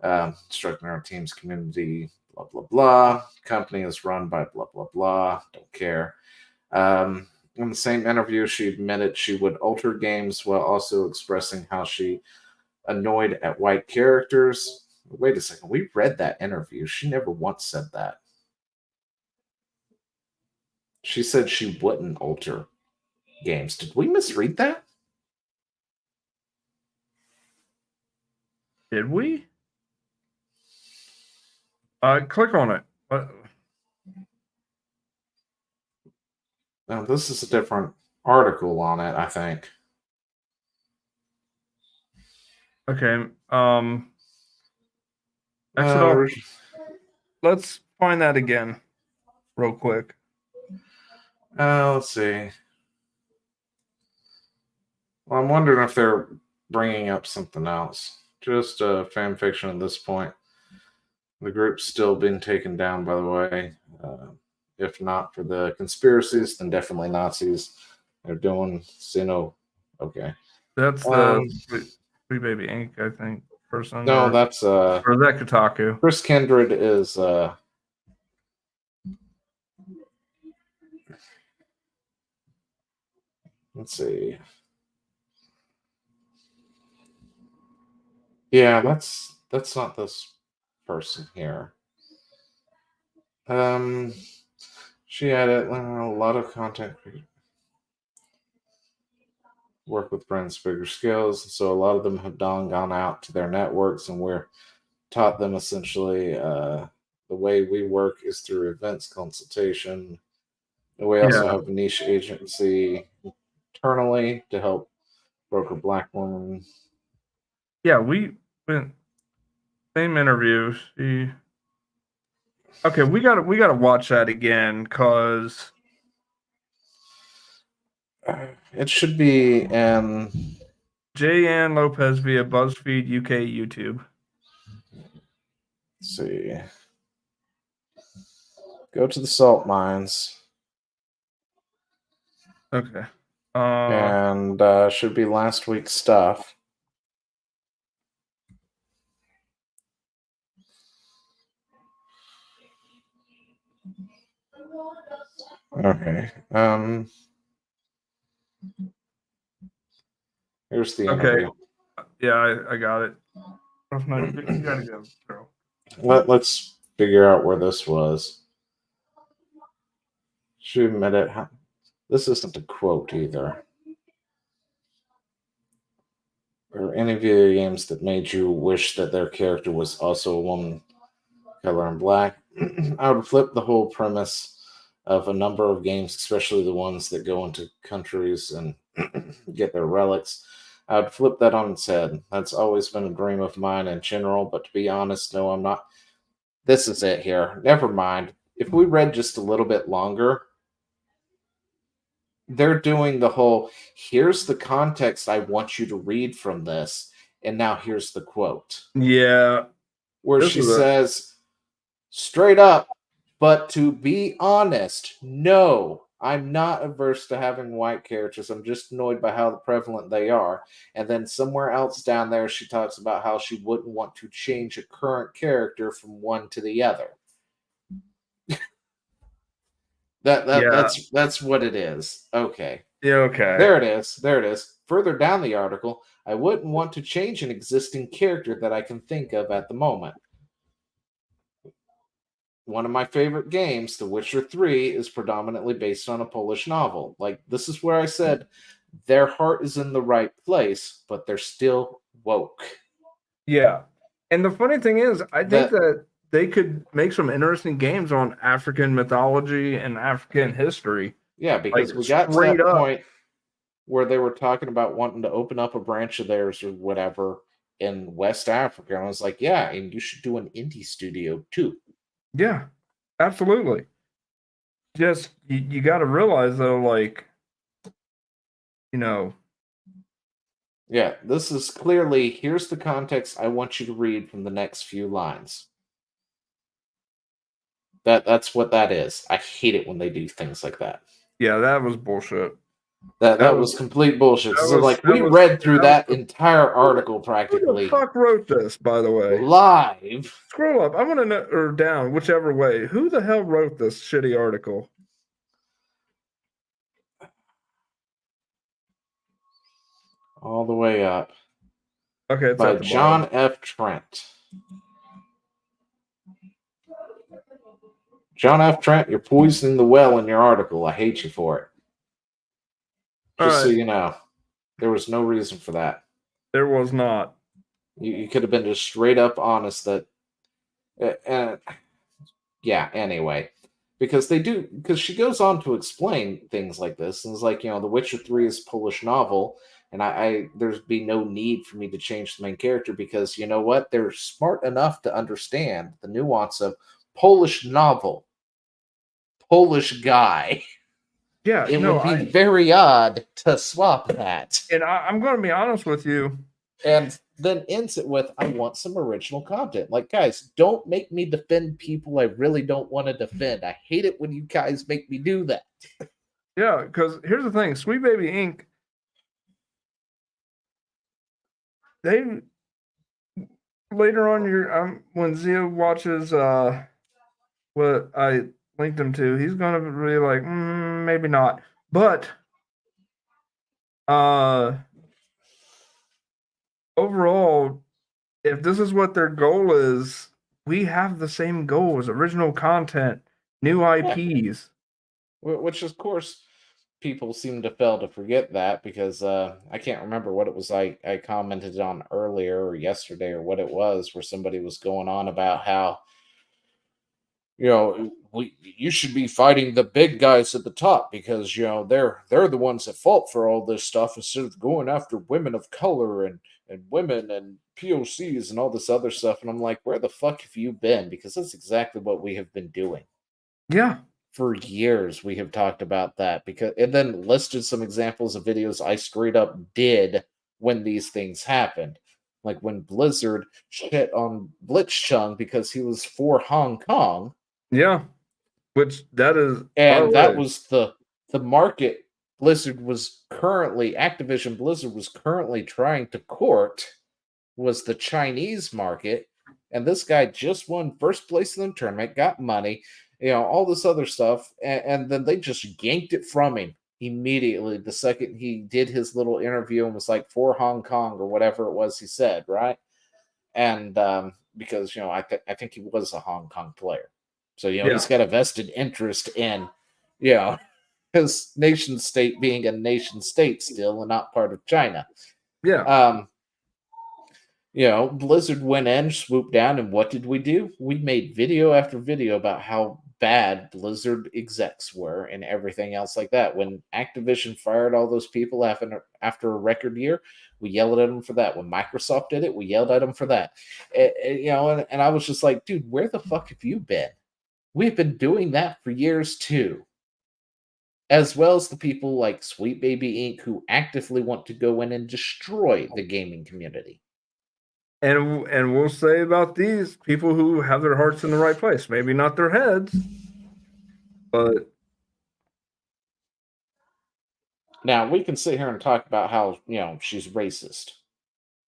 instructing our team's community, blah, blah, blah. Company is run by blah, blah, blah. Don't care. In the same interview, she admitted she would alter games while also expressing how she annoyed at white characters. Wait a second. We read that interview. She never once said that. She said she wouldn't alter games. Did we misread that? Did we? Click on it. No, this is a different article on it, I think. Okay. Let's find that again, real quick. Let's see. Well, I'm wondering if they're bringing up something else. Just fan fiction at this point. The group's still been taken down, by the way. If not for the conspiracies, then definitely Nazis. They're doing Sino. Okay. That's the Sweet Baby Inc., I think. Person. No, that's or is that Kotaku? Chris Kindred is let's see. Yeah, that's not this person here. She had a lot of content work with brands bigger scales, so a lot of them have gone out to their networks, and we're taught them essentially the way we work is through events consultation. And we also have a niche agency internally to help broker black women. Yeah, we went same interview. Okay, we gotta watch that again because it should be J.N. Lopez via BuzzFeed UK YouTube. Let's see. Go to the salt mines. Okay. And should be last week's stuff. Okay. Here's the interview. Yeah, I got it. You gotta go, girl. Let's figure out where this was. She admitted this isn't a quote either. Or any video games that made you wish that their character was also a woman, color, and black. I would flip the whole premise of a number of games, especially the ones that go into countries and get their relics. I would flip that on its head. That's always been a dream of mine in general, but to be honest, no, I'm not. This is it here. Never mind. If we read just a little bit longer, they're doing the whole, here's the context I want you to read from this, and now here's the quote. Yeah. Where she says, straight up, but to be honest, no, I'm not averse to having white characters. I'm just annoyed by how prevalent they are. And then somewhere else down there, she talks about how she wouldn't want to change a current character from one to the other. That's what it is. Okay. Yeah, okay. There it is. Further down the article, I wouldn't want to change an existing character that I can think of at the moment. One of my favorite games, The Witcher 3, is predominantly based on a Polish novel. Like, this is where I said their heart is in the right place, but they're still woke. Yeah. And the funny thing is, I think that they could make some interesting games on African mythology and African history. Yeah, because we got to that point where they were talking about wanting to open up a branch of theirs or whatever in West Africa. And I was like, yeah, and you should do an indie studio too. Yeah, absolutely. Just, you got to realize, though, like, you know. Yeah, this is clearly, here's the context I want you to read from the next few lines. That's what that is. I hate it when they do things like that. Yeah, that was bullshit. That was complete bullshit. So, like, we read through that entire article practically. Who the fuck wrote this, by the way? Live. Scroll up. I'm gonna know, or down, whichever way. Who the hell wrote this shitty article? All the way up. Okay, it's by at the John bottom. F. Trent. John F. Trent, you're poisoning the well in your article. I hate you for it. Just so you know, there was no reason for that. There was not. You could have been just straight up honest that. Yeah. Anyway, because she goes on to explain things like this, and it's like, The Witcher 3 is a Polish novel, and there's be no need for me to change the main character because you know what? They're smart enough to understand the nuance of Polish novel, Polish guy. Yeah, it would be very odd to swap that. And I'm going to be honest with you. And then ends it with, I want some original content. Like, guys, don't make me defend people I really don't want to defend. I hate it when you guys make me do that. Yeah, because here's the thing. Sweet Baby Inc., they later on when Zia watches what I linked him to, he's gonna be like, maybe not. But overall, if this is what their goal is, we have the same goals: original content, new IPs. Which, of course, people seem to fail to forget that because I can't remember what it was I commented on earlier or yesterday or what it was, where somebody was going on about how you should be fighting the big guys at the top because they're the ones at fault for all this stuff instead of going after women of color and women and POCs and all this other stuff. And I'm like, where the fuck have you been? Because that's exactly what we have been doing. Yeah. For years we have talked about that and then listed some examples of videos I straight up did when these things happened. Like when Blizzard shit on Blitzchung because he was for Hong Kong. Yeah. Which that is, and that was the market Activision Blizzard was currently trying to court was the Chinese market, and this guy just won first place in the tournament, got money, all this other stuff, and then they just yanked it from him immediately the second he did his little interview and was like for Hong Kong or whatever it was he said, right? And because I think he was a Hong Kong player. So, he's got a vested interest in, his nation state being a nation state still and not part of China. Yeah. Blizzard went in, swooped down, and what did we do? We made video after video about how bad Blizzard execs were and everything else like that. When Activision fired all those people after a record year, we yelled at them for that. When Microsoft did it, we yelled at them for that. And I was just like, dude, where the fuck have you been? We've been doing that for years too. As well as the people like Sweet Baby Inc. who actively want to go in and destroy the gaming community. And we'll say about these people who have their hearts in the right place. Maybe not their heads, but... Now, we can sit here and talk about how, she's racist.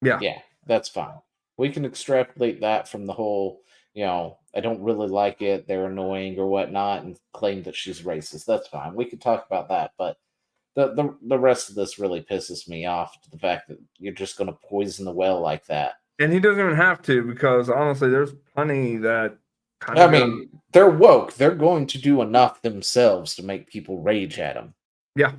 Yeah. Yeah, that's fine. We can extrapolate that from the whole... I don't really like it, they're annoying or whatnot, and claim that she's racist. That's fine. We could talk about that, but the rest of this really pisses me off, the fact that you're just going to poison the well like that. And he doesn't even have to, because honestly, there's plenty that they're woke. They're going to do enough themselves to make people rage at them. Yeah.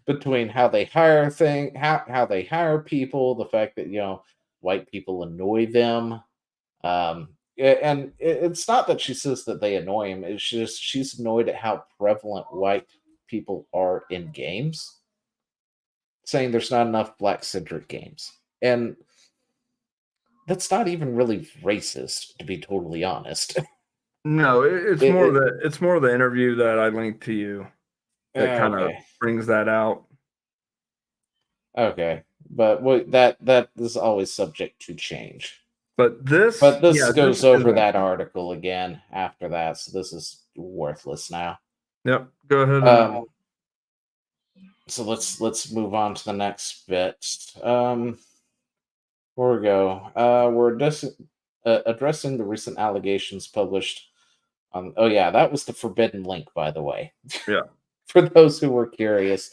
Between how they hire how they hire people, the fact that, white people annoy them. And it's not that she says that they annoy him. It's just she's annoyed at how prevalent white people are in games, saying there's not enough black-centric games. And that's not even really racist, to be totally honest. No, it's more the interview that I linked to you that kind of brings that out. Okay, but that is always subject to change. But this goes over that article again after that, so this is worthless now. Yep, go ahead. So let's move on to the next bit. Where we go? We're addressing the recent allegations published on. Oh yeah, that was the forbidden link, by the way. Yeah. For those who were curious,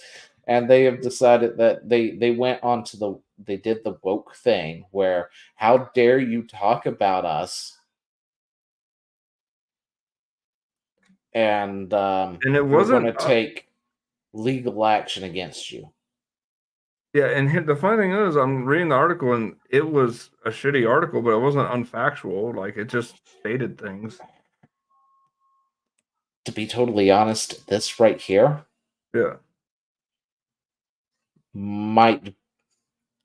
and they have decided that they went onto they did the woke thing where how dare you talk about us, and it we're wasn't going to take legal action against you. Yeah, and the funny thing is, I'm reading the article, and it was a shitty article, but it wasn't unfactual. Like, it just stated things. To be totally honest, this right here, yeah, might,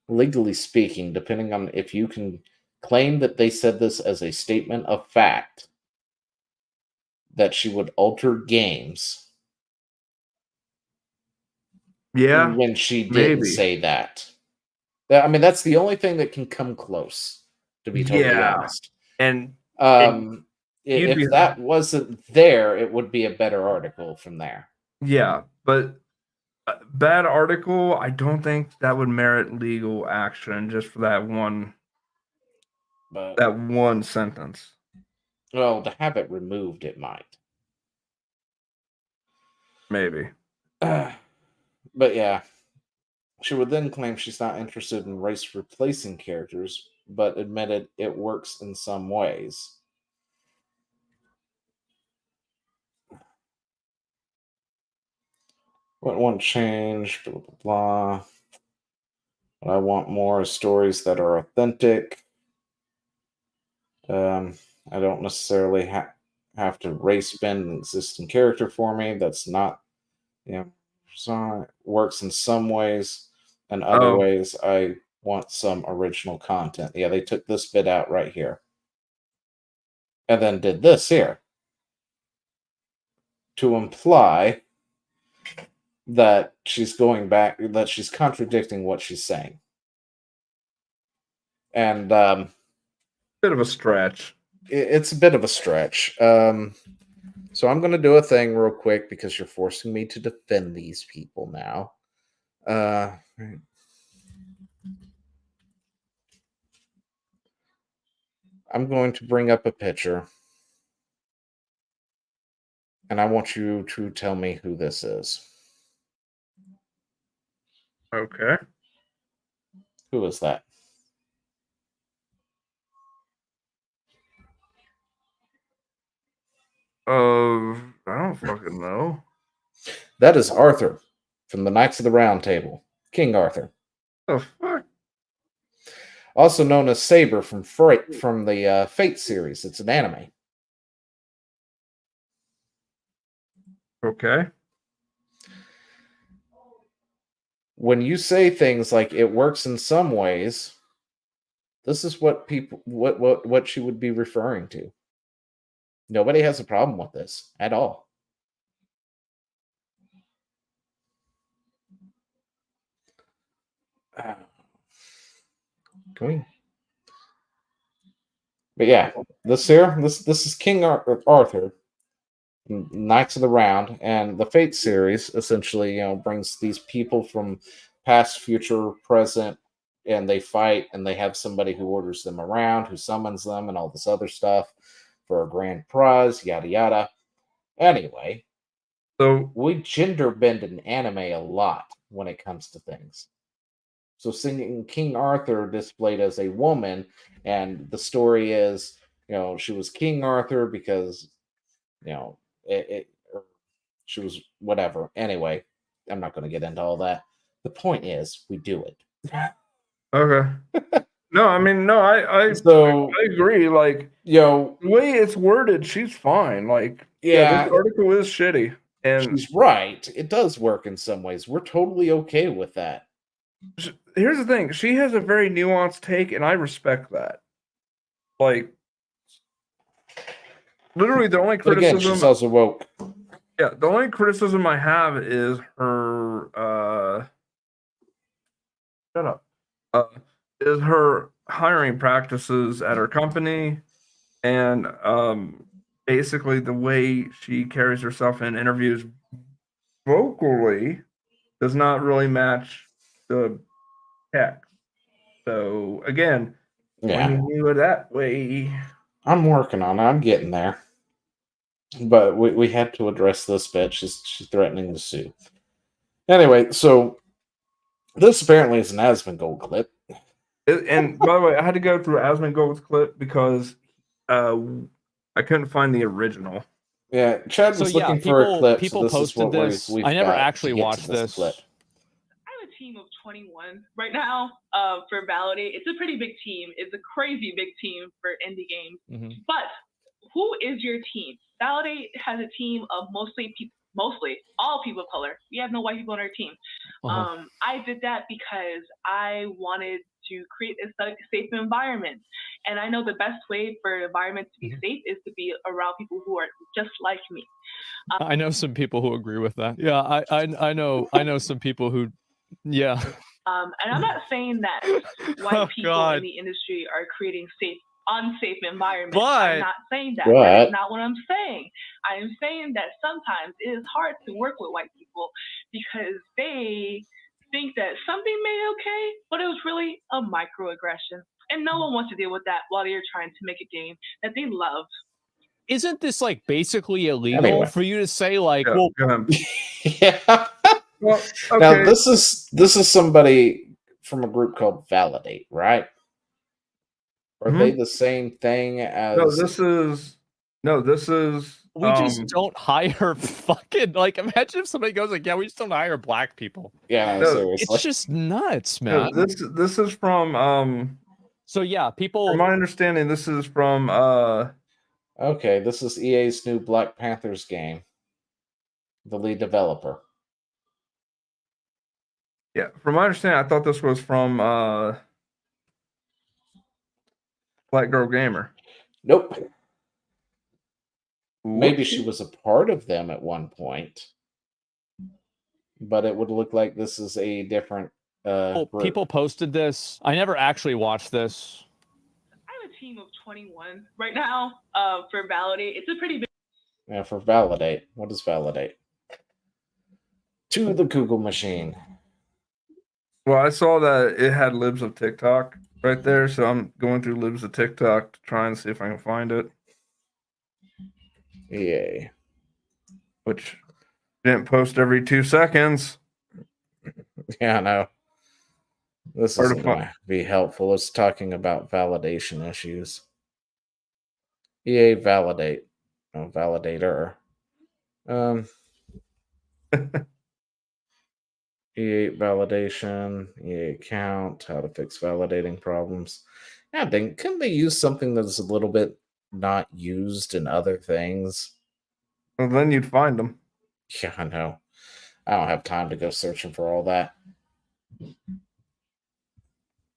legally speaking, depending on if you can claim that they said this as a statement of fact, that she would alter games. Yeah, when she didn't maybe. say that. I mean, that's the only thing that can come close, to be totally honest. And if that wasn't there, it would be a better article from there. Yeah, but bad article, I don't think that would merit legal action just for that one sentence. Well, to have it removed, it might. Maybe. But yeah. She would then claim she's not interested in race replacing characters, but admitted it works in some ways. What won't change, blah, blah, blah. What I want more is stories that are authentic. I don't necessarily have to race bend an existing character for me. That's not, so works in some ways, and other ways I want some original content. Yeah, they took this bit out right here. And then did this here. To imply that she's going back, that she's contradicting what she's saying. And bit of a stretch. It's a bit of a stretch. So I'm going to do a thing real quick because you're forcing me to defend these people now. I'm going to bring up a picture. And I want you to tell me who this is. Okay. Who is that? I don't fucking know. That is Arthur from the Knights of the Round Table. King Arthur. Oh, fuck. Also known as Saber from the Fate series. It's an anime. Okay. When you say things like it works in some ways, this is what people what she would be referring to. Nobody has a problem with this at all. Can we? But yeah, this is King Arthur, Knights of the Round, and the Fate series essentially, brings these people from past, future, present, and they fight, and they have somebody who orders them around, who summons them, and all this other stuff for a grand prize, yada yada. Anyway, so we gender bend in anime a lot when it comes to things. So seeing King Arthur displayed as a woman, and the story is, she was King Arthur because, she was whatever. Anyway, I'm not going to get into all that. The point is, we do it. Okay. No, I mean, no, I agree. Like, the way it's worded, she's fine. Like, this article is shitty, and she's right. It does work in some ways. We're totally okay with that. Here's the thing: she has a very nuanced take, and I respect that. Like, literally, the only criticism. Again, she's also woke. Yeah, the only criticism I have is her. Shut up. Is her hiring practices at her company, and basically the way she carries herself in interviews vocally does not really match the text. So again, when you do it that way, I'm working on it. I'm getting there. But we had to address this bit. She's threatening to sue. Anyway, so this apparently is an Asmongold clip. And by the way, I had to go through Asmongold's clip because I couldn't find the original. Yeah, Chad was looking for a clip. People so this posted is what this. I never actually watched this. Clip. I have a team of 21 right now for Validate. It's a pretty big team. It's a crazy big team for indie games. Mm-hmm. But who is your team? Validate has a team of mostly all people of color. We have no white people on our team. I did that because I wanted to create a safe environment. And I know the best way for an environment to be safe is to be around people who are just like me. I know some people who agree with that. Yeah, I know some people who, yeah. And I'm not saying that white people in the industry are creating unsafe environments. I'm not saying that. That's not what I'm saying. I am saying that sometimes it is hard to work with white people because they think that something may be okay, but it was really a microaggression. And no one wants to deal with that while you're trying to make a game that they love. Isn't this like basically illegal for you to say like, well, yeah. Well, okay. Now this is somebody from a group called Validate, right? Are they the same thing as? No, this is. We just don't hire fucking like. Imagine if somebody goes like, "Yeah, we just don't hire black people." Yeah, seriously. It's just nuts, man. No, this is from. So yeah, people. From my understanding, this is from. Okay, this is EA's new Black Panthers game. The lead developer. Yeah, from my understanding, I thought this was from Black Girl Gamer. Nope. Whoopsie. Maybe she was a part of them at one point, but it would look like this is a different. People posted this. I never actually watched this. I have a team of 21 right now for Validate. It's a pretty big. Yeah, for Validate. What is Validate? To the Google machine. Well, I saw that it had libs of TikTok right there, so I'm going through libs of TikTok to try and see if I can find it. EA. Which didn't post every 2 seconds. Yeah, I know. This isn't going to be helpful. It's talking about validation issues. EA Validate. Oh, Validator. EA validation, EA account, how to fix validating problems. Yeah, then couldn't they use something that's a little bit not used in other things? Well, then you'd find them. Yeah, I know. I don't have time to go searching for all that.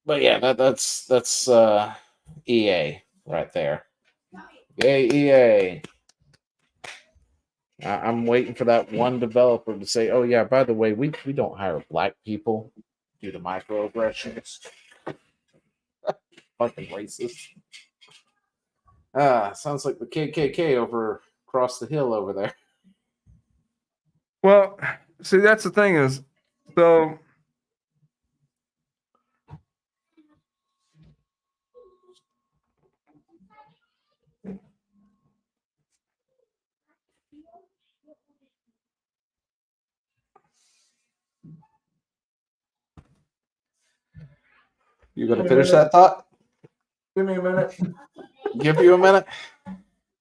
But yeah, that's EA right there. Yay, EA. I'm waiting for that one developer to say, "Oh yeah, by the way, we don't hire black people due to microaggressions." Fucking racist. Sounds like the KKK over across the hill over there. Well, see, that's the thing is, so You gonna finish that thought? Give me a minute. Give you a minute.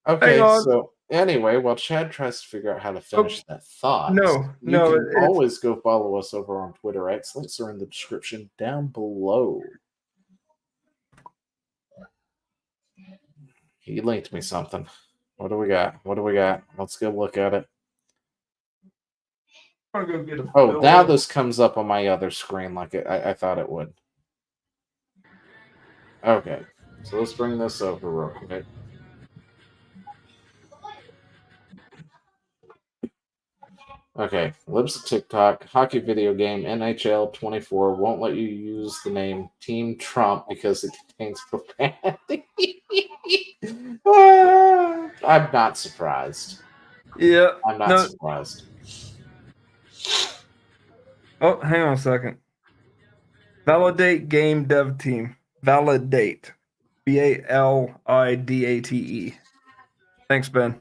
Okay, so anyway, while Chad tries to figure out how to finish that thought, you can always go follow us over on Twitter. X links are in the description down below. He linked me something. What do we got? Let's go look at it. Oh, now this comes up on my other screen like I thought it would. Okay, so let's bring this over real quick. Okay, libs of TikTok, hockey video game, NHL 24 won't let you use the name Team Trump because it contains profanity. I'm not surprised. Yeah. I'm not surprised. Oh, hang on a second. Validate game dev team. Validate. Validate. Thanks, Ben.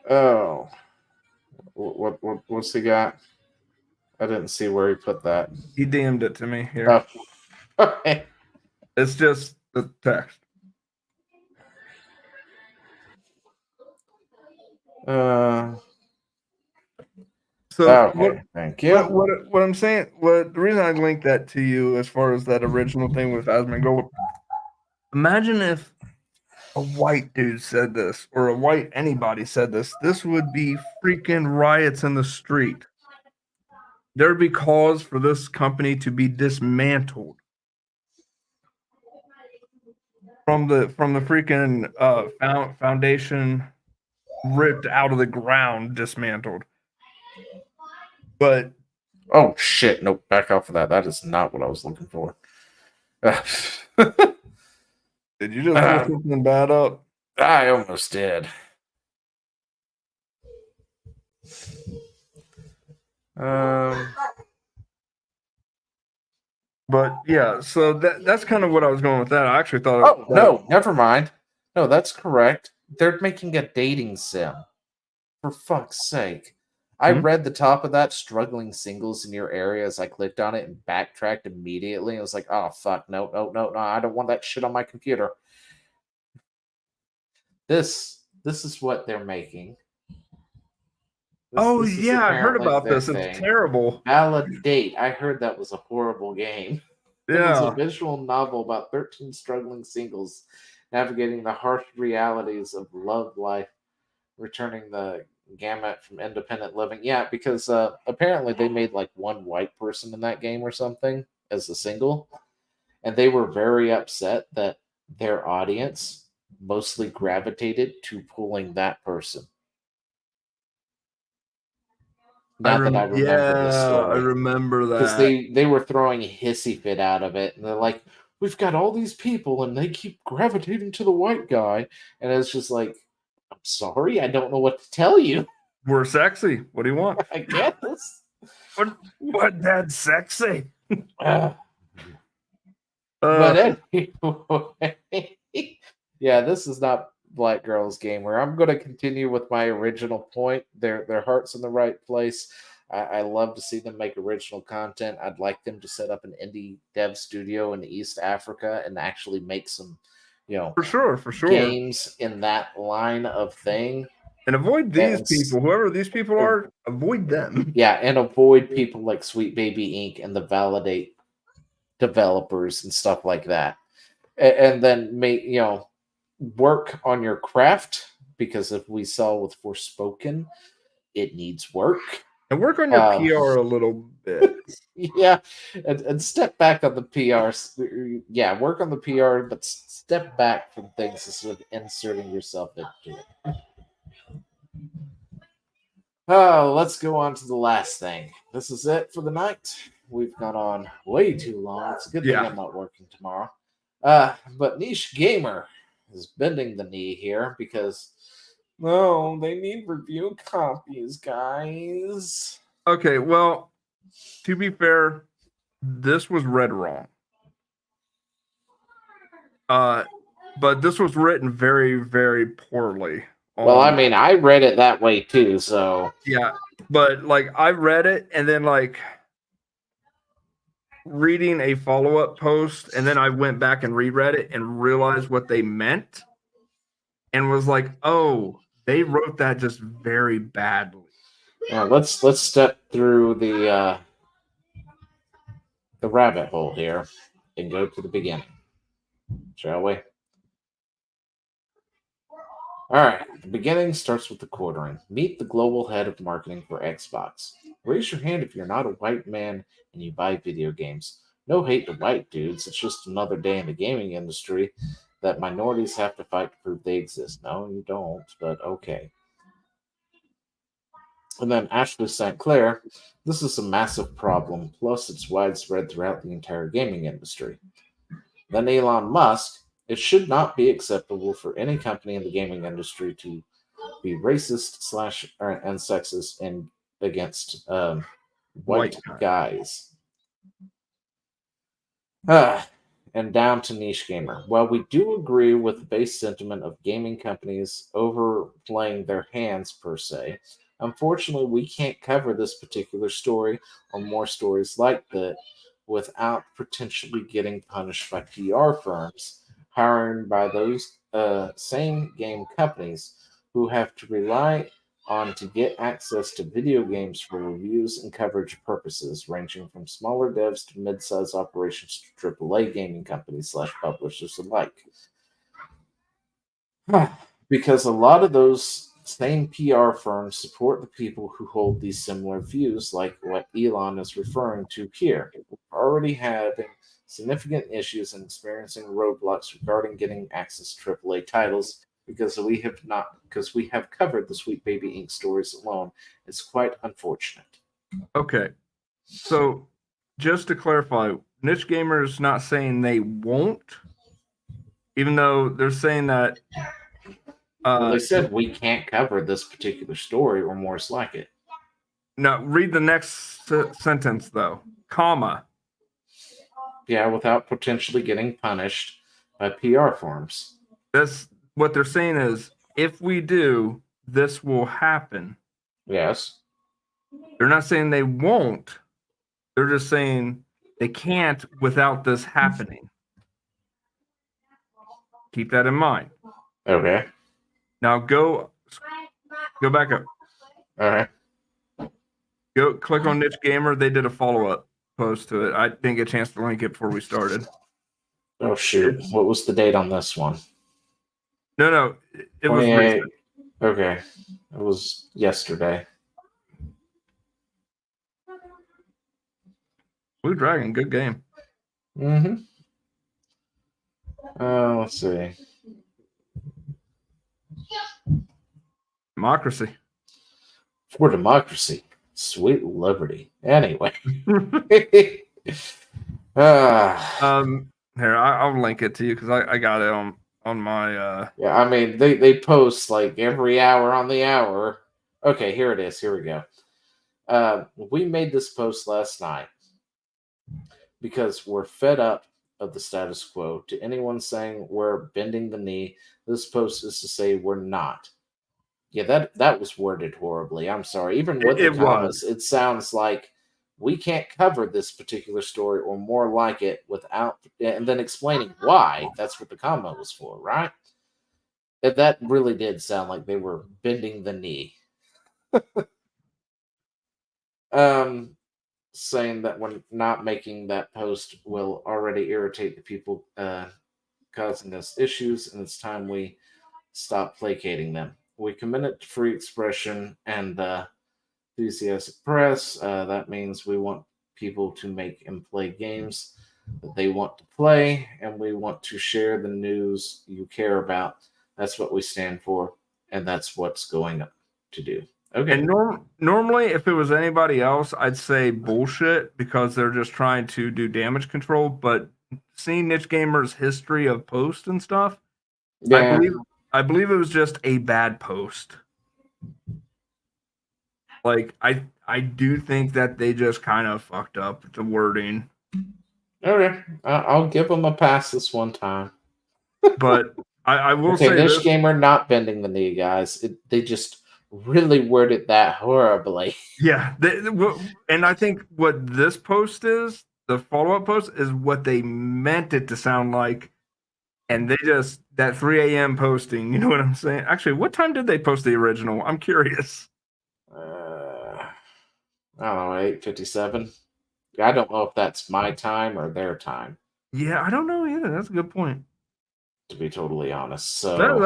Oh. What's he got? I didn't see where he put that. He DM'd it to me here. Oh. Okay. It's just the text. So okay, thank you. What I'm saying, the reason I linked that to you as far as that original thing with Asmongold, imagine if a white dude said this, or a white anybody said this. This would be freaking riots in the street. There'd be cause for this company to be dismantled from the freaking foundation, ripped out of the ground, dismantled. But oh shit, nope, back off of that. That is not what I was looking for. Did you just pull something bad up? I almost did. But yeah, so that's kind of what I was going with that. I actually thought. Oh no, never mind. No, that's correct. They're making a dating sim. For fuck's sake. I read the top of that, struggling singles in your area, as I clicked on it and backtracked immediately. I was like, oh fuck, no, I don't want that shit on my computer. This is what they're making. This yeah, I heard about this. It's terrible. Validate. I heard that was a horrible game. Yeah. It was a visual novel about 13 struggling singles navigating the harsh realities of love life, returning the gamut from independent living. Yeah, because apparently they made like one white person in that game or something as a single, and they were very upset that their audience mostly gravitated to pulling that person. Not that I remember the story. I remember that. Because they were throwing a hissy fit out of it. And they're like, we've got all these people and they keep gravitating to the white guy. And it's just like, I'm sorry, I don't know what to tell you. We're sexy. What do you want? I guess. What that's sexy? But anyway, yeah, this is not Black Girls Gamer. I'm going to continue with my original point. Their heart's in the right place. I love to see them make original content. I'd like them to set up an indie dev studio in East Africa and actually make some, for sure, games in that line of thing. And avoid these people, whoever these people are, avoid them. Yeah, and avoid people like Sweet Baby Inc. and the Validate developers and stuff like that. And then make, work on your craft, because if we saw with Forspoken, it needs work. And work on your PR a little bit. Yeah, and step back on the PR. Yeah, work on the PR, but step back from things instead of inserting yourself into it. Oh, let's go on to the last thing. This is it for the night. We've gone on way too long. It's a good thing I'm not working tomorrow. But Niche Gamer is bending the knee here because, they need review copies, guys. Okay, well, to be fair, this was read wrong. But this was written very, very poorly. Well, I mean, I read it that way too, so. Yeah, but like I read it and then like reading a follow-up post, and then I went back and reread it and realized what they meant and was like, oh, they wrote that just very badly. Yeah, let's step through the rabbit hole here and go to the beginning, shall we? All right, the beginning starts with the quartering. Meet the global head of marketing for Xbox. Raise your hand if you're not a white man and you buy video games. No hate to white dudes, it's just another day in the gaming industry that minorities have to fight to prove they exist. No, you don't, but okay. And then Ashley St. Clair, this is a massive problem, plus it's widespread throughout the entire gaming industry. Then Elon Musk, it should not be acceptable for any company in the gaming industry to be racist and sexist and against white guys. And down to Niche Gamer. While we do agree with the base sentiment of gaming companies overplaying their hands per se, unfortunately we can't cover this particular story or more stories like that without potentially getting punished by PR firms hired by those same game companies who have to rely on to get access to video games for reviews and coverage purposes, ranging from smaller devs to mid-sized operations to AAA gaming companies / publishers alike. Because a lot of those same PR firms support the people who hold these similar views, like what Elon is referring to here. We're already having significant issues and experiencing roadblocks regarding getting access to AAA titles because we have covered the Sweet Baby Inc. stories alone. It's quite unfortunate. Okay, so just to clarify, Niche Gamer is not saying they won't, even though they're saying that. Well, they said we can't cover this particular story or more like it. No, read the next sentence though, comma. Yeah, without potentially getting punished by PR firms. That's what they're saying is, if we do, this will happen. Yes. They're not saying they won't. They're just saying they can't without this happening. Keep that in mind. Okay. Now go back up. All right. Go click on Niche Gamer. They did a follow-up post to it. I didn't get a chance to link it before we started. Oh shoot! What was the date on this one? No, it was recent. Okay, it was yesterday. Blue Dragon, good game. Mm-hmm. Let's see. Democracy. For democracy. Sweet liberty. Anyway. Here, I'll link it to you because I got it on my Yeah, I mean they post like every hour on the hour. Okay, here it is. Here we go. We made this post last night because we're fed up of the status quo. To anyone saying we're bending the knee, this post is to say we're not. Yeah, that was worded horribly. I'm sorry. Even with the commas, it sounds like we can't cover this particular story or more like it without, and then explaining why. That's what the comma was for, right? That really did sound like they were bending the knee. Saying that when not making that post will already irritate the people causing us issues, and it's time we stop placating them. We commit to free expression and enthusiastic press. That means we want people to make and play games that they want to play, and we want to share the news you care about. That's what we stand for, and that's what's going to do. Okay. And normally, if it was anybody else, I'd say bullshit because they're just trying to do damage control. But seeing Niche Gamer's history of posts and stuff, yeah. I believe it was just a bad post. Like I do think that they just kind of fucked up the wording. Okay, I'll give them a pass this one time. But I will say Niche Gamer not bending the knee, guys. They just really worded that horribly. Yeah, and I think what this post is, the follow-up post, is what they meant it to sound like. And they just, that 3 a.m. posting, you know what I'm saying? Actually, what time did they post the original? I'm curious. I don't know, 8:57. I don't know if that's my time or their time. Yeah, I don't know either. That's a good point. To be totally honest. So I don't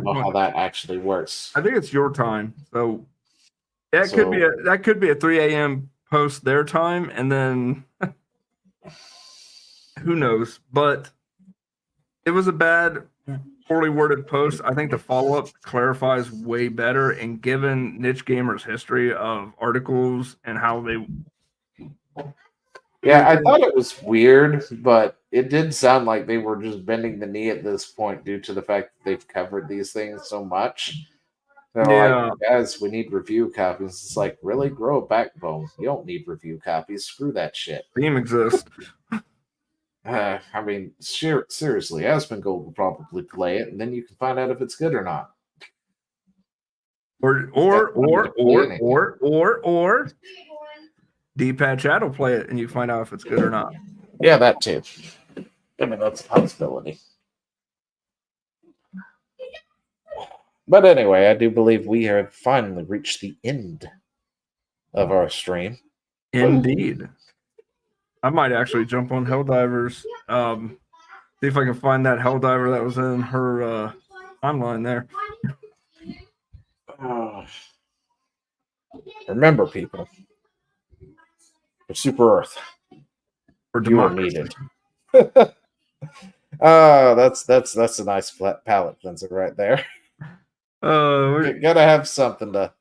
know how that actually works. I think it's your time. So that could be a 3 a.m. post their time, and then who knows? But it was a bad, poorly worded post. I think the follow-up clarifies way better, and given Niche Gamer's history of articles and how they... Yeah, I thought it was weird, but it did sound like they were just bending the knee at this point due to the fact that they've covered these things so much. They're like, guys, we need review copies. It's like, really? Grow a backbone. You don't need review copies. Screw that shit. Theme exists. I mean, seriously, Asmongold will probably play it, and then you can find out if it's good or not. Or D-pad chat will play it, and you find out if it's good or not. Yeah, that too. I mean, that's a possibility. But anyway, I do believe we have finally reached the end of our stream. Indeed. I might actually jump on Helldivers. See if I can find that Helldiver that was in her online there. Remember, people, for Super Earth, you are needed. That's a nice palette cleanser right there. We're gotta have something to.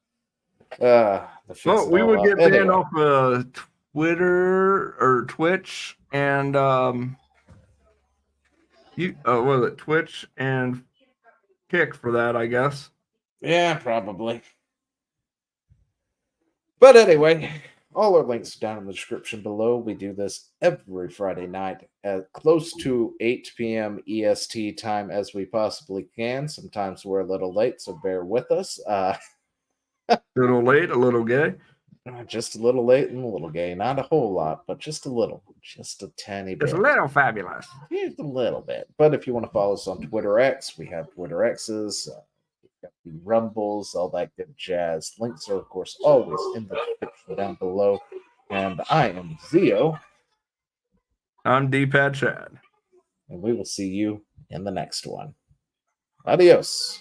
Well, we would get banned off Twitter or Twitch and what was it? Twitch and Kick for that, I guess. Yeah, probably. But anyway, all our links are down in the description below. We do this every Friday night at close to 8 p.m. EST time as we possibly can. Sometimes we're a little late, so bear with us. A little late, a little gay. Just a little late and a little gay. Not a whole lot, but just a little. Just a tiny bit. It's a little fabulous. Just a little bit. But if you want to follow us on Twitter X, we have Twitter X's. The Rumbles, all that good jazz. Links are, of course, always in the description down below. And I am Zio. I'm D-pad Chad. And we will see you in the next one. Adios.